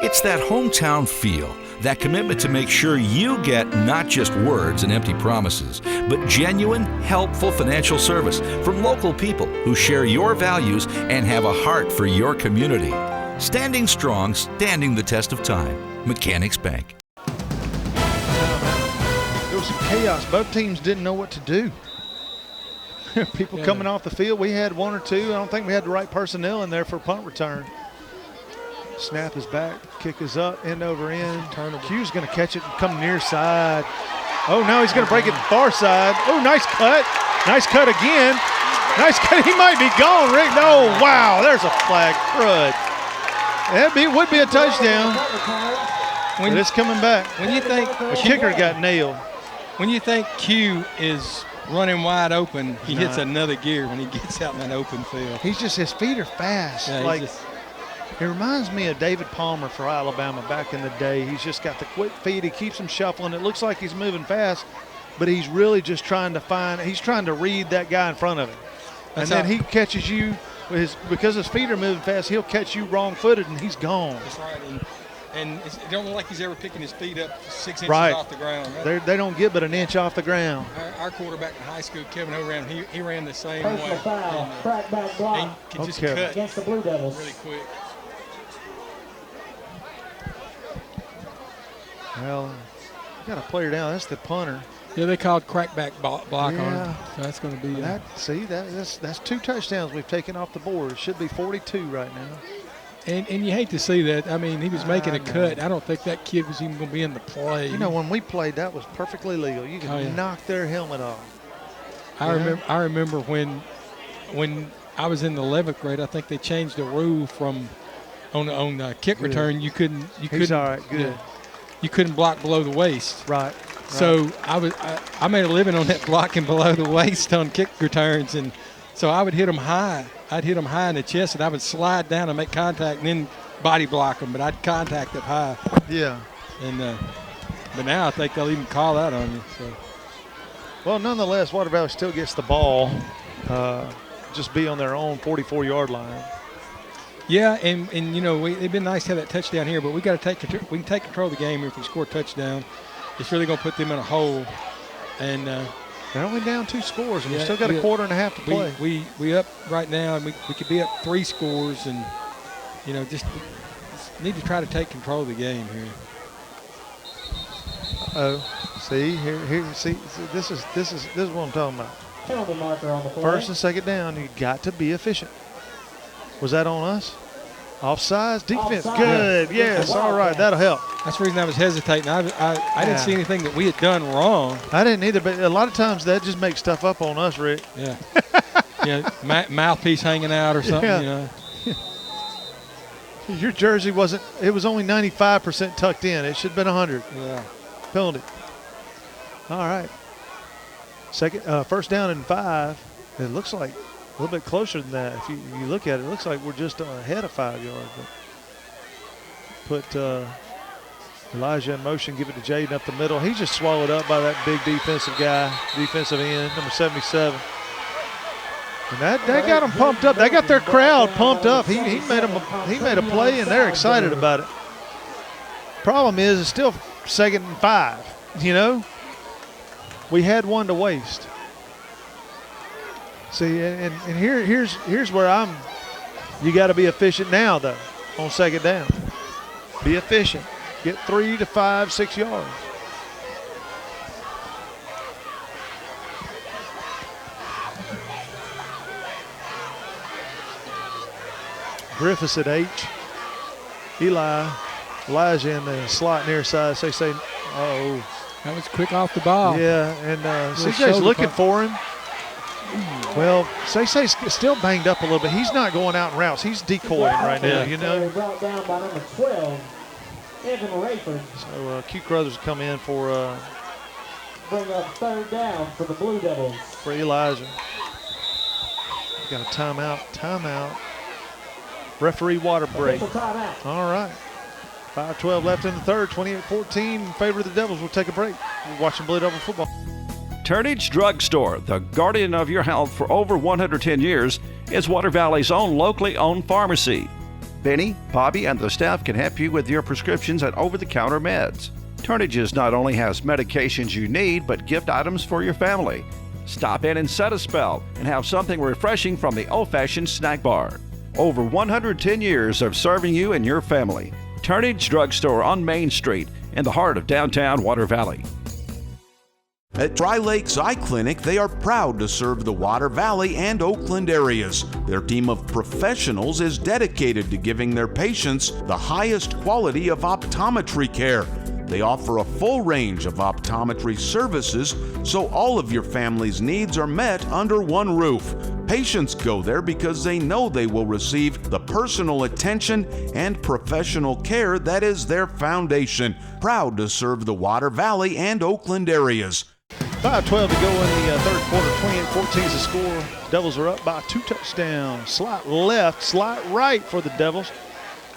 [SPEAKER 5] It's that hometown feel, that commitment to make sure you get not just words and empty promises, but genuine, helpful financial service from local people who share your values and have a heart for your community. Standing strong, standing the test of time. Mechanics Bank.
[SPEAKER 2] There was some chaos. Both teams didn't know what to do. People coming off the field. We had 1 or 2. I don't think we had the right personnel in there for punt return. Snap is back. Kick is up. End over end. Q's going to catch it and come near side. Oh, now he's going to break it far side. Oh, nice cut. Nice cut again. Nice cut. He might be gone, Rick. No, wow. There's a flag. Crud. That would be a touchdown. But it's coming back.
[SPEAKER 3] When you think
[SPEAKER 2] the kicker got nailed.
[SPEAKER 3] When you think Q is running wide open, he hits another gear when he gets out in that open field.
[SPEAKER 2] He's just, his feet are fast.
[SPEAKER 3] Yeah,
[SPEAKER 2] like, it reminds me of David Palmer for Alabama back in the day. He's just got the quick feet. He keeps them shuffling. It looks like he's moving fast, but he's really just trying to read that guy in front of him. And then he catches you, because his feet are moving fast, he'll catch you wrong-footed, and he's gone.
[SPEAKER 3] That's right. And it don't look like he's ever picking his feet up 6 inches off the ground. Right?
[SPEAKER 2] They don't get but an inch off the ground.
[SPEAKER 3] Our quarterback in high school, Kevin O'Ran, he ran the same way.
[SPEAKER 10] Personal foul, crackback block.
[SPEAKER 3] He could just cut
[SPEAKER 10] against the Blue Devils.
[SPEAKER 3] Really quick.
[SPEAKER 2] Well, you got a player down. That's the punter.
[SPEAKER 3] Yeah, they called crackback block on him. So that's going to be
[SPEAKER 2] that's 2 touchdowns we've taken off the board. It should be 42 right now.
[SPEAKER 3] And you hate to see that. I mean, he was making a cut. I don't think that kid was even going to be in the play.
[SPEAKER 2] You know, when we played, that was perfectly legal. You could knock their helmet off.
[SPEAKER 3] I remember when I was in the 11th grade, I think they changed the rule from on kick return. You couldn't.
[SPEAKER 2] All right, good.
[SPEAKER 3] You couldn't block below the waist.
[SPEAKER 2] Right.
[SPEAKER 3] So I made a living on that blocking below the waist on kick returns, and so I would hit them high. I'd hit them high in the chest, and I would slide down and make contact, and then body block them. But I'd contact it high.
[SPEAKER 2] Yeah.
[SPEAKER 3] And but now I think they'll even call that on you. So.
[SPEAKER 2] Well, nonetheless, Water Valley still gets the ball, just be on their own 44-yard line.
[SPEAKER 3] Yeah, and you know, it'd been nice to have that touchdown here, but we got to take control. We can take control of the game here if we score a touchdown. It's really going to put them in a hole, and
[SPEAKER 2] they're only down 2 scores, and we still got a quarter and a half to play.
[SPEAKER 3] We up right now, and we could be up 3 scores, and you know, just need to try to take control of the game here.
[SPEAKER 2] See here, see this is what I'm talking about.
[SPEAKER 10] Penalty marker on the play.
[SPEAKER 2] First and second down, you got to be efficient. Was that on us? Offsides, defense, good, yes, all right, that'll help.
[SPEAKER 3] That's the reason I was hesitating. I didn't see anything that we had done wrong.
[SPEAKER 2] I didn't either, but a lot of times that just makes stuff up on us, Rick.
[SPEAKER 3] Yeah. Mouthpiece hanging out or something, you know.
[SPEAKER 2] Your jersey wasn't, it was only 95% tucked in. It should have been 100.
[SPEAKER 3] Yeah.
[SPEAKER 2] Penalty. All right. First down and 5. It looks like little bit closer than that. If you look at it, it looks like we're just ahead of 5 yards. But put Elijah in motion, give it to Jaden up the middle. He's just swallowed up by that big defensive guy, defensive end, number 77. And that got them pumped up. They got their crowd pumped up. He made a play, and they're excited about it. Problem is, it's still 2nd and 5. You know, we had one to waste. See, and here's where you got to be efficient now, though, on 2nd down. Be efficient. Get 3 to 5, 6 yards. Griffiths at H. Elijah in the slot near side. Say, uh-oh.
[SPEAKER 3] That was quick off the ball.
[SPEAKER 2] Yeah, and CJ's looking for him. Well, Say's still banged up a little bit. He's not going out in routes. He's decoying right now, you know.
[SPEAKER 10] Brought down by number 12, Evan Rayford.
[SPEAKER 2] So Q Crothers come in for
[SPEAKER 10] bring up 3rd down for the Blue Devils.
[SPEAKER 2] For Elijah. Got a timeout. Referee water break.
[SPEAKER 10] Timeout.
[SPEAKER 2] All right. 5:12 left in the third, 28-14 in favor of the Devils. We'll take a break. We're watching Blue Devil football.
[SPEAKER 1] Turnage Drug Store, the guardian of your health for over 110 years, is Water Valley's own locally owned pharmacy. Benny, Bobby, and the staff can help you with your prescriptions and over-the-counter meds. Turnages not only has medications you need, but gift items for your family. Stop in and set a spell and have something refreshing from the old-fashioned snack bar. Over 110 years of serving you and your family. Turnage Drug Store on Main Street in the heart of downtown Water Valley.
[SPEAKER 11] At Tri Lakes Eye Clinic, they are proud to serve the Water Valley and Oakland areas. Their team of professionals is dedicated to giving their patients the highest quality of optometry care. They offer a full range of optometry services, so all of your family's needs are met under one roof. Patients go there because they know they will receive the personal attention and professional care that is their foundation. Proud to serve the Water Valley and Oakland areas.
[SPEAKER 2] 5:12 to go in the third quarter. 28-14 is the score. Devils are up by 2 touchdowns. Slot left, slot right for the Devils.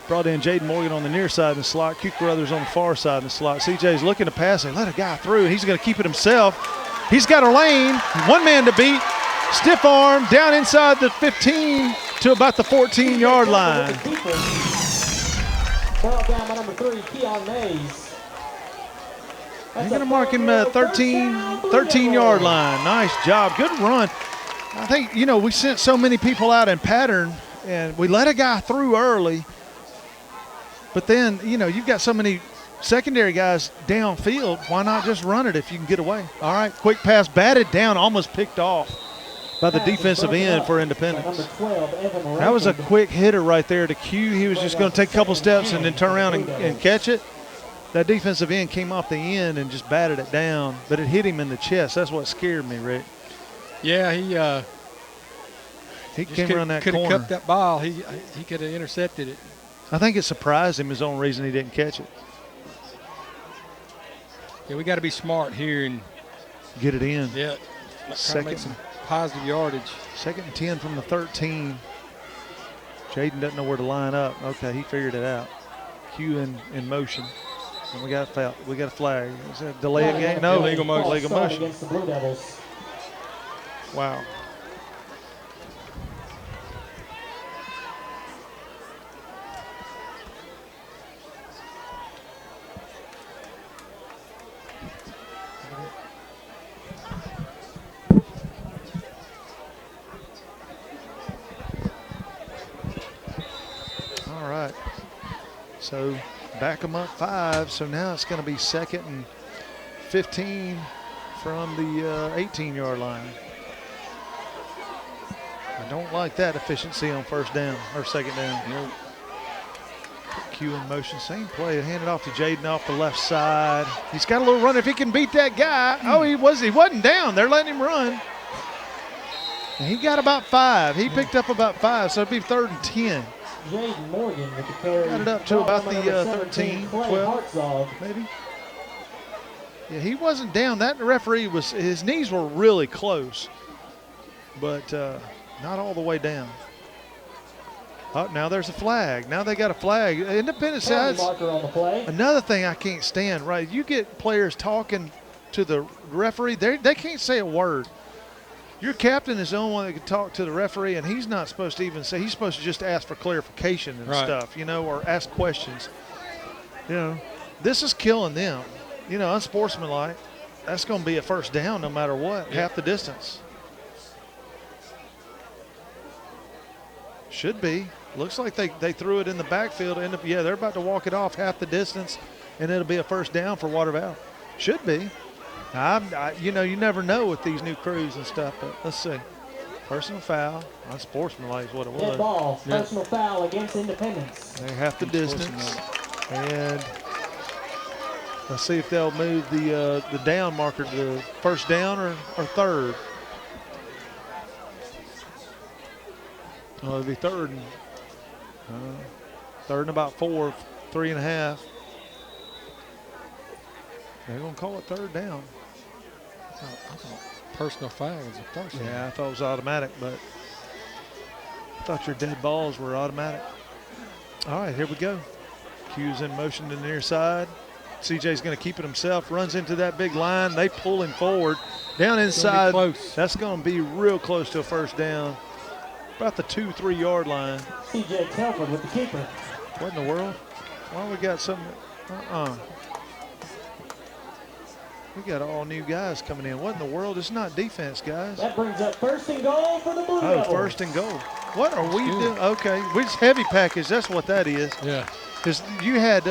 [SPEAKER 2] Brought in Jaden Morgan on the near side of the slot. Q Crothers on the far side of the slot. CJ's looking to pass and let a guy through, and he's going to keep it himself. He's got a lane. One man to beat. Stiff arm down inside the 15 to about the 14-yard line.
[SPEAKER 10] Ball down by number 3, Keon Mays.
[SPEAKER 2] They're going to mark him 13-yard line. Nice job. Good run. I think, you know, we sent so many people out in pattern, and we let a guy through early. But then, you know, you've got so many secondary guys downfield. Why not just run it if you can get away? All right, quick pass, batted down, almost picked off by the defensive end for Independence. That was a quick hitter right there to Q. He was just going to take a couple steps and then turn around and catch it. That defensive end came off the end and just batted it down, but it hit him in the chest. That's what scared me, Rick.
[SPEAKER 3] Yeah,
[SPEAKER 2] he came around that corner.
[SPEAKER 3] Could have cupped that ball. He could have intercepted it.
[SPEAKER 2] I think it surprised him, his own reason he didn't catch it.
[SPEAKER 3] Yeah, we got to be smart here and
[SPEAKER 2] get it in.
[SPEAKER 3] Yeah, try to make some positive yardage.
[SPEAKER 2] 2nd and 10 from the 13. Jaden doesn't know where to line up. Okay, he figured it out. Q in motion. And we got a foul. We got a flag. Is that delay a game? No,
[SPEAKER 3] illegal motion.
[SPEAKER 2] Illegal motion.
[SPEAKER 10] Against the Blue Devils.
[SPEAKER 2] Wow. All right. So back them up 5. So now it's going to be 2nd and 15 from the 18-yard line. I don't like that efficiency on 1st down or 2nd down.
[SPEAKER 3] Nope.
[SPEAKER 2] Q in motion, same play. Hand it off to Jaden off the left side. He's got a little run if he can beat that guy. Oh, he wasn't down. They're letting him run. And he got about 5. He picked up about 5, so it'd be 3rd and 10.
[SPEAKER 10] Jaden Morgan with the carry.
[SPEAKER 2] Got it up to about the 13, 12, maybe. Yeah, he wasn't down. That referee his knees were really close. But Not all the way down. Oh, now there's a flag. Now they got a flag. Independent sides.
[SPEAKER 10] Marker on the play.
[SPEAKER 2] Another thing I can't stand, right? You get players talking to the referee. They can't say a word. Your captain is the only one that can talk to the referee, and he's not supposed to even say. He's supposed to just ask for clarification and stuff, or ask questions. This is killing them. Unsportsmanlike. That's going to be a first down no matter what, half the distance. Should be. Looks like they threw it in the backfield. They're about to walk it off half the distance, and it'll be a first down for Water Valley. Should be. You never know with these new crews and stuff, but let's see. Personal foul. Unsportsmanlike is what it was.
[SPEAKER 10] Dead ball. Personal foul against Independence.
[SPEAKER 2] They half the distance. And let's see if they'll move the down marker to first down or third. It'll be third and about 4, 3.5. They're going to call it third down.
[SPEAKER 3] I thought personal foul was a first down.
[SPEAKER 2] Yeah, I thought it was automatic, but I thought your dead balls were automatic. All right, here we go. Q's in motion to the near side. CJ's going to keep it himself, runs into that big line. They pull him forward. Down inside, that's going to be real close to a first down. About the 2-3 yard line.
[SPEAKER 10] CJ Telford with the keeper.
[SPEAKER 2] What in the world? Why we got something? We got all new guys coming in. What in the world? It's not defense, guys.
[SPEAKER 10] That brings up first and goal for the Blue Devils.
[SPEAKER 2] First and goal. What are we doing? Okay, we just heavy package. That's what that is.
[SPEAKER 3] Yeah.
[SPEAKER 2] Because you had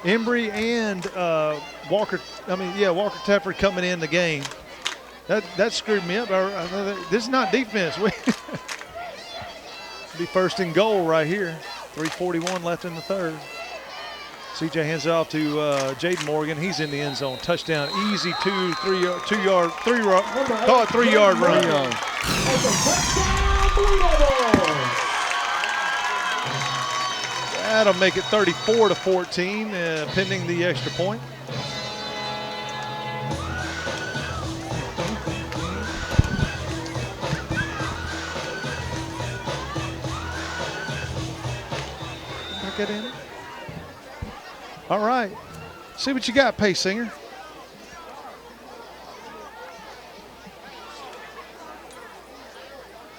[SPEAKER 2] Embry and Walker Tefford coming in the game. That screwed me up. This is not defense. Be first and goal right here. 3:41 left in the third. CJ hands it off to Jaden Morgan. He's in the end zone. Touchdown. Easy 3 yard run. That'll make it 34-14, pending the extra point. Get in. All right. See what you got, Pace Singer.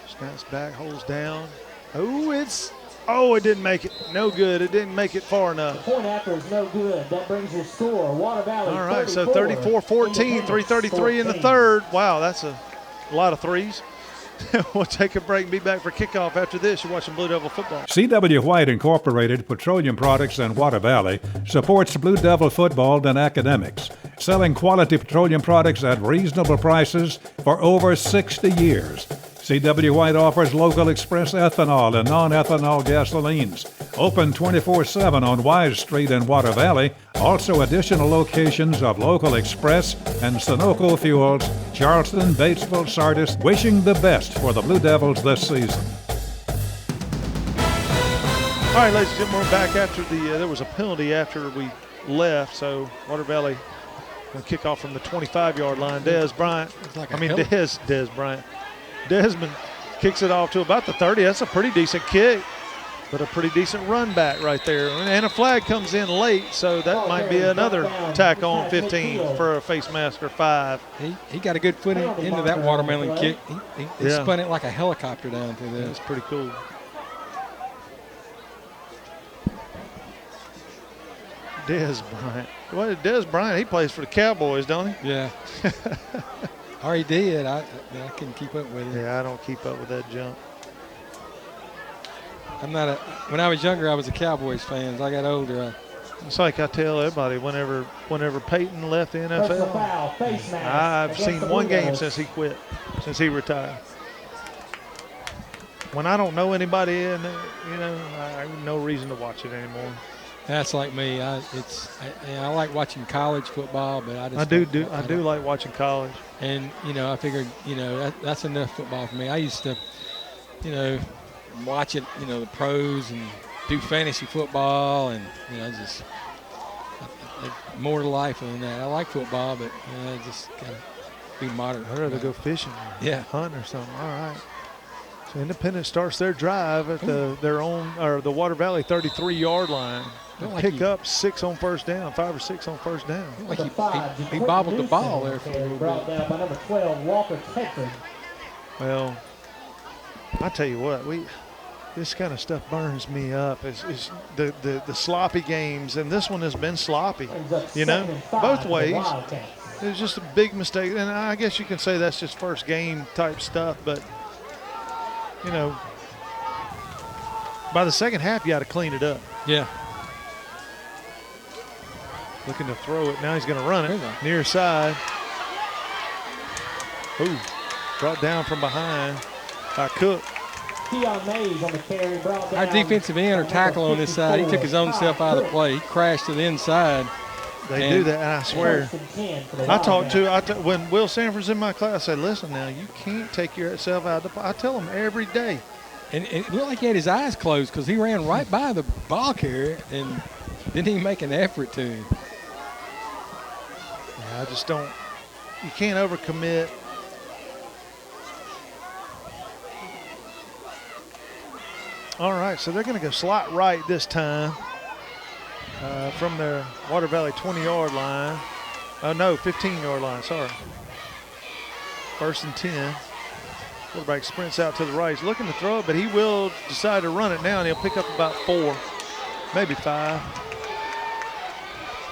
[SPEAKER 2] Snaps back, holds down. It didn't make it. No good. It didn't make it far enough.
[SPEAKER 10] The point after is no good. That brings your score. Water Valley.
[SPEAKER 2] All right, so 34-14, 3:33 in the third. Wow, that's a lot of threes. We'll take a break and be back for kickoff after this. You're watching Blue Devil football.
[SPEAKER 6] C.W. White Incorporated Petroleum Products in Water Valley supports Blue Devil football and academics, selling quality petroleum products at reasonable prices for over 60 years. C.W. White offers local express ethanol and non-ethanol gasolines. Open 24/7 on Wise Street in Water Valley. Also additional locations of local express and Sunoco fuels, Charleston, Batesville, Sardis. Wishing the best for the Blue Devils this season.
[SPEAKER 2] All right, ladies and gentlemen, we're back after there was a penalty after we left, so Water Valley going to kick off from the 25-yard line. Des Bryant. Desmond kicks it off to about the 30. That's a pretty decent kick, but a pretty decent run back right there. And a flag comes in late, so that might be another tack on 15 for a face mask or 5.
[SPEAKER 3] He got a good foot into that watermelon kick. He spun it like a helicopter down through there.
[SPEAKER 2] That's pretty cool. Des Bryant. Well, Des Bryant, he plays for the Cowboys, don't he?
[SPEAKER 3] Yeah. Or he did. I couldn't keep up with it.
[SPEAKER 2] Yeah, I don't keep up with that junk.
[SPEAKER 3] When I was younger, I was a Cowboys fan. As I got older,
[SPEAKER 2] it's like I tell everybody, whenever Peyton left the NFL, I've seen one game since he quit, since he retired. When I don't know anybody, I have no reason to watch it anymore.
[SPEAKER 3] That's like me. I like watching college football, but I
[SPEAKER 2] do like watching college.
[SPEAKER 3] And I figured that's enough football for me. I used to, watch it, the pros and do fantasy football, and just more to life than that. I like football, but I just gotta be modern.
[SPEAKER 2] I'd rather go fishing,
[SPEAKER 3] yeah,
[SPEAKER 2] hunting or something. All right. Independent starts their drive at their own, or the Water Valley 33-yard line.
[SPEAKER 3] Like
[SPEAKER 2] Pick up 6 on first down, 5 or 6 on first down.
[SPEAKER 3] Like he bobbled the ball there for a little
[SPEAKER 10] brought
[SPEAKER 3] bit.
[SPEAKER 10] down by number 12, Walker Tedford.
[SPEAKER 2] Well, I tell you what, this kind of stuff burns me up. It's the sloppy games, and this one has been sloppy. You know, both ways. It was just a big mistake, and I guess you can say that's just first game type stuff. But you know, by the second half, you got to clean it up.
[SPEAKER 3] Yeah.
[SPEAKER 2] Looking to throw it. Now he's going to run it. Near side. Ooh. Brought down from behind by Cook.
[SPEAKER 10] Keon Mays on the carry. Brought down.
[SPEAKER 3] Our defensive end or tackle on this side, he took his own self out of the play. He crashed to the inside.
[SPEAKER 2] They do that, and I swear. When Will Sanford's in my class, I said, listen now, you can't take yourself out of the play. I tell him every day.
[SPEAKER 3] And it looked like he had his eyes closed because he ran right by the ball carrier and didn't even make an effort to.
[SPEAKER 2] I just don't. You can't overcommit. All right, so they're going to go slot right this time from their Water Valley 20-yard line. Oh, no, 15-yard line, sorry. 1st and 10. Quarterback sprints out to the right. He's looking to throw it, but he will decide to run it now, and he'll pick up about 4, maybe 5.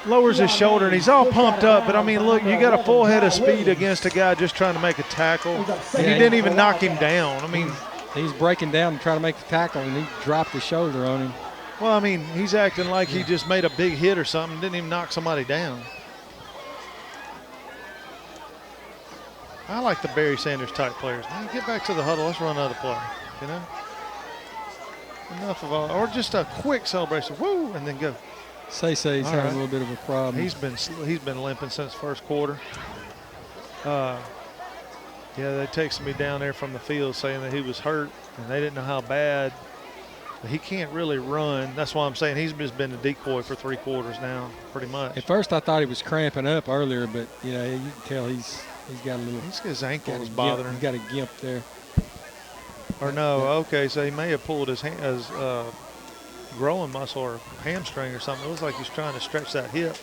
[SPEAKER 2] Lowers his shoulder, and he's all pumped up. But, I mean, look, you got a full head of speed against a guy just trying to make a tackle. And you didn't even knock him down. I mean,
[SPEAKER 3] he's breaking down and trying to make the tackle, and he dropped his shoulder on him.
[SPEAKER 2] Well, I mean, he's acting like he just made a big hit or something, didn't even knock somebody down. I like the Barry Sanders type players. Man, get back to the huddle. Let's run another play, you know? Enough of all. Or just a quick celebration. Woo, and then go.
[SPEAKER 3] He's having a little bit of a problem.
[SPEAKER 2] He's been limping since first quarter. Yeah, they texted me down there from the field saying that he was hurt and they didn't know how bad. But he can't really run. That's why I'm saying he's just been a decoy for 3 quarters now, pretty much.
[SPEAKER 3] At first I thought he was cramping up earlier, but you know, you can tell he's got a little.
[SPEAKER 2] His ankle was bothering him.
[SPEAKER 3] He's got a gimp there.
[SPEAKER 2] Or no, okay, so he may have pulled his growing muscle or hamstring or something. It looks like he's trying to stretch that hip.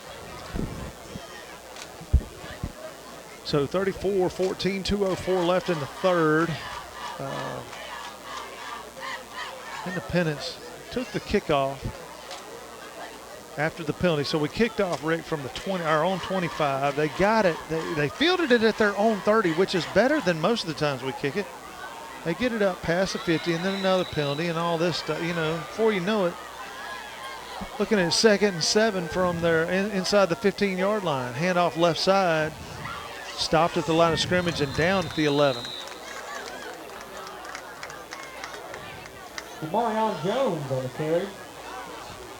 [SPEAKER 2] So 34-14, 2:04 left in the third. Independence took the kickoff after the penalty. So we kicked off, Rick, from the 20, our own 25. They got it. They fielded it at their own 30, which is better than most of the times we kick it. They get it up past the 50 and then another penalty and all this stuff. You know, before you know it, looking at 2nd and 7 from their inside the 15-yard line. Handoff left side. Stopped at the line of scrimmage and down at the 11.
[SPEAKER 10] Marion Jones on the carry.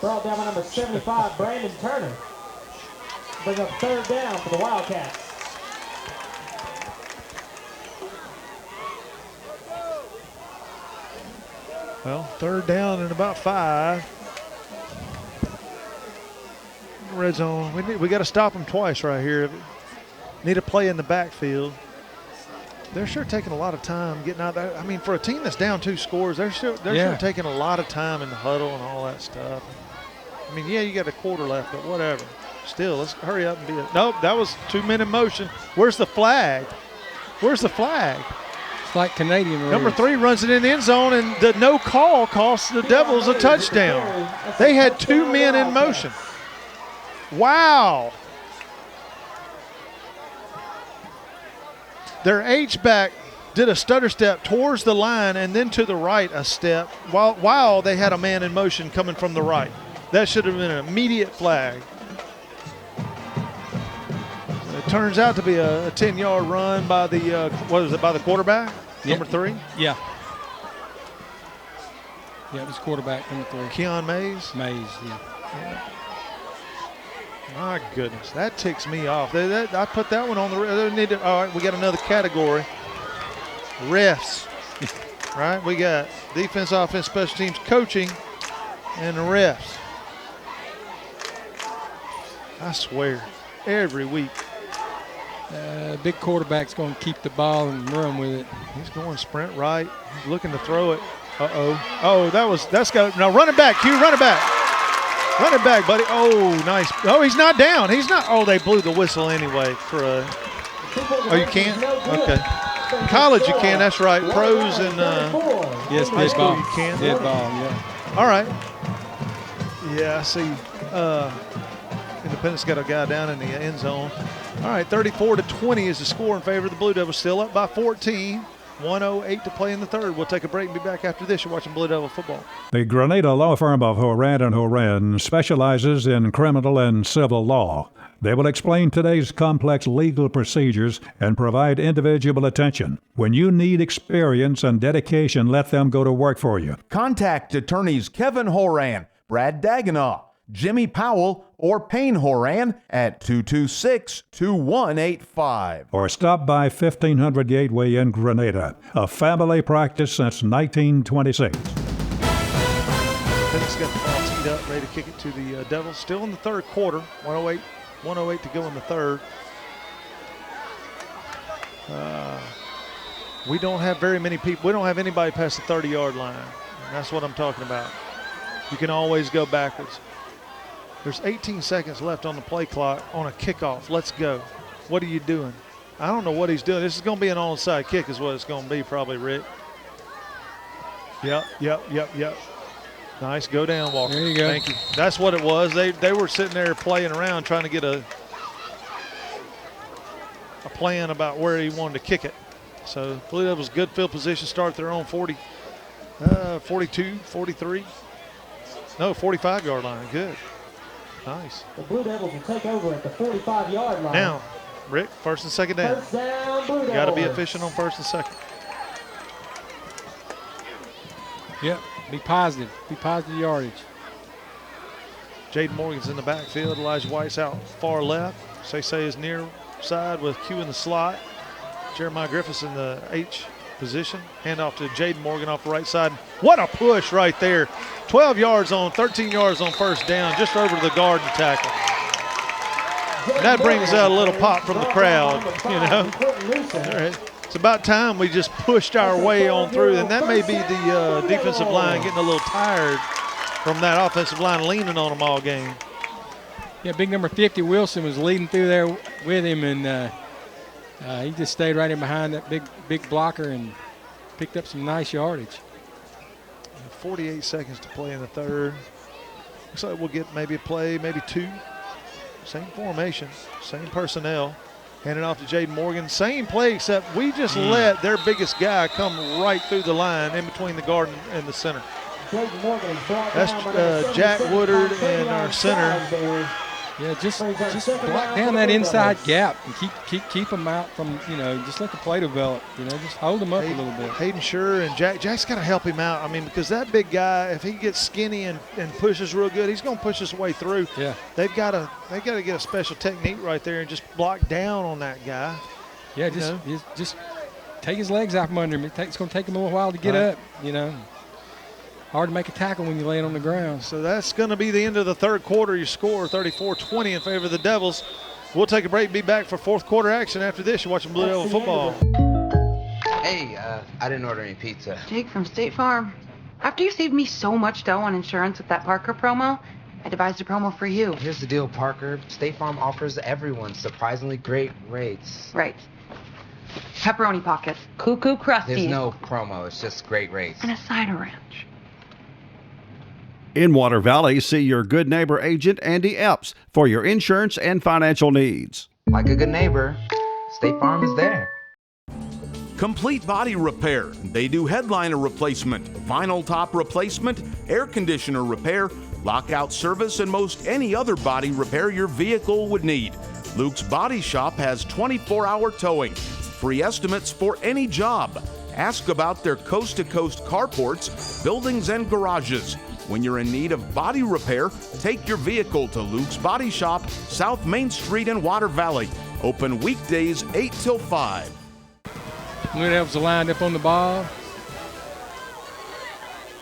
[SPEAKER 10] Brought down by number 75, Brandon Turner. Bring up 3rd down for the Wildcats.
[SPEAKER 2] Well, 3rd down and about 5. Red zone. We got to stop them twice right here. Need a play in the backfield. They're sure taking a lot of time getting out there. I mean, for a team that's down 2 scores, they're sure taking a lot of time in the huddle and all that stuff. I mean, yeah, you got a quarter left, but whatever. Still, let's hurry up and be it. Nope, that was 2-men in motion. Where's the flag? Where's the flag?
[SPEAKER 3] It's like Canadian rules.
[SPEAKER 2] Number 3 runs it in the end zone, and the no call costs the Devils a touchdown. They had 2 men in motion. Wow. Their H-back did a stutter step towards the line and then to the right a step while they had a man in motion coming from the right. That should have been an immediate flag. It turns out to be a 10-yard run by the, by the quarterback, number 3?
[SPEAKER 3] Yeah. Yeah, it was quarterback number 3.
[SPEAKER 2] Keon Mays?
[SPEAKER 3] Mays, yeah.
[SPEAKER 2] My goodness, that ticks me off. I put that one on the. All right, we got another category. Refs, right? We got defense, offense, special teams, coaching, and the refs. I swear, every week
[SPEAKER 3] Big quarterback's going to keep the ball and run with it.
[SPEAKER 2] He's going sprint right. He's looking to throw it. Uh-oh. Oh, that's got – now run it back, Q. Run it back. Run it back, buddy. Oh, nice. Oh, he's not down. He's not – oh, they blew the whistle anyway for a – oh, you can't? Okay. In college you can. That's right. Pros and
[SPEAKER 3] yes,
[SPEAKER 2] high school
[SPEAKER 3] ball.
[SPEAKER 2] you can.
[SPEAKER 3] Dead ball, yeah.
[SPEAKER 2] All right. Yeah, I see. Independence got a guy down in the end zone. All right, 34-20 is the score in favor of the Blue Devils. Still up by 14. 1:08 to play in the third. We'll take a break and be back after this. You're watching Blue Devil football.
[SPEAKER 6] The Grenada law firm of Horan and Horan specializes in criminal and civil law. They will explain today's complex legal procedures and provide individual attention. When you need experience and dedication, let them go to work for you.
[SPEAKER 7] Contact attorneys Kevin Horan, Brad Dagenau, Jimmy Powell, or Payne Horan at 226-2185.
[SPEAKER 6] Or stop by 1500 Gateway in Grenada, a family practice since 1926.
[SPEAKER 2] Independence got the ball teed up, ready to kick it to the Devils. Still in the third quarter, 1:08 to go in the third. We don't have very many people. We don't have anybody past the 30-yard line. And that's what I'm talking about. You can always go backwards. There's 18 seconds left on the play clock on a kickoff. Let's go. What are you doing? I don't know what he's doing. This is going to be an onside kick is what it's going to be probably, Rick. Yep. Nice. Go down, Walker.
[SPEAKER 3] There you go.
[SPEAKER 2] Thank you. That's what it was. They were sitting there playing around trying to get a plan about where he wanted to kick it. So Blue Devils good field position, start their own 42, 43. No, 45-yard line. Good. Nice.
[SPEAKER 10] The Blue Devils will take over at the 45-yard line.
[SPEAKER 2] Now, Rick, first and second down.
[SPEAKER 10] First down, Blue Devils.
[SPEAKER 2] Got to be efficient on first and second.
[SPEAKER 3] Yep. Be positive. Be positive yardage.
[SPEAKER 2] Jaden Morgan's in the backfield. Elijah White's out far left. Say is near side with Q in the slot. Jeremiah Griffiths in the H position. Hand off to Jaden Morgan off the right side. What a push right there. 12 yards on, 13 yards on first down, just over the guard and tackle. And that brings out a little pop from the crowd, you know. All right. It's about time we just pushed our way on through, and that may be the defensive line getting a little tired from that offensive line leaning on them all game.
[SPEAKER 3] Yeah, big number 50, Wilson, was leading through there with him, and he just stayed right in behind that big blocker and picked up some nice yardage.
[SPEAKER 2] 48 seconds to play in the third. Looks like we'll get maybe a play, maybe two. Same formation, same personnel. Handing off to Jaden Morgan. Same play, except we just let their biggest guy come right through the line in between the guard and the center. That's Jack Woodard and our center.
[SPEAKER 3] Yeah, just block down that inside gap and keep them out from, just let the play develop. Just hold them up a little bit.
[SPEAKER 2] Hayden Sure and Jack's got to help him out. I mean, because that big guy, if he gets skinny and pushes real good, he's going to push his way through.
[SPEAKER 3] Yeah.
[SPEAKER 2] They've got to get a special technique right there and just block down on that guy.
[SPEAKER 3] Yeah, just take his legs out from under him. It's going to take him a little while to get up, Hard to make a tackle when you lay it on the ground.
[SPEAKER 2] So that's going to be the end of the third quarter. You score 34-20 in favor of the Devils. We'll take a break and be back for fourth quarter action after this. You're watching Blue Devil football.
[SPEAKER 12] Hey, I didn't order any pizza.
[SPEAKER 13] Jake from State Farm. After you saved me so much dough on insurance with that Parker promo, I devised a promo for you.
[SPEAKER 12] Here's the deal, Parker. State Farm offers everyone surprisingly great rates.
[SPEAKER 13] Right. Pepperoni pockets. Cuckoo crusty.
[SPEAKER 12] There's no promo. It's just great rates.
[SPEAKER 13] And a side of ranch.
[SPEAKER 1] In Water Valley, see your good neighbor agent, Andy Epps, for your insurance and financial needs.
[SPEAKER 12] Like a good neighbor, State Farm is there.
[SPEAKER 11] Complete body repair. They do headliner replacement, vinyl top replacement, air conditioner repair, lockout service, and most any other body repair your vehicle would need. Luke's Body Shop has 24-hour towing. Free estimates for any job. Ask about their coast-to-coast carports, buildings, and garages. When you're in need of body repair, take your vehicle to Luke's Body Shop, South Main Street in Water Valley. Open weekdays 8 till 5.
[SPEAKER 3] Blue Devils are lined up on the ball.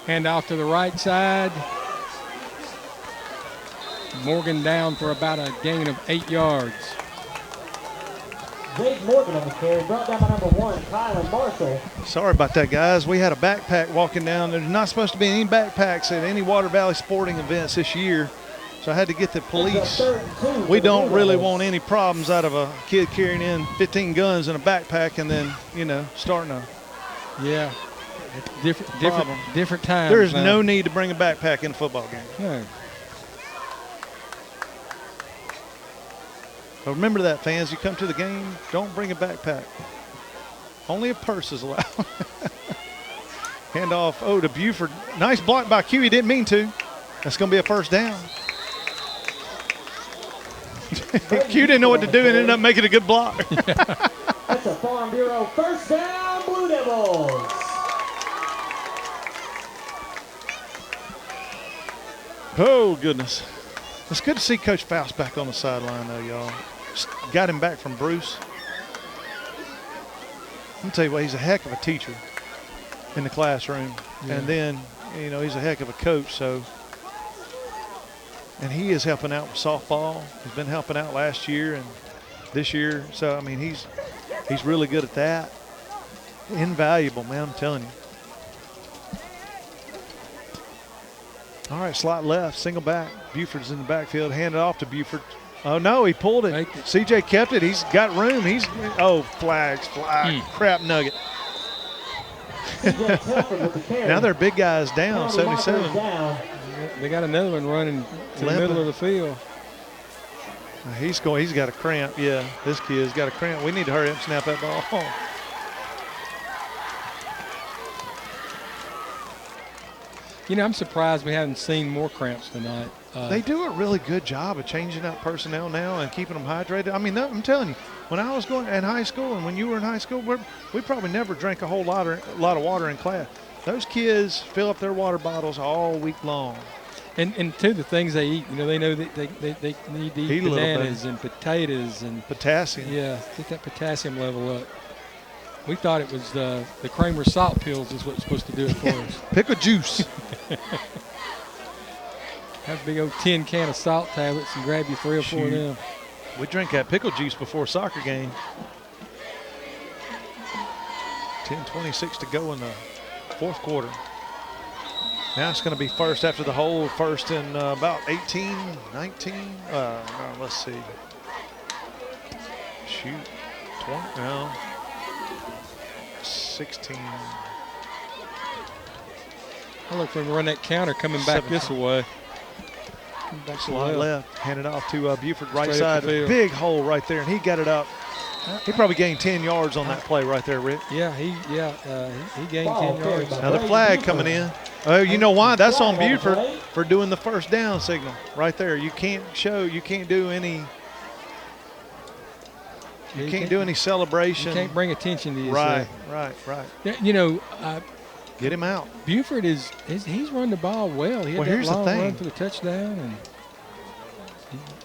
[SPEAKER 3] Hand off to the right side. Morgan down for about a gain of 8 yards.
[SPEAKER 10] Jake Morgan on the carry, brought down by number 1, Kylan Marshall.
[SPEAKER 2] Sorry about that, guys. We had a backpack walking down. There's not supposed to be any backpacks at any Water Valley sporting events this year, so I had to get the police. We don't really want any problems out of a kid carrying in 15 guns in a backpack and then, you know, starting a
[SPEAKER 3] different times.
[SPEAKER 2] There is no need to bring a backpack in a football game.
[SPEAKER 3] No.
[SPEAKER 2] But remember that, fans. You come to the game, don't bring a backpack. Only a purse is allowed. Hand off, to Buford. Nice block by Q. He didn't mean to. That's going to be a first down. Q didn't know what to do and ended up making a good block.
[SPEAKER 10] That's a Farm Bureau first down, Blue Devils.
[SPEAKER 2] Oh, goodness. It's good to see Coach Faust back on the sideline, though, y'all. Just got him back from Bruce. Let me tell you what, he's a heck of a teacher in the classroom. Yeah. And then, you know, he's a heck of a coach, so. And he is helping out with softball. He's been helping out last year and this year. So, I mean, he's really good at that. Invaluable, man, I'm telling you. All right, slot left, single back. Buford's in the backfield, handed off to Buford. Oh, no, he pulled it. CJ kept it. He's got room. Flag. Crap nugget. Now their big guy's down, 77.
[SPEAKER 3] They got another one running to the middle of the field.
[SPEAKER 2] He's got a cramp. Yeah, this kid's got a cramp. We need to hurry up and snap that ball.
[SPEAKER 3] You know, I'm surprised we haven't seen more cramps tonight.
[SPEAKER 2] They do a really good job of changing out personnel now and keeping them hydrated. I mean, I'm telling you, when I was going in high school and when you were in high school, we probably never drank a whole lot of water in class. Those kids fill up their water bottles all week long.
[SPEAKER 3] And too, the things they eat, you know, they know that they need to eat bananas and potatoes and
[SPEAKER 2] potassium.
[SPEAKER 3] Yeah, get that potassium level up. We thought it was the Kramer salt pills is what's supposed to do it for us.
[SPEAKER 2] Pickle juice.
[SPEAKER 3] Have a big old tin can of salt tablets and grab you 3 or 4 of them.
[SPEAKER 2] We drink that pickle juice before soccer game. 10:26 to go in the fourth quarter. Now it's going to be first after the hold, first in about 18, 19. No, let's see. Shoot, 20, no. 16.
[SPEAKER 3] I look for him to run that counter coming back
[SPEAKER 2] 17.
[SPEAKER 3] this way.
[SPEAKER 2] Back to left. Hand it off to Buford right side. Big hole right there, and he got it up. He probably gained 10 yards on that play right there, Rick.
[SPEAKER 3] Yeah, he gained 10 yards.
[SPEAKER 2] Another flag coming in. Oh, you know why? That's on Buford for doing the first down signal right there. You can't do any. You can't do any celebration.
[SPEAKER 3] You can't bring attention to yourself.
[SPEAKER 2] Right.
[SPEAKER 3] You know,
[SPEAKER 2] get him out.
[SPEAKER 3] Buford he's run the ball well. He had that long run for the touchdown.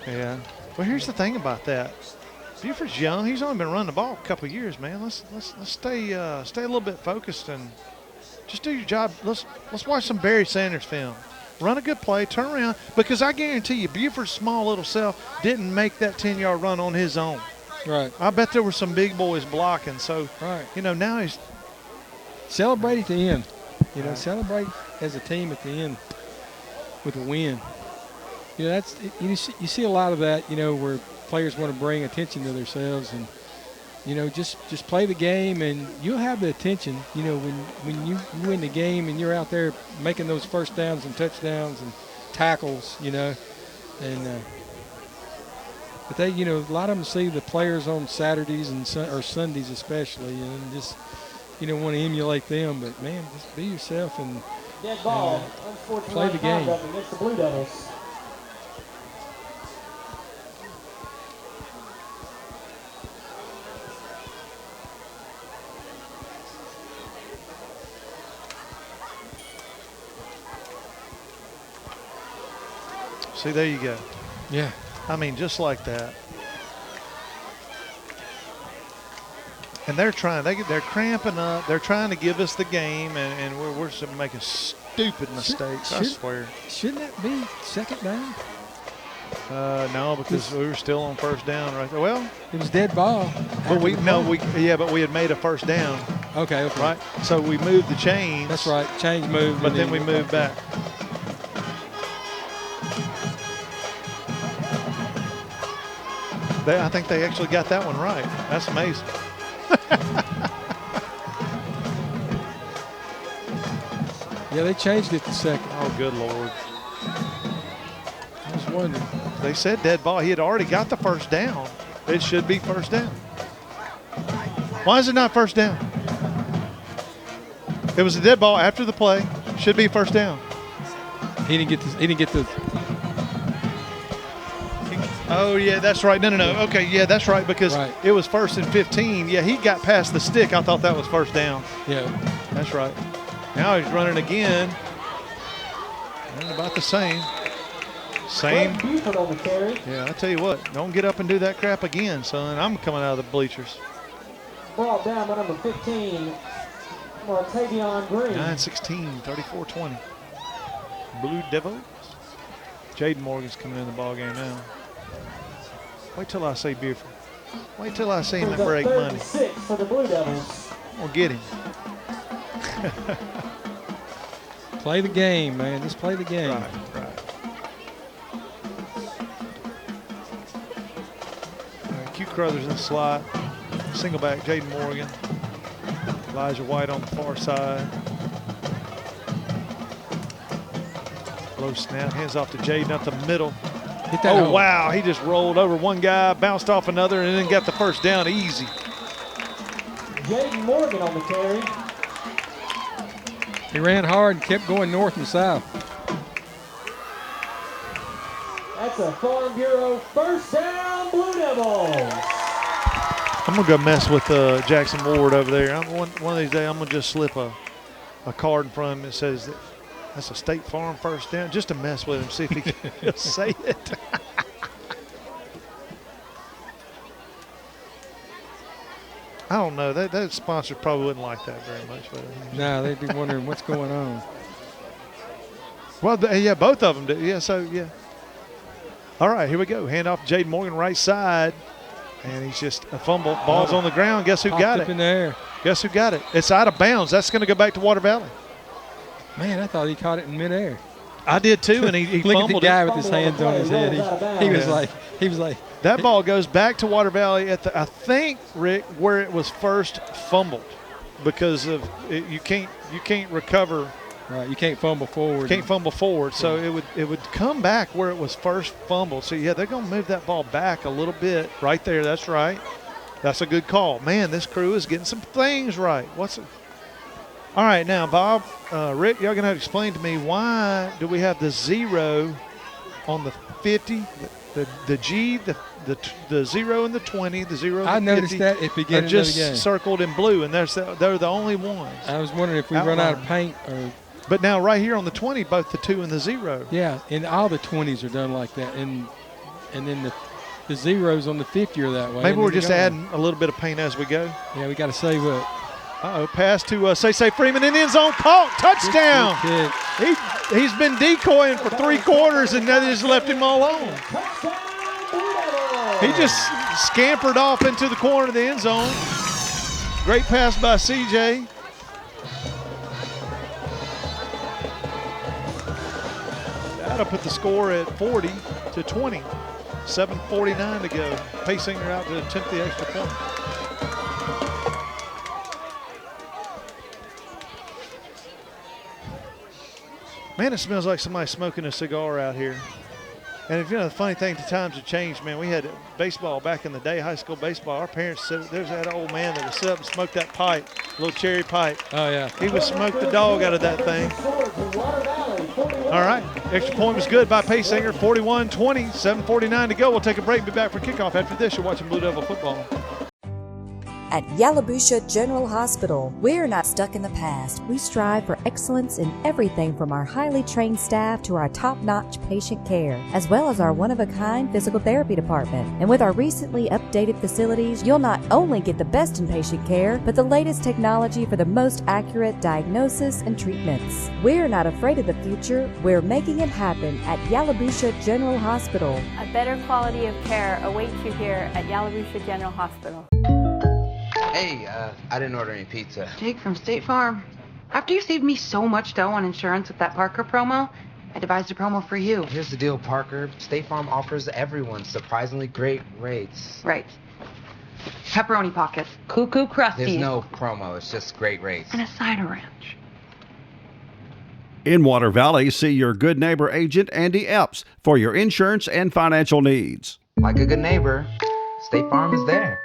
[SPEAKER 2] Well, here's the thing about that. Buford's young. He's only been running the ball a couple of years, man. Let's stay a little bit focused and just do your job. Let's watch some Barry Sanders film. Run a good play, turn around, because I guarantee you Buford's small little self didn't make that 10-yard run on his own.
[SPEAKER 3] Right.
[SPEAKER 2] I bet there were some big boys blocking. So, you know, now he's
[SPEAKER 3] celebrate at the end. You know, celebrate as a team at the end with a win. You know, you see a lot of that. You know, where players want to bring attention to themselves, and you know, just play the game, and you'll have the attention. You know, when you win the game and you're out there making those first downs and touchdowns and tackles. You know, and. But they, you know, a lot of them see the players on Saturdays or Sundays especially, and just, you know, want to emulate them. But man, just be yourself and
[SPEAKER 10] dead ball.
[SPEAKER 3] Play the game.
[SPEAKER 10] Against the Blue Devils.
[SPEAKER 2] See, there you go.
[SPEAKER 3] Yeah.
[SPEAKER 2] I mean, just like that. And they're cramping up. They're trying to give us the game, and we're making stupid mistakes, I swear.
[SPEAKER 3] Shouldn't that be second down?
[SPEAKER 2] No, because we were still on first down right there. Well,
[SPEAKER 3] it was dead ball.
[SPEAKER 2] But we had made a first down.
[SPEAKER 3] Okay.
[SPEAKER 2] Right. So we moved the chains.
[SPEAKER 3] That's right. Change moved.
[SPEAKER 2] But then we moved back. I think they actually got that one right. That's amazing.
[SPEAKER 3] Yeah, they changed it to second.
[SPEAKER 2] Oh, good Lord.
[SPEAKER 3] I was wondering.
[SPEAKER 2] They said dead ball. He had already got the first down. It should be first down. Why is it not first down? It was a dead ball after the play. Should be first down.
[SPEAKER 3] He didn't get the.
[SPEAKER 2] Oh, yeah, that's right. No. Okay, yeah, that's right, because it was 1st and 15. Yeah, he got past the stick. I thought that was first down.
[SPEAKER 3] Yeah.
[SPEAKER 2] That's right. Now he's running again. Running about the same. Same. Yeah, I tell you what, don't get up and do that crap again, son. I'm coming out of the bleachers.
[SPEAKER 10] Ball down by number 15, Martavion Green.
[SPEAKER 2] 9-16, 34-20. Blue Devils. Jaden Morgan's coming in the ball game now. Wait till I say Buford. Wait till I see him at break money.
[SPEAKER 10] 6 for the Blue Devils.
[SPEAKER 2] We'll get him.
[SPEAKER 3] Play the game, man. Just play the game.
[SPEAKER 2] Right. Q Crothers in the slot. Single back, Jaden Morgan. Elijah White on the far side. Low snap, hands off to Jaden up the middle.
[SPEAKER 3] Hit that hole.
[SPEAKER 2] Wow, he just rolled over one guy, bounced off another, and then got the first down easy.
[SPEAKER 10] Jaden Morgan on the carry.
[SPEAKER 3] He ran hard and kept going north and south.
[SPEAKER 10] That's a Farm Bureau first down, Blue Devils.
[SPEAKER 2] I'm going to go mess with Jackson Ward over there. One of these days, I'm going to just slip a card in front of him that says that's a State Farm first down, just to mess with him, see if he can say it. I don't know. That sponsor probably wouldn't like that very much.
[SPEAKER 3] No, they'd be wondering what's going on.
[SPEAKER 2] Well, yeah, both of them do. Yeah, so, yeah. All right, here we go. Hand off to Jaden Morgan, right side. And he's just a fumble. Ball's on the ground. Guess who got it?
[SPEAKER 3] Up in the air.
[SPEAKER 2] Guess who got it? It's out of bounds. That's going to go back to Water Valley.
[SPEAKER 3] Man, I thought he caught it in midair.
[SPEAKER 2] I did too, and he
[SPEAKER 3] Look
[SPEAKER 2] fumbled
[SPEAKER 3] at the guy
[SPEAKER 2] it.
[SPEAKER 3] with his hands on his head. He was like.
[SPEAKER 2] That ball goes back to Water Valley at I think, Rick, where it was first fumbled, because of you can't recover.
[SPEAKER 3] Right, you can't fumble forward.
[SPEAKER 2] Can't fumble forward, so it would come back where it was first fumbled. So yeah, they're gonna move that ball back a little bit right there. That's right. That's a good call. Man, this crew is getting some things right. All right, now Bob, Rick, y'all gonna have to explain to me, why do we have the 0 on the 50, the G, the 0 and the 20, the 0 and the 50?
[SPEAKER 3] I noticed that at the beginning
[SPEAKER 2] are just
[SPEAKER 3] of the game.
[SPEAKER 2] circled in blue, and they're the only ones.
[SPEAKER 3] I was wondering if we run out of paint or.
[SPEAKER 2] But now right here on the 20, both the 2 and the 0.
[SPEAKER 3] Yeah, and all the 20s are done like that, and then the zeros on the 50 are that way.
[SPEAKER 2] Maybe we're just adding a little bit of paint as we go.
[SPEAKER 3] Yeah, we got to save up.
[SPEAKER 2] Uh-oh, pass to Say Freeman in the end zone, caught, touchdown. He's been decoying for 3 quarters, and they just left him all alone. He just scampered off into the corner of the end zone. Great pass by CJ. That'll put the score at 40-20. 7:49 to go. Paysinger out to attempt the extra point. Man, it smells like somebody smoking a cigar out here. And if you know, the funny thing, the times have changed, man. We had baseball back in the day, high school baseball. Our parents said there's that old man that would sit up and smoke that pipe, little cherry pipe.
[SPEAKER 3] Oh, yeah.
[SPEAKER 2] He would smoke the dog out of that thing. All right, extra point was good by Paysinger, 41-20, 7:49 to go. We'll take a break and be back for kickoff. After this, you're watching Blue Devil football.
[SPEAKER 8] At Yalabusha General Hospital, we're not stuck in the past. We strive for excellence in everything from our highly trained staff to our top-notch patient care, as well as our one-of-a-kind physical therapy department. And with our recently updated facilities, you'll not only get the best in patient care, but the latest technology for the most accurate diagnosis and treatments. We're not afraid of the future. We're making it happen at Yalabusha General Hospital.
[SPEAKER 9] A better quality of care awaits you here at Yalabusha General Hospital.
[SPEAKER 12] Hey, I didn't order any pizza.
[SPEAKER 13] Jake from State Farm. After you saved me so much dough on insurance with that Parker promo, I devised a promo for you.
[SPEAKER 12] Here's the deal, Parker. State Farm offers everyone surprisingly great rates.
[SPEAKER 13] Right. Pepperoni pockets, cuckoo crusties.
[SPEAKER 12] There's no promo, it's just great rates.
[SPEAKER 13] And a side of ranch.
[SPEAKER 1] In Water Valley, see your good neighbor agent, Andy Epps, for your insurance and financial needs.
[SPEAKER 12] Like a good neighbor, State Farm is there.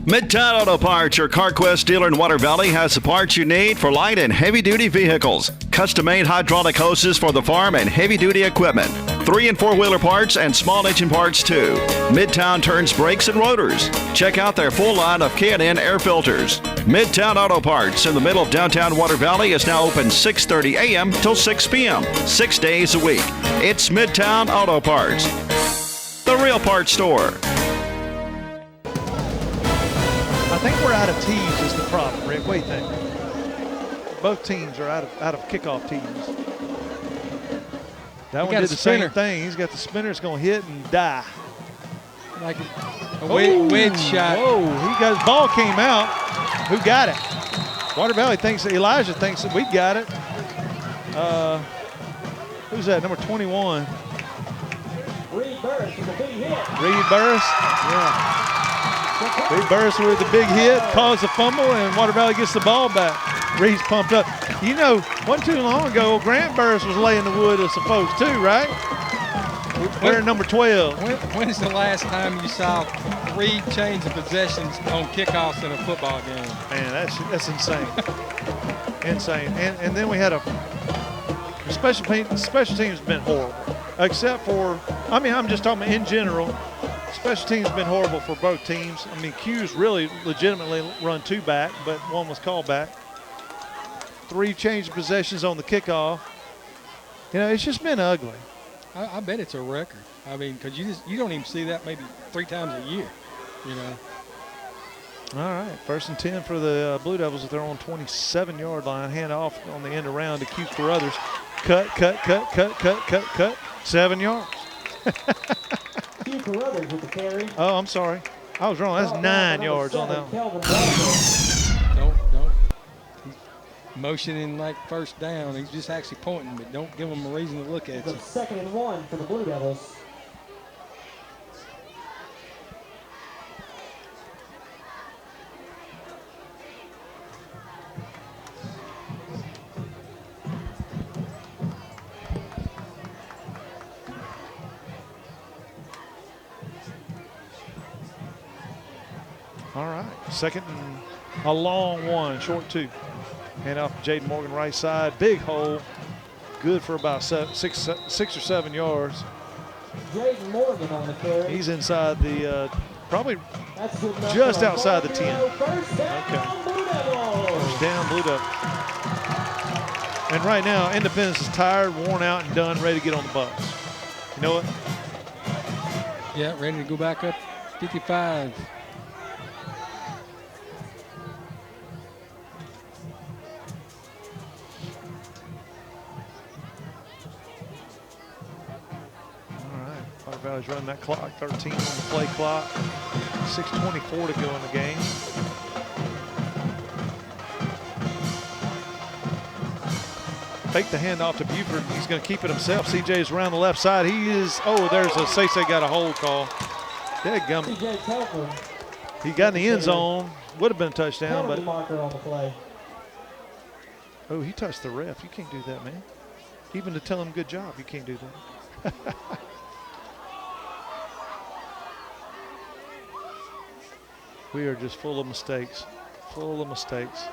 [SPEAKER 1] Midtown Auto Parts, your CarQuest dealer in Water Valley, has the parts you need for light and heavy-duty vehicles. Custom-made hydraulic hoses for the farm and heavy-duty equipment. 3- and 4-wheeler parts and small engine parts, too. Midtown turns brakes and rotors. Check out their full line of K&N air filters. Midtown Auto Parts in the middle of downtown Water Valley is now open 6:30 a.m. till 6 p.m., 6 days a week. It's Midtown Auto Parts, the real parts store.
[SPEAKER 2] I think we're out of tees is the problem, Rick. What do you think? Both teams are out of kickoff tees. That one did the same thing. He's got the spinner. It's going to hit and die.
[SPEAKER 3] Like a wedge shot.
[SPEAKER 2] Whoa, ball came out. Who got it? Water Valley thinks, Elijah thinks that we got it. Who's that? Number 21.
[SPEAKER 10] Reed Burris with a big hit.
[SPEAKER 2] Reed Burris? Yeah. Reed Burris with the big hit, caused the fumble, and Water Valley gets the ball back. Reed's pumped up. You know, wasn't too long ago, Grant Burris was laying the wood as opposed to, right? We're number 12.
[SPEAKER 3] When's the last time you saw 3 change of possessions on kickoffs in a football game?
[SPEAKER 2] Man, that's insane. Insane. And then we had special teams has been horrible, except for, I'm just talking about in general. Special teams has been horrible for both teams. I mean, Q's really legitimately run 2 back, but 1 was called back. 3 change of possessions on the kickoff. You know, it's just been ugly.
[SPEAKER 3] I bet it's a record. I mean, because you don't even see that maybe 3 times a year, you know.
[SPEAKER 2] All right, 1st and 10 for the Blue Devils at their own 27-yard line. Hand off on the end around to Q Carruthers. Cut. 7 yards.
[SPEAKER 10] Q Carruthers with the carry.
[SPEAKER 2] Oh, I'm sorry. I was wrong. That's 9 yards on that one.
[SPEAKER 3] Don't. He's motioning like first down. He's just actually pointing, but don't give him a reason to look at you.
[SPEAKER 10] 2nd and 1 for the Blue Devils.
[SPEAKER 2] All right, 2nd and a long one, short 2. Hand off to Jaden Morgan, right side. Big hole. Good for about 6 or 7 yards.
[SPEAKER 10] Jaden Morgan on the carry.
[SPEAKER 2] He's inside the, probably just outside the 10. Okay. First down, Blue Devils. And right now, Independence is tired, worn out, and done, ready to get on the bus. You know what?
[SPEAKER 3] Yeah, ready to go back up 55.
[SPEAKER 2] Water Valley's running that clock, 13 on the play clock, 6:24 to go in the game. Fake the handoff to Buford. He's going to keep it himself. CJ's around the left side. He is, there's a Say got a hold call. Dadgummit. He got in the end zone. Would have been a touchdown, but.
[SPEAKER 10] Marker on the play.
[SPEAKER 2] Oh, he touched the ref. You can't do that, man. Even to tell him good job, you can't do that. We are just full of mistakes. Full of mistakes.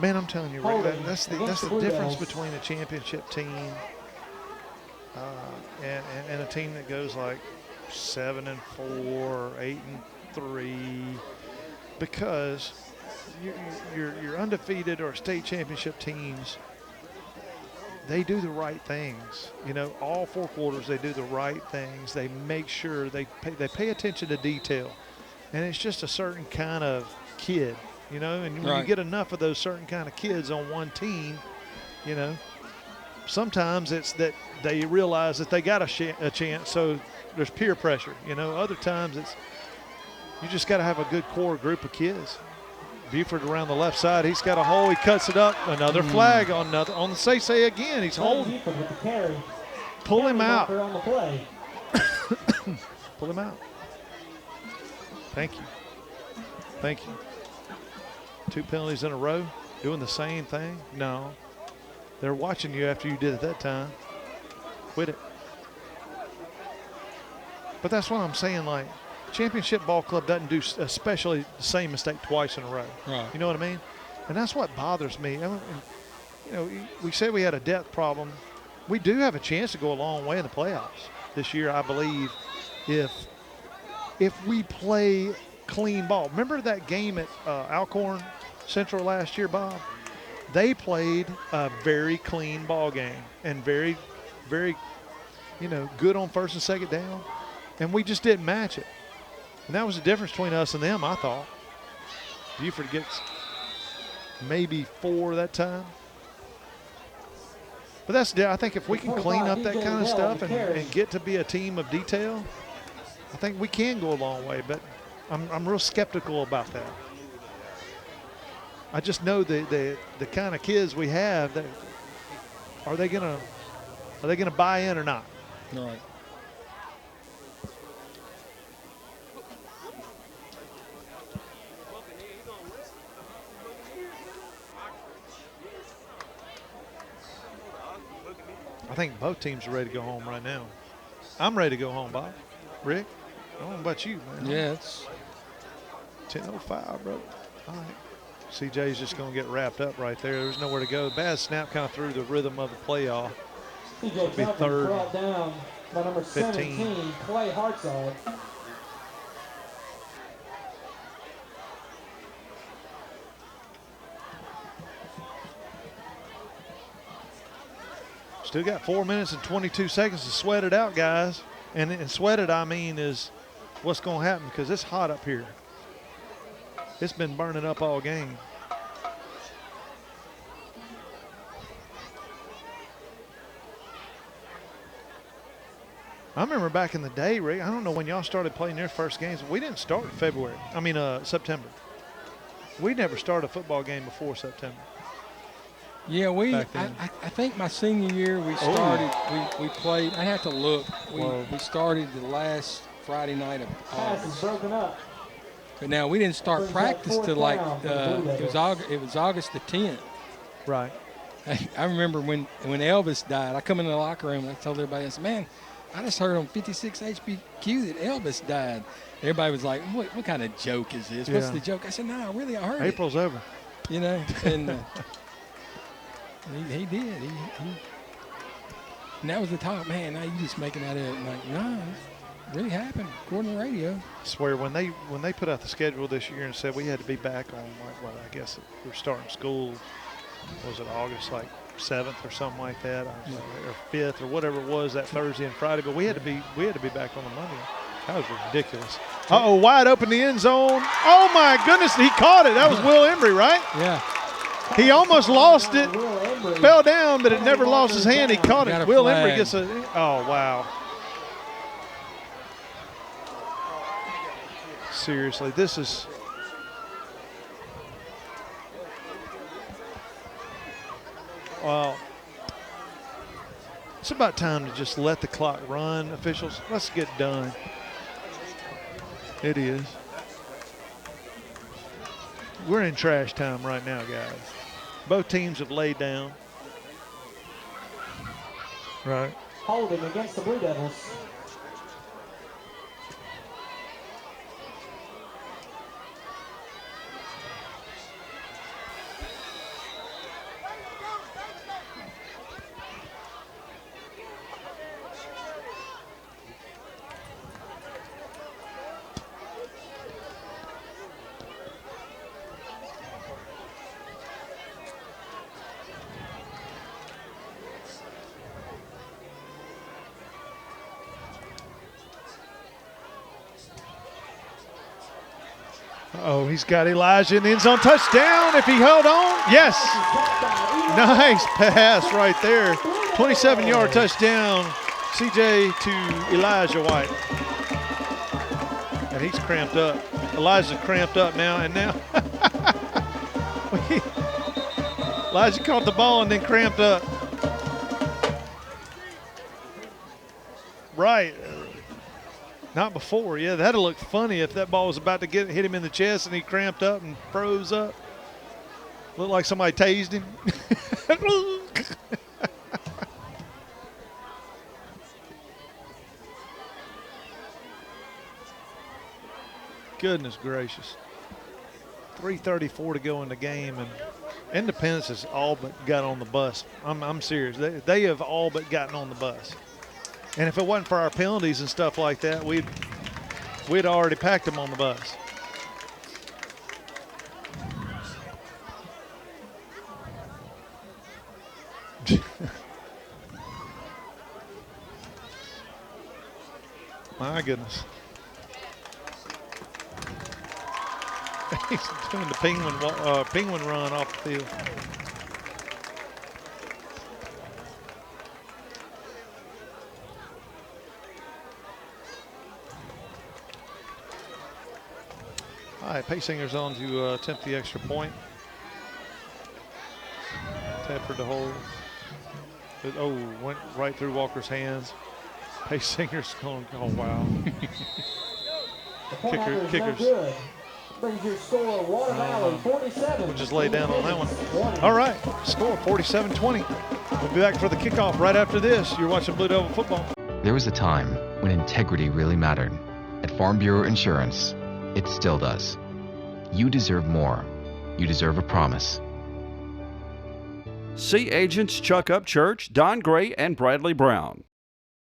[SPEAKER 2] Man, I'm telling you, Rick, that's the difference between a championship team and a team that goes like 7-4, 8-3, because your undefeated or state championship teams, they do the right things. You know, all 4 quarters they do the right things. They make sure they pay attention to detail, and it's just a certain kind of kid, you know. And when you get enough of those certain kind of kids on one team, you know, sometimes it's that they realize that they got a chance, so there's peer pressure. You know, other times it's you just got to have a good core group of kids. Buford around the left side. He's got a hole. He cuts it up. Another flag on the say again. He's holding. Pull him out.
[SPEAKER 10] On the play.
[SPEAKER 2] Pull him out. Thank you. Thank you. 2 penalties in a row. Doing the same thing? No. They're watching you after you did it that time. Quit it. But that's what I'm saying, like, championship ball club doesn't do especially the same mistake twice in a row.
[SPEAKER 3] Right.
[SPEAKER 2] You know what I mean? And that's what bothers me. I mean, you know, we said we had a depth problem. We do have a chance to go a long way in the playoffs this year, I believe, if we play clean ball. Remember that game at Alcorn Central last year, Bob? They played a very clean ball game and very, very, you know, good on first and second down, and we just didn't match it. And that was the difference between us and them, I thought. Buford gets maybe 4 that time. But I think if we can clean up that kind of stuff and get to be a team of detail, I think we can go a long way. But I'm real skeptical about that. I just know the kind of kids we have, that are they gonna buy in or not?
[SPEAKER 3] Right.
[SPEAKER 2] I think both teams are ready to go home right now. I'm ready to go home, Bob. Rick, I don't know about you, man.
[SPEAKER 3] Yeah, it's
[SPEAKER 2] 10:05, bro. All right. CJ's just going to get wrapped up right there. There's nowhere to go. Bad snap kind of threw the rhythm of the playoff.
[SPEAKER 10] CJ
[SPEAKER 2] Be third,
[SPEAKER 10] brought down by number
[SPEAKER 2] 15.
[SPEAKER 10] 17, Clay Hartzog.
[SPEAKER 2] Still got 4 minutes and 22 seconds to sweat it out, guys. And sweat it, I mean, is what's going to happen, because it's hot up here. It's been burning up all game. I remember back in the day, Rick, I don't know when y'all started playing your first games. We didn't start in September. We never started a football game before September.
[SPEAKER 3] Yeah, I think my senior year we started, we played, I have to look, we started the last Friday night of
[SPEAKER 10] Pass is broken up.
[SPEAKER 3] But now we didn't start practice till like, it was August the 10th.
[SPEAKER 2] Right.
[SPEAKER 3] I remember when Elvis died, I come in the locker room and I told everybody, I said, man, I just heard on 56 HBQ that Elvis died. Everybody was like, what kind of joke is this? What's the joke? I said, no, really, I heard
[SPEAKER 2] April's over.
[SPEAKER 3] You know, and he did. And that was the talk, man, now you just making that up. I'm like, no, it really happened, according to the radio.
[SPEAKER 2] I swear, when they put out the schedule this year and said we had to be back on, I guess we're starting school, was it August, 7th or something like that, or 5th or whatever it was, that Thursday and Friday, but we had to be back on the Monday. That was ridiculous. Uh-oh, wide open the end zone. Oh, my goodness, he caught it. That was Will Embry, right?
[SPEAKER 3] Yeah.
[SPEAKER 2] He almost lost it, fell down, but it never lost his hand. He caught it. Will Embry gets oh, wow. Seriously, this is – well, it's about time to just let the clock run, officials. Let's get done. It is. We're in trash time right now, guys. Both teams have laid down. Right.
[SPEAKER 10] Holding against the Blue Devils.
[SPEAKER 2] Oh, he's got Elijah in the end zone. Touchdown if he held on. Yes. Nice pass right there. 27-yard touchdown. CJ to Elijah White. And he's cramped up. Elijah's cramped up now. And now Elijah caught the ball and then cramped up. Right. Not before. Yeah, that'd have looked funny if that ball was about to hit him in the chest and he cramped up and froze up. Looked like somebody tased him. Goodness gracious. 3:34 to go in the game, and Independence has all but got on the bus. I'm serious. They have all but gotten on the bus. And if it wasn't for our penalties and stuff like that, we'd already packed them on the bus. My goodness. He's doing the penguin run off the field. All right, Paysinger's on to attempt the extra point. Tedford to hold. Oh, went right through Walker's hands. Paysinger's going, oh, wow. Kickers.
[SPEAKER 10] No, brings your score, Water Valley, 47.
[SPEAKER 2] We'll just lay down on that one. All right, score 47-20. We'll be back for the kickoff right after this. You're watching Blue Devil football.
[SPEAKER 4] There was a time when integrity really mattered. At Farm Bureau Insurance, it still does. You deserve more. You deserve a promise.
[SPEAKER 1] See agents Chuck Upchurch, Don Gray, and Bradley Brown.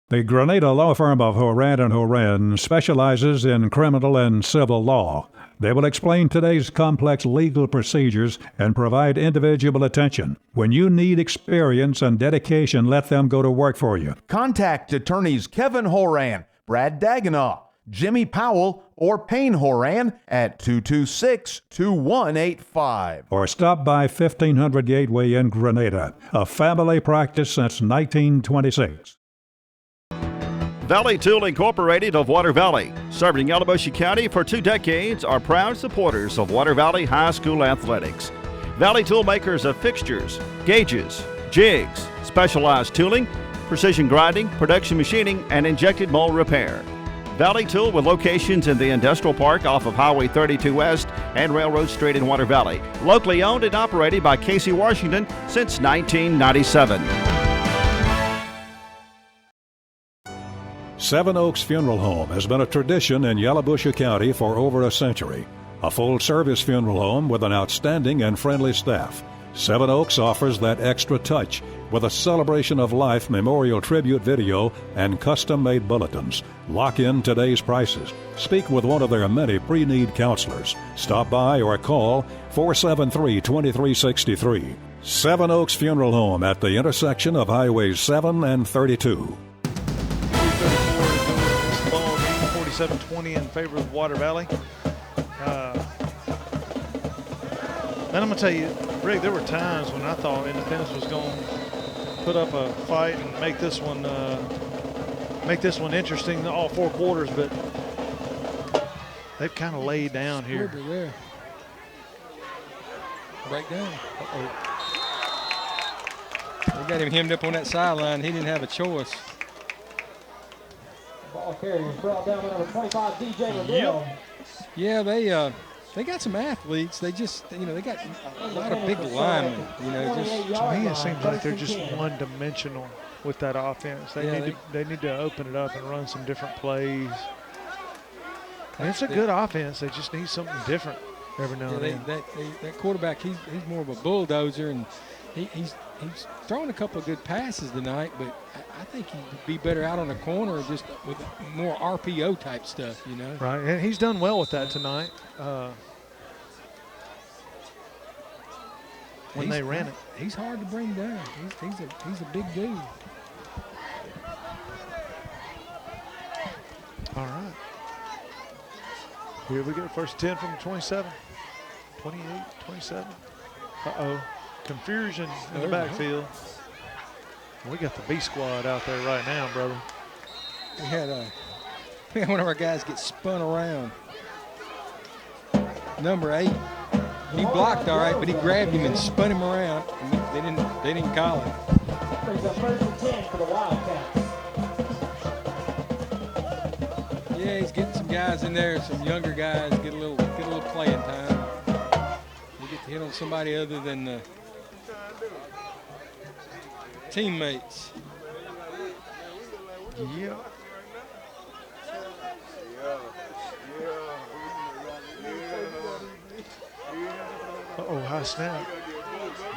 [SPEAKER 6] The Grenada Law Firm of Horan and Horan specializes in criminal and civil law. They will explain today's complex legal procedures and provide individual attention. When you need experience and dedication, let them go to work for you.
[SPEAKER 7] Contact attorneys Kevin Horan, Brad Dagenau, Jimmy Powell, or Payne Horan at 226-2185.
[SPEAKER 6] Or stop by 1500 Gateway in Grenada, a family practice since 1926.
[SPEAKER 1] Valley Tool Incorporated of Water Valley, serving Yalobusha County for 2 decades, are proud supporters of Water Valley High School athletics. Valley Tool makers of fixtures, gauges, jigs, specialized tooling, precision grinding, production machining, and injected mold repair. Valley Tool with locations in the Industrial Park off of Highway 32 West and Railroad Street in Water Valley. Locally owned and operated by Casey Washington since 1997.
[SPEAKER 6] Seven Oaks Funeral Home has been a tradition in Yalobusha County for over a century. A full-service funeral home with an outstanding and friendly staff. Seven Oaks offers that extra touch with a celebration of life memorial tribute video and custom-made bulletins. Lock in today's prices. Speak with one of their many pre-need counselors. Stop by or call 473-2363. Seven Oaks Funeral Home at the intersection of Highways 7 and 32.
[SPEAKER 2] 47-20 in favor of Water Valley. And I'm going to tell you, Rick, there were times when I thought Independence was going to put up a fight and make this one interesting all 4 quarters, but they've kind of laid down here.
[SPEAKER 3] Yeah. Break down. We got him hemmed up on that sideline. He didn't have a choice.
[SPEAKER 10] Ball carrier brought down by number 25, DJ Liddell.
[SPEAKER 3] Yeah, they got some athletes. They just, they got a lot of big linemen.
[SPEAKER 2] To me, it seems like they're just one-dimensional with that offense. They need to open it up and run some different plays. And it's a good offense. They just need something different every now and then.
[SPEAKER 3] That quarterback, he's more of a bulldozer, and he's thrown a couple of good passes tonight, but I think he'd be better out on the corner just with more RPO type stuff,
[SPEAKER 2] Right, and he's done well with that tonight. When they ran it.
[SPEAKER 3] He's hard to bring down. He's a big dude.
[SPEAKER 2] All right. Here we go. First 10 from 27. 28, 27. Uh-oh. Confusion in the backfield. We got the B squad out there right now, brother.
[SPEAKER 3] We had one of our guys get spun around. Number 8. He blocked all right, but he grabbed him and spun him around. And they didn't call it.
[SPEAKER 10] Brings up first and 10 for the Wildcats.
[SPEAKER 3] Yeah, he's getting some guys in there, some younger guys get a little playing time. We get to hit on somebody other than the teammates.
[SPEAKER 2] Yeah. Uh-oh, high snap.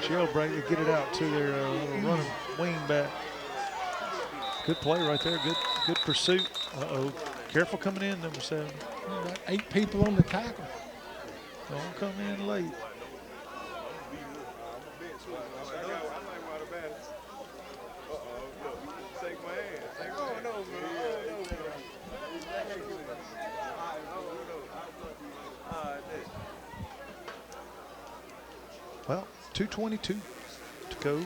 [SPEAKER 2] Jailbreak to get it out to their running wing back. Good play right there. Good pursuit. Uh-oh. Careful coming in, number 7.
[SPEAKER 3] About 8 people on the tackle.
[SPEAKER 2] Don't come in late. Well, 2:22 to go.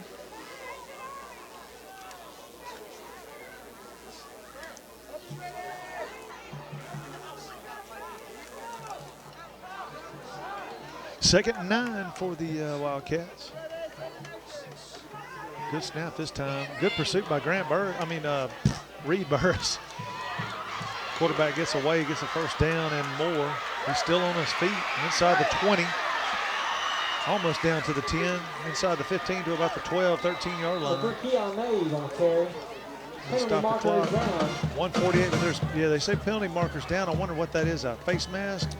[SPEAKER 2] Second and 9 for the Wildcats. Good snap this time. Good pursuit by Reed Burris. Quarterback gets away, gets a first down and more. He's still on his feet inside the 20. Almost down to the 10, inside the 15 to about the 12, 13-yard line. Stop the clock. 148, but they say penalty markers down. I wonder what that is, a face mask?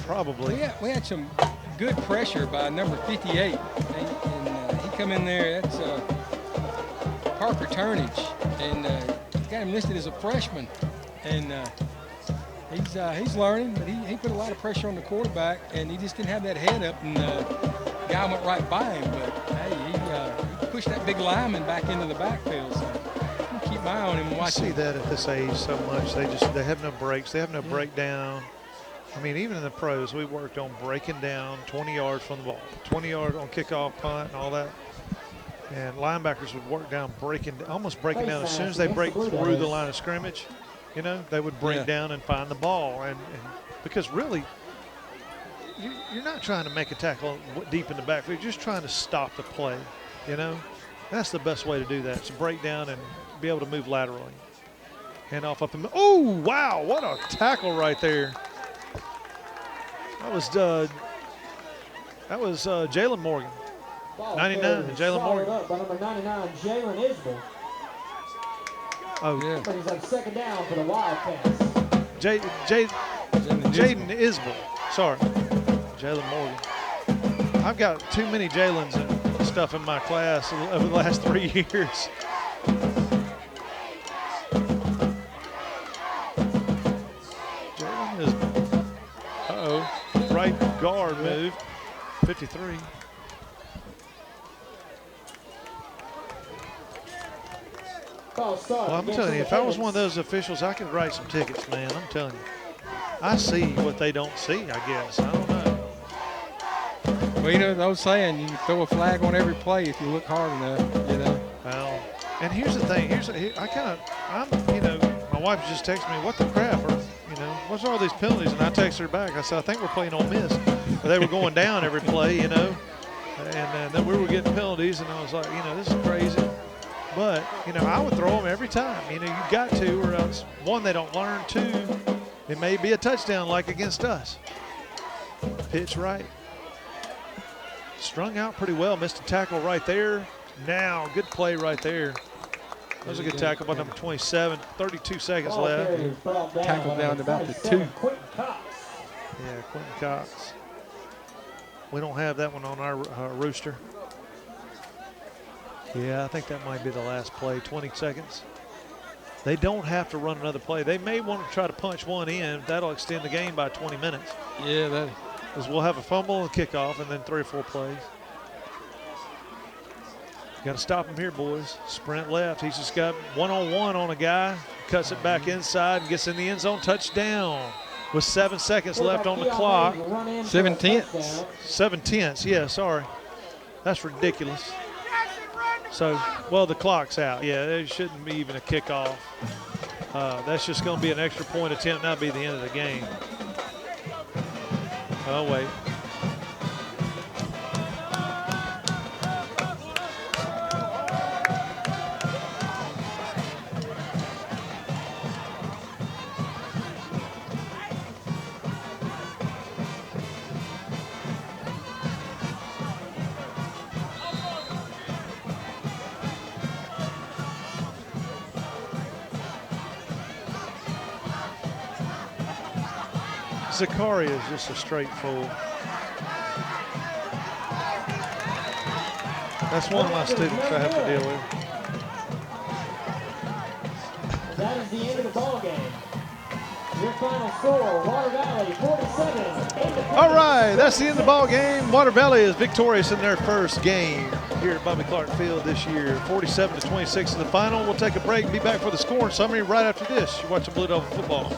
[SPEAKER 2] Probably.
[SPEAKER 3] We had some good pressure by number 58. And he come in there, that's Parker Turnage. And got him listed as a freshman. And he's learning, but he put a lot of pressure on the quarterback, and he just didn't have that head up, and the guy went right by him. But hey, he pushed that big lineman back into the backfield. So I'm keep my eye on him and watch.
[SPEAKER 2] I see that at this age so much. They have no breaks. They have no breakdown. I mean, even in the pros, we worked on breaking down 20 yards from the ball, 20 yards on kickoff, punt, and all that. And linebackers would work down, almost breaking down as soon as they break through the line of scrimmage. You know, they would break down and find the ball. And because really, you're not trying to make a tackle deep in the backfield. You're just trying to stop the play, you know. That's the best way to do that, to break down and be able to move laterally. Hand off up the – oh, wow, what a tackle right there. That was Jalen Morgan. 99, Jalen Morgan.
[SPEAKER 10] Up by number 99, Jalen Isbell.
[SPEAKER 2] Oh, yeah.
[SPEAKER 10] But he's on second down for the Wildcats.
[SPEAKER 2] Jaden Isbell. Sorry. Jalen Morgan. I've got too many Jalen's and stuff in my class over the last 3 years. Jalen Isbell. Uh-oh. Right guard move. 53. Well, I'm telling you, if I was one of those officials, I could write some tickets, man. I'm telling you. I see what they don't see, I guess. I don't know.
[SPEAKER 3] Well, you know, I was saying, you can throw a flag on every play if you look hard enough, you know.
[SPEAKER 2] Well, and here's the thing. My wife just texted me, what the crap? Or, what's all these penalties? And I texted her back. I said, I think we're playing Ole Miss. But they were going down every play, And then we were getting penalties, and I was like, this is crazy. But, I would throw them every time. You got to, or else, one, they don't learn. Two, it may be a touchdown like against us. Pitch right. Strung out pretty well. Missed a tackle right there. Now, good play right there. That was a good tackle by number 27. 32 seconds left.
[SPEAKER 3] Tackled down to about the 2.
[SPEAKER 2] Yeah, Quentin Cox. We don't have that one on our rooster. Yeah, I think that might be the last play, 20 seconds. They don't have to run another play. They may want to try to punch one in. That'll extend the game by 20 minutes.
[SPEAKER 3] Yeah,
[SPEAKER 2] because we'll have a fumble and kickoff and then 3 or 4 plays. Got to stop him here, boys. Sprint left. He's just got one-on-one on a guy. Cuts it back inside and gets in the end zone. Touchdown. with 7 seconds left on the clock.
[SPEAKER 3] 7/10.
[SPEAKER 2] 7/10, yeah, sorry. That's ridiculous. So, well, the clock's out. Yeah, there shouldn't be even a kickoff. That's just going to be an extra point attempt. That'll be the end of the game. Oh, wait. Zakaria is just a straight fool. That's one of my students I have to deal with.
[SPEAKER 10] That is the end of the ball game. Your final score, Water Valley 47.
[SPEAKER 2] All right, that's the end of the ball game. Water Valley is victorious in their first game here at Bobby Clark Field this year. 47-26 in the final. We'll take a break and be back for the score summary right after this. You're watching Blue Devil football.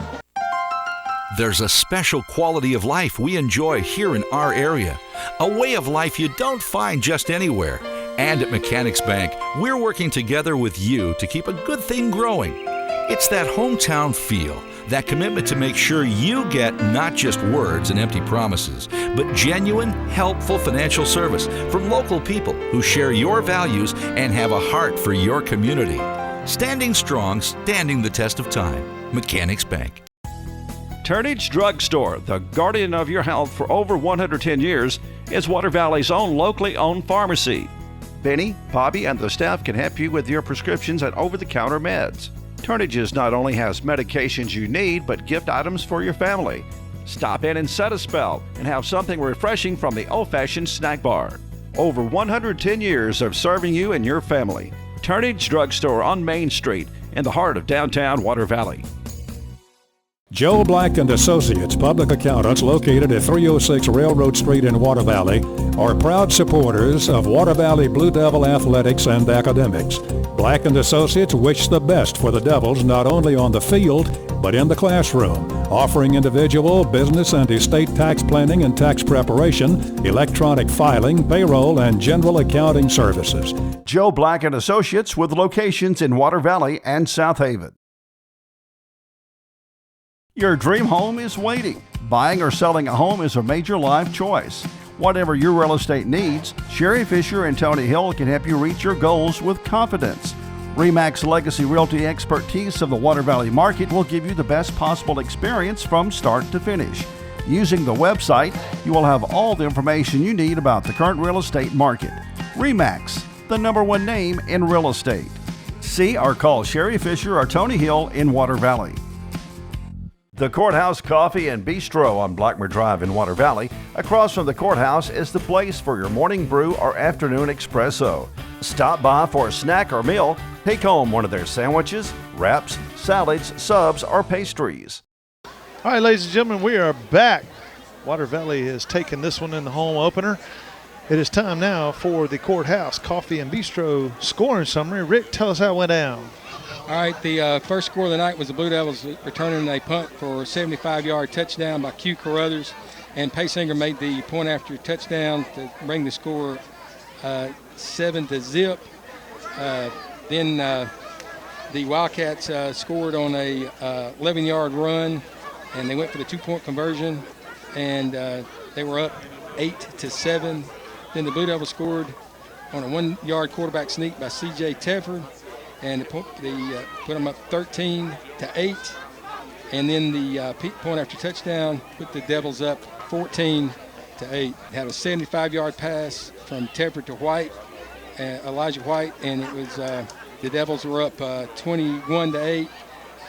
[SPEAKER 5] There's a special quality of life we enjoy here in our area, a way of life you don't find just anywhere. And at Mechanics Bank, we're working together with you to keep a good thing growing. It's that hometown feel, that commitment to make sure you get not just words and empty promises, but genuine, helpful financial service from local people who share your values and have a heart for your community. Standing strong, standing the test of time. Mechanics Bank.
[SPEAKER 1] Turnage Drug Store, the guardian of your health for over 110 years, is Water Valley's own locally owned pharmacy. Benny, Bobby, and the staff can help you with your prescriptions and over-the-counter meds. Turnages not only has medications you need, but gift items for your family. Stop in and set a spell and have something refreshing from the old-fashioned snack bar. Over 110 years of serving you and your family. Turnage Drug Store on Main Street in the heart of downtown Water Valley.
[SPEAKER 6] Joe Black and Associates Public Accountants, located at 306 Railroad Street in Water Valley, are proud supporters of Water Valley Blue Devil athletics and academics. Black and Associates wish the best for the Devils not only on the field, but in the classroom, offering individual, business, and estate tax planning and tax preparation, electronic filing, payroll, and general accounting services.
[SPEAKER 1] Joe Black and Associates with locations in Water Valley and South Haven. Your dream home is waiting. Buying or selling a home is a major life choice. Whatever your real estate needs, Sherry Fisher and Tony Hill can help you reach your goals with confidence. RE/MAX Legacy Realty expertise of the Water Valley market will give you the best possible experience from start to finish. Using the website, you will have all the information you need about the current real estate market. RE/MAX, the #1 name in real estate. See or call Sherry Fisher or Tony Hill in Water Valley. The Courthouse Coffee and Bistro on Blackmer Drive in Water Valley. Across from the courthouse is the place for your morning brew or afternoon espresso. Stop by for a snack or meal. Take home one of their sandwiches, wraps, salads, subs, or pastries.
[SPEAKER 2] All right, ladies and gentlemen, we are back. Water Valley has taken this one in the home opener. It is time now for the Courthouse Coffee and Bistro scoring summary. Rick, tell us how it went down.
[SPEAKER 3] All right, the first score of the night was the Blue Devils returning a punt for a 75-yard touchdown by Q. Carruthers, and Paysinger made the point after touchdown to bring the score 7-0. Then the Wildcats scored on a 11-yard run, and they went for the 2-point conversion, and they were up 8-7. Then the Blue Devils scored on a 1-yard quarterback sneak by C.J. Tefford, and put them up 13-8. And then the point after touchdown put the Devils up 14-8. Had a 75-yard pass from Tefford to White, Elijah White, and it was the Devils were up 21-8.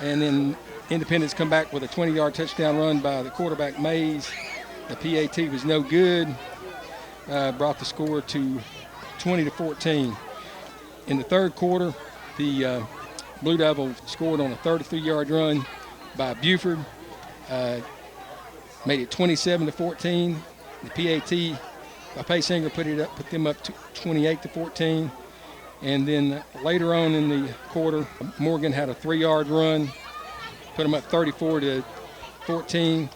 [SPEAKER 3] And then Independence come back with a 20-yard touchdown run by the quarterback Mays. The PAT was no good. Brought the score to 20-14. In the third quarter, the Blue Devils scored on a 33-yard run by Buford. Made it 27-14. The PAT by Paysinger put them up to 28-14. And then later on in the quarter, Morgan had a 3-yard run, put them up 34-27. 14.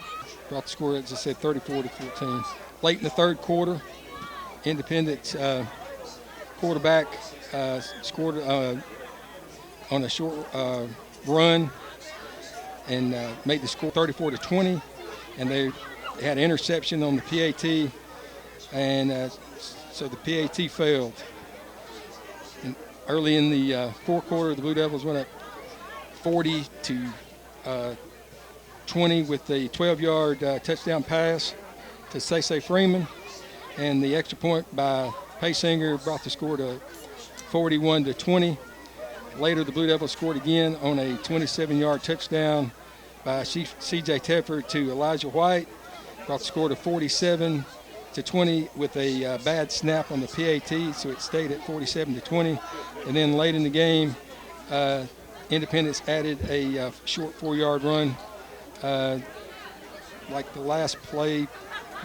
[SPEAKER 3] Brought the score, as I said, 34-14. Late in the third quarter, Independence quarterback scored on a short run and made the score 34-20. And they had an interception on the PAT, and so the PAT failed. And early in the fourth quarter, the Blue Devils went up 40-20 with a 12-yard touchdown pass to Say Freeman, and the extra point by Paysinger brought the score to 41-20. Later, the Blue Devils scored again on a 27-yard touchdown by C.J. Tedford to Elijah White, brought the score to 47-20 with a bad snap on the PAT, so it stayed at 47-20. And then late in the game, Independence added a short 4-yard run, like the last play,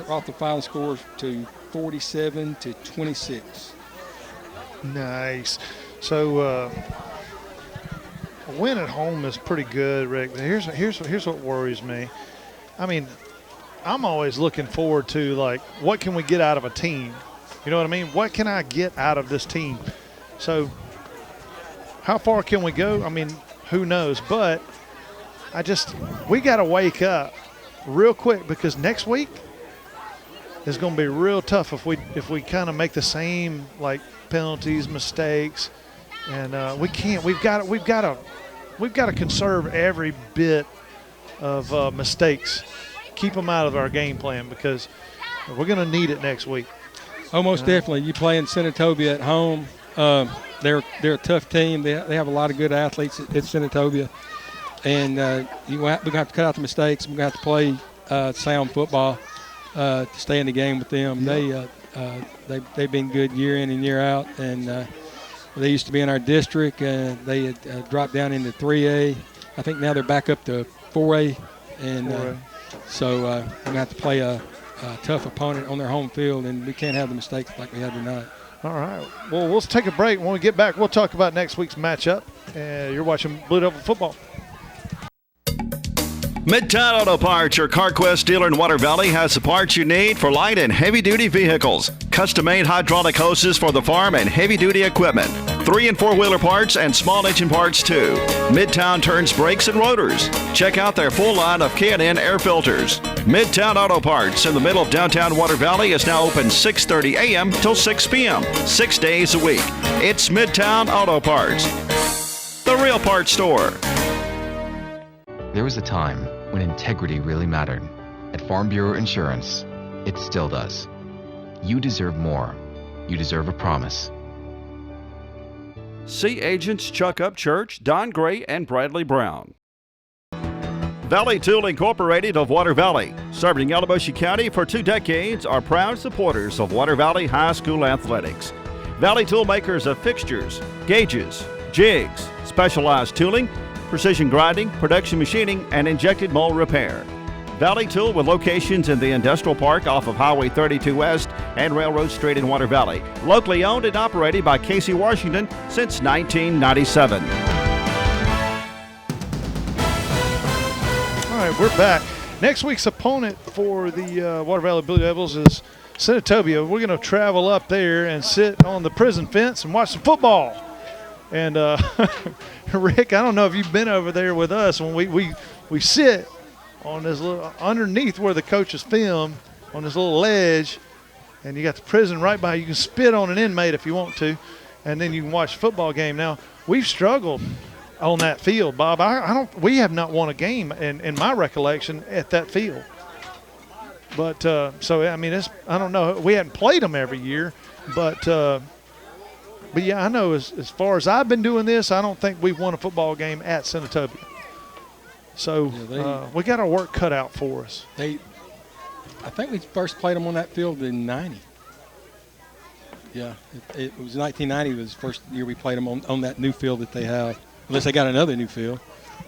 [SPEAKER 3] brought the final score to 47-26.
[SPEAKER 2] Nice. So a win at home is pretty good, Rick. Here's what worries me. I mean, I'm always looking forward to, like, what can we get out of a team? You know what I mean? What can I get out of this team? So how far can we go? I mean, who knows? But we got to wake up real quick, because next week is going to be real tough if we kind of make the same, like, penalties, mistakes, and we can't. We've got to conserve every bit of mistakes. Keep them out of our game plan, because we're going to need it next week.
[SPEAKER 3] Almost definitely. You play in Senatobia at home. They're a tough team. They have a lot of good athletes at Senatobia, and we're going to have to cut out the mistakes. We're going to have to play sound football to stay in the game with them. Yep. They've been good year in and year out, and they used to be in our district, and they had dropped down into 3A. I think now they're back up to 4A, and so we're going to have to play a tough opponent on their home field, and we can't have the mistakes like we had tonight.
[SPEAKER 2] All right. Well, we'll take a break. When we get back, we'll talk about next week's matchup. You're watching Blue Devil Football.
[SPEAKER 1] Midtown Auto Parts, your CarQuest dealer in Water Valley, has the parts you need for light and heavy-duty vehicles. Custom-made hydraulic hoses for the farm and heavy-duty equipment. 3- and 4-wheeler parts and small engine parts, too. Midtown turns brakes and rotors. Check out their full line of K&N air filters. Midtown Auto Parts in the middle of downtown Water Valley is now open 6:30 a.m. till 6 p.m., 6 days a week. It's Midtown Auto Parts, the real parts store.
[SPEAKER 4] There was a time when integrity really mattered. At Farm Bureau Insurance, it still does. You deserve more. You deserve a promise.
[SPEAKER 1] See agents Chuck Upchurch, Don Gray, and Bradley Brown. Valley Tool Incorporated of Water Valley, serving Yalobusha County for 2 decades, are proud supporters of Water Valley High School athletics. Valley Tool makers of fixtures, gauges, jigs, specialized tooling, precision grinding, production machining, and injected mold repair. Valley Tool with locations in the Industrial Park off of Highway 32 West and Railroad Street in Water Valley. Locally owned and operated by Casey Washington since 1997.
[SPEAKER 2] All right, we're back. Next week's opponent for the Water Valley Blue Devils is Senatobia. We're going to travel up there and sit on the prison fence and watch some football. And Rick, I don't know if you've been over there with us when we sit on this little, underneath where the coaches film, on this little ledge, and you got the prison right by you. You can spit on an inmate if you want to, and then you can watch the football game. Now, we've struggled on that field, Bob. We have not won a game in my recollection at that field. But so I mean, I don't know. We hadn't played them every year, but yeah, I know as far as I've been doing this, I don't think we've won a football game at Senatobia. So we got our work cut out for us.
[SPEAKER 3] I think we first played them on that field in '90. Yeah, it was 1990 was the first year we played them on that new field that they have, unless they got another new field.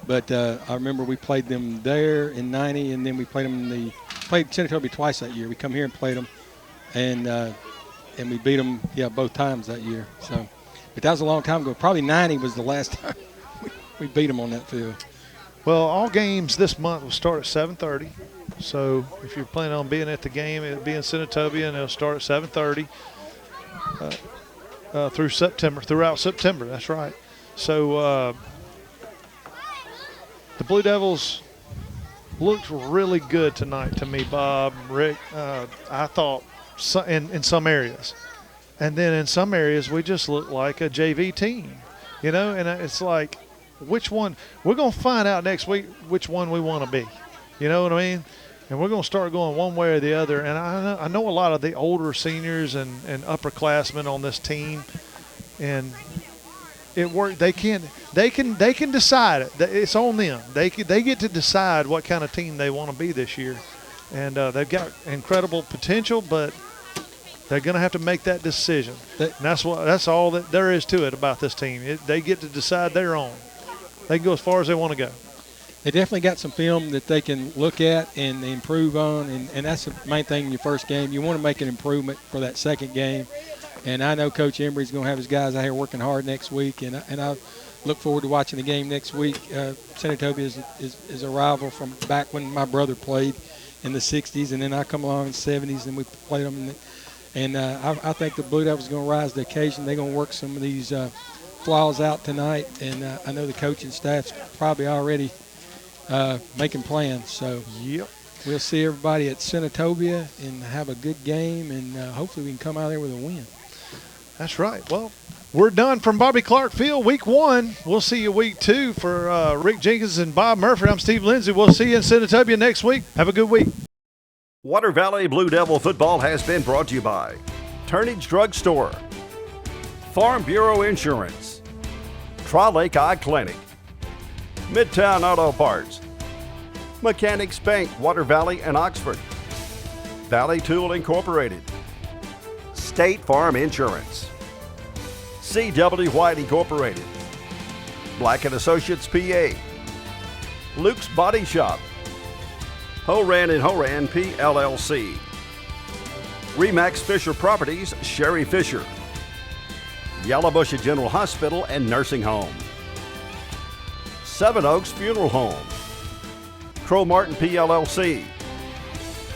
[SPEAKER 3] But I remember we played them there in '90, and then we played them played Senatobia twice that year. We come here and played them, and we beat them, both times that year. So, but that was a long time ago. Probably '90 was the last time we beat them on that field.
[SPEAKER 2] Well, all games this month will start at 7:30. So if you're planning on being at the game, it'll be in Senatobia, and it'll start at 7:30 throughout September. That's right. So the Blue Devils looked really good tonight to me, Bob, Rick. I thought in some areas. And then in some areas, we just look like a JV team, and it's like, which one? We're going to find out next week which one we want to be. You know what I mean? And we're going to start going one way or the other. And I know a lot of the older seniors and upperclassmen on this team, and it worked. They can decide it. It's on them. They get to decide what kind of team they want to be this year, and they've got incredible potential, but they're going to have to make that decision. And that's all that there is to it about this team. They get to decide their own. They can go as far as they want to go.
[SPEAKER 3] They definitely got some film that they can look at and improve on, and that's the main thing in your first game. You want to make an improvement for that second game. And I know Coach Embry's going to have his guys out here working hard next week, and I look forward to watching the game next week. Senatobia is a rival from back when my brother played in the 60s, and then I come along in the 70s, and we played them. And I think the Blue Devils are going to rise to the occasion. They're going to work some of these flaws out tonight, and I know the coaching staff's probably already making plans. So
[SPEAKER 2] yep,
[SPEAKER 3] we'll see everybody at Senatobia and have a good game, and hopefully we can come out there with a win.
[SPEAKER 2] That's right. Well, we're done from Bobby Clark Field, week 1. We'll see you week 2 for Rick Jenkins and Bob Murphy. I'm Steve Lindsay. We'll see you in Senatobia next week. Have a good week.
[SPEAKER 1] Water Valley Blue Devil football has been brought to you by Turnage Drug Store, Farm Bureau Insurance, Tri-Lake Eye Clinic, Midtown Auto Parts, Mechanics Bank, Water Valley and Oxford, Valley Tool Incorporated, State Farm Insurance, C.W. White Incorporated, Black & Associates PA, Luke's Body Shop, Horan & Horan PLLC, Remax Fisher Properties, Sherry Fisher, Yellowbush General Hospital and Nursing Home, Seven Oaks Funeral Home, Crow Martin PLLC,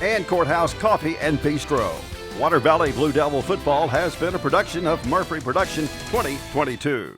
[SPEAKER 1] and Courthouse Coffee and Bistro. Water Valley Blue Devil football has been a production of Murphy Production 2022.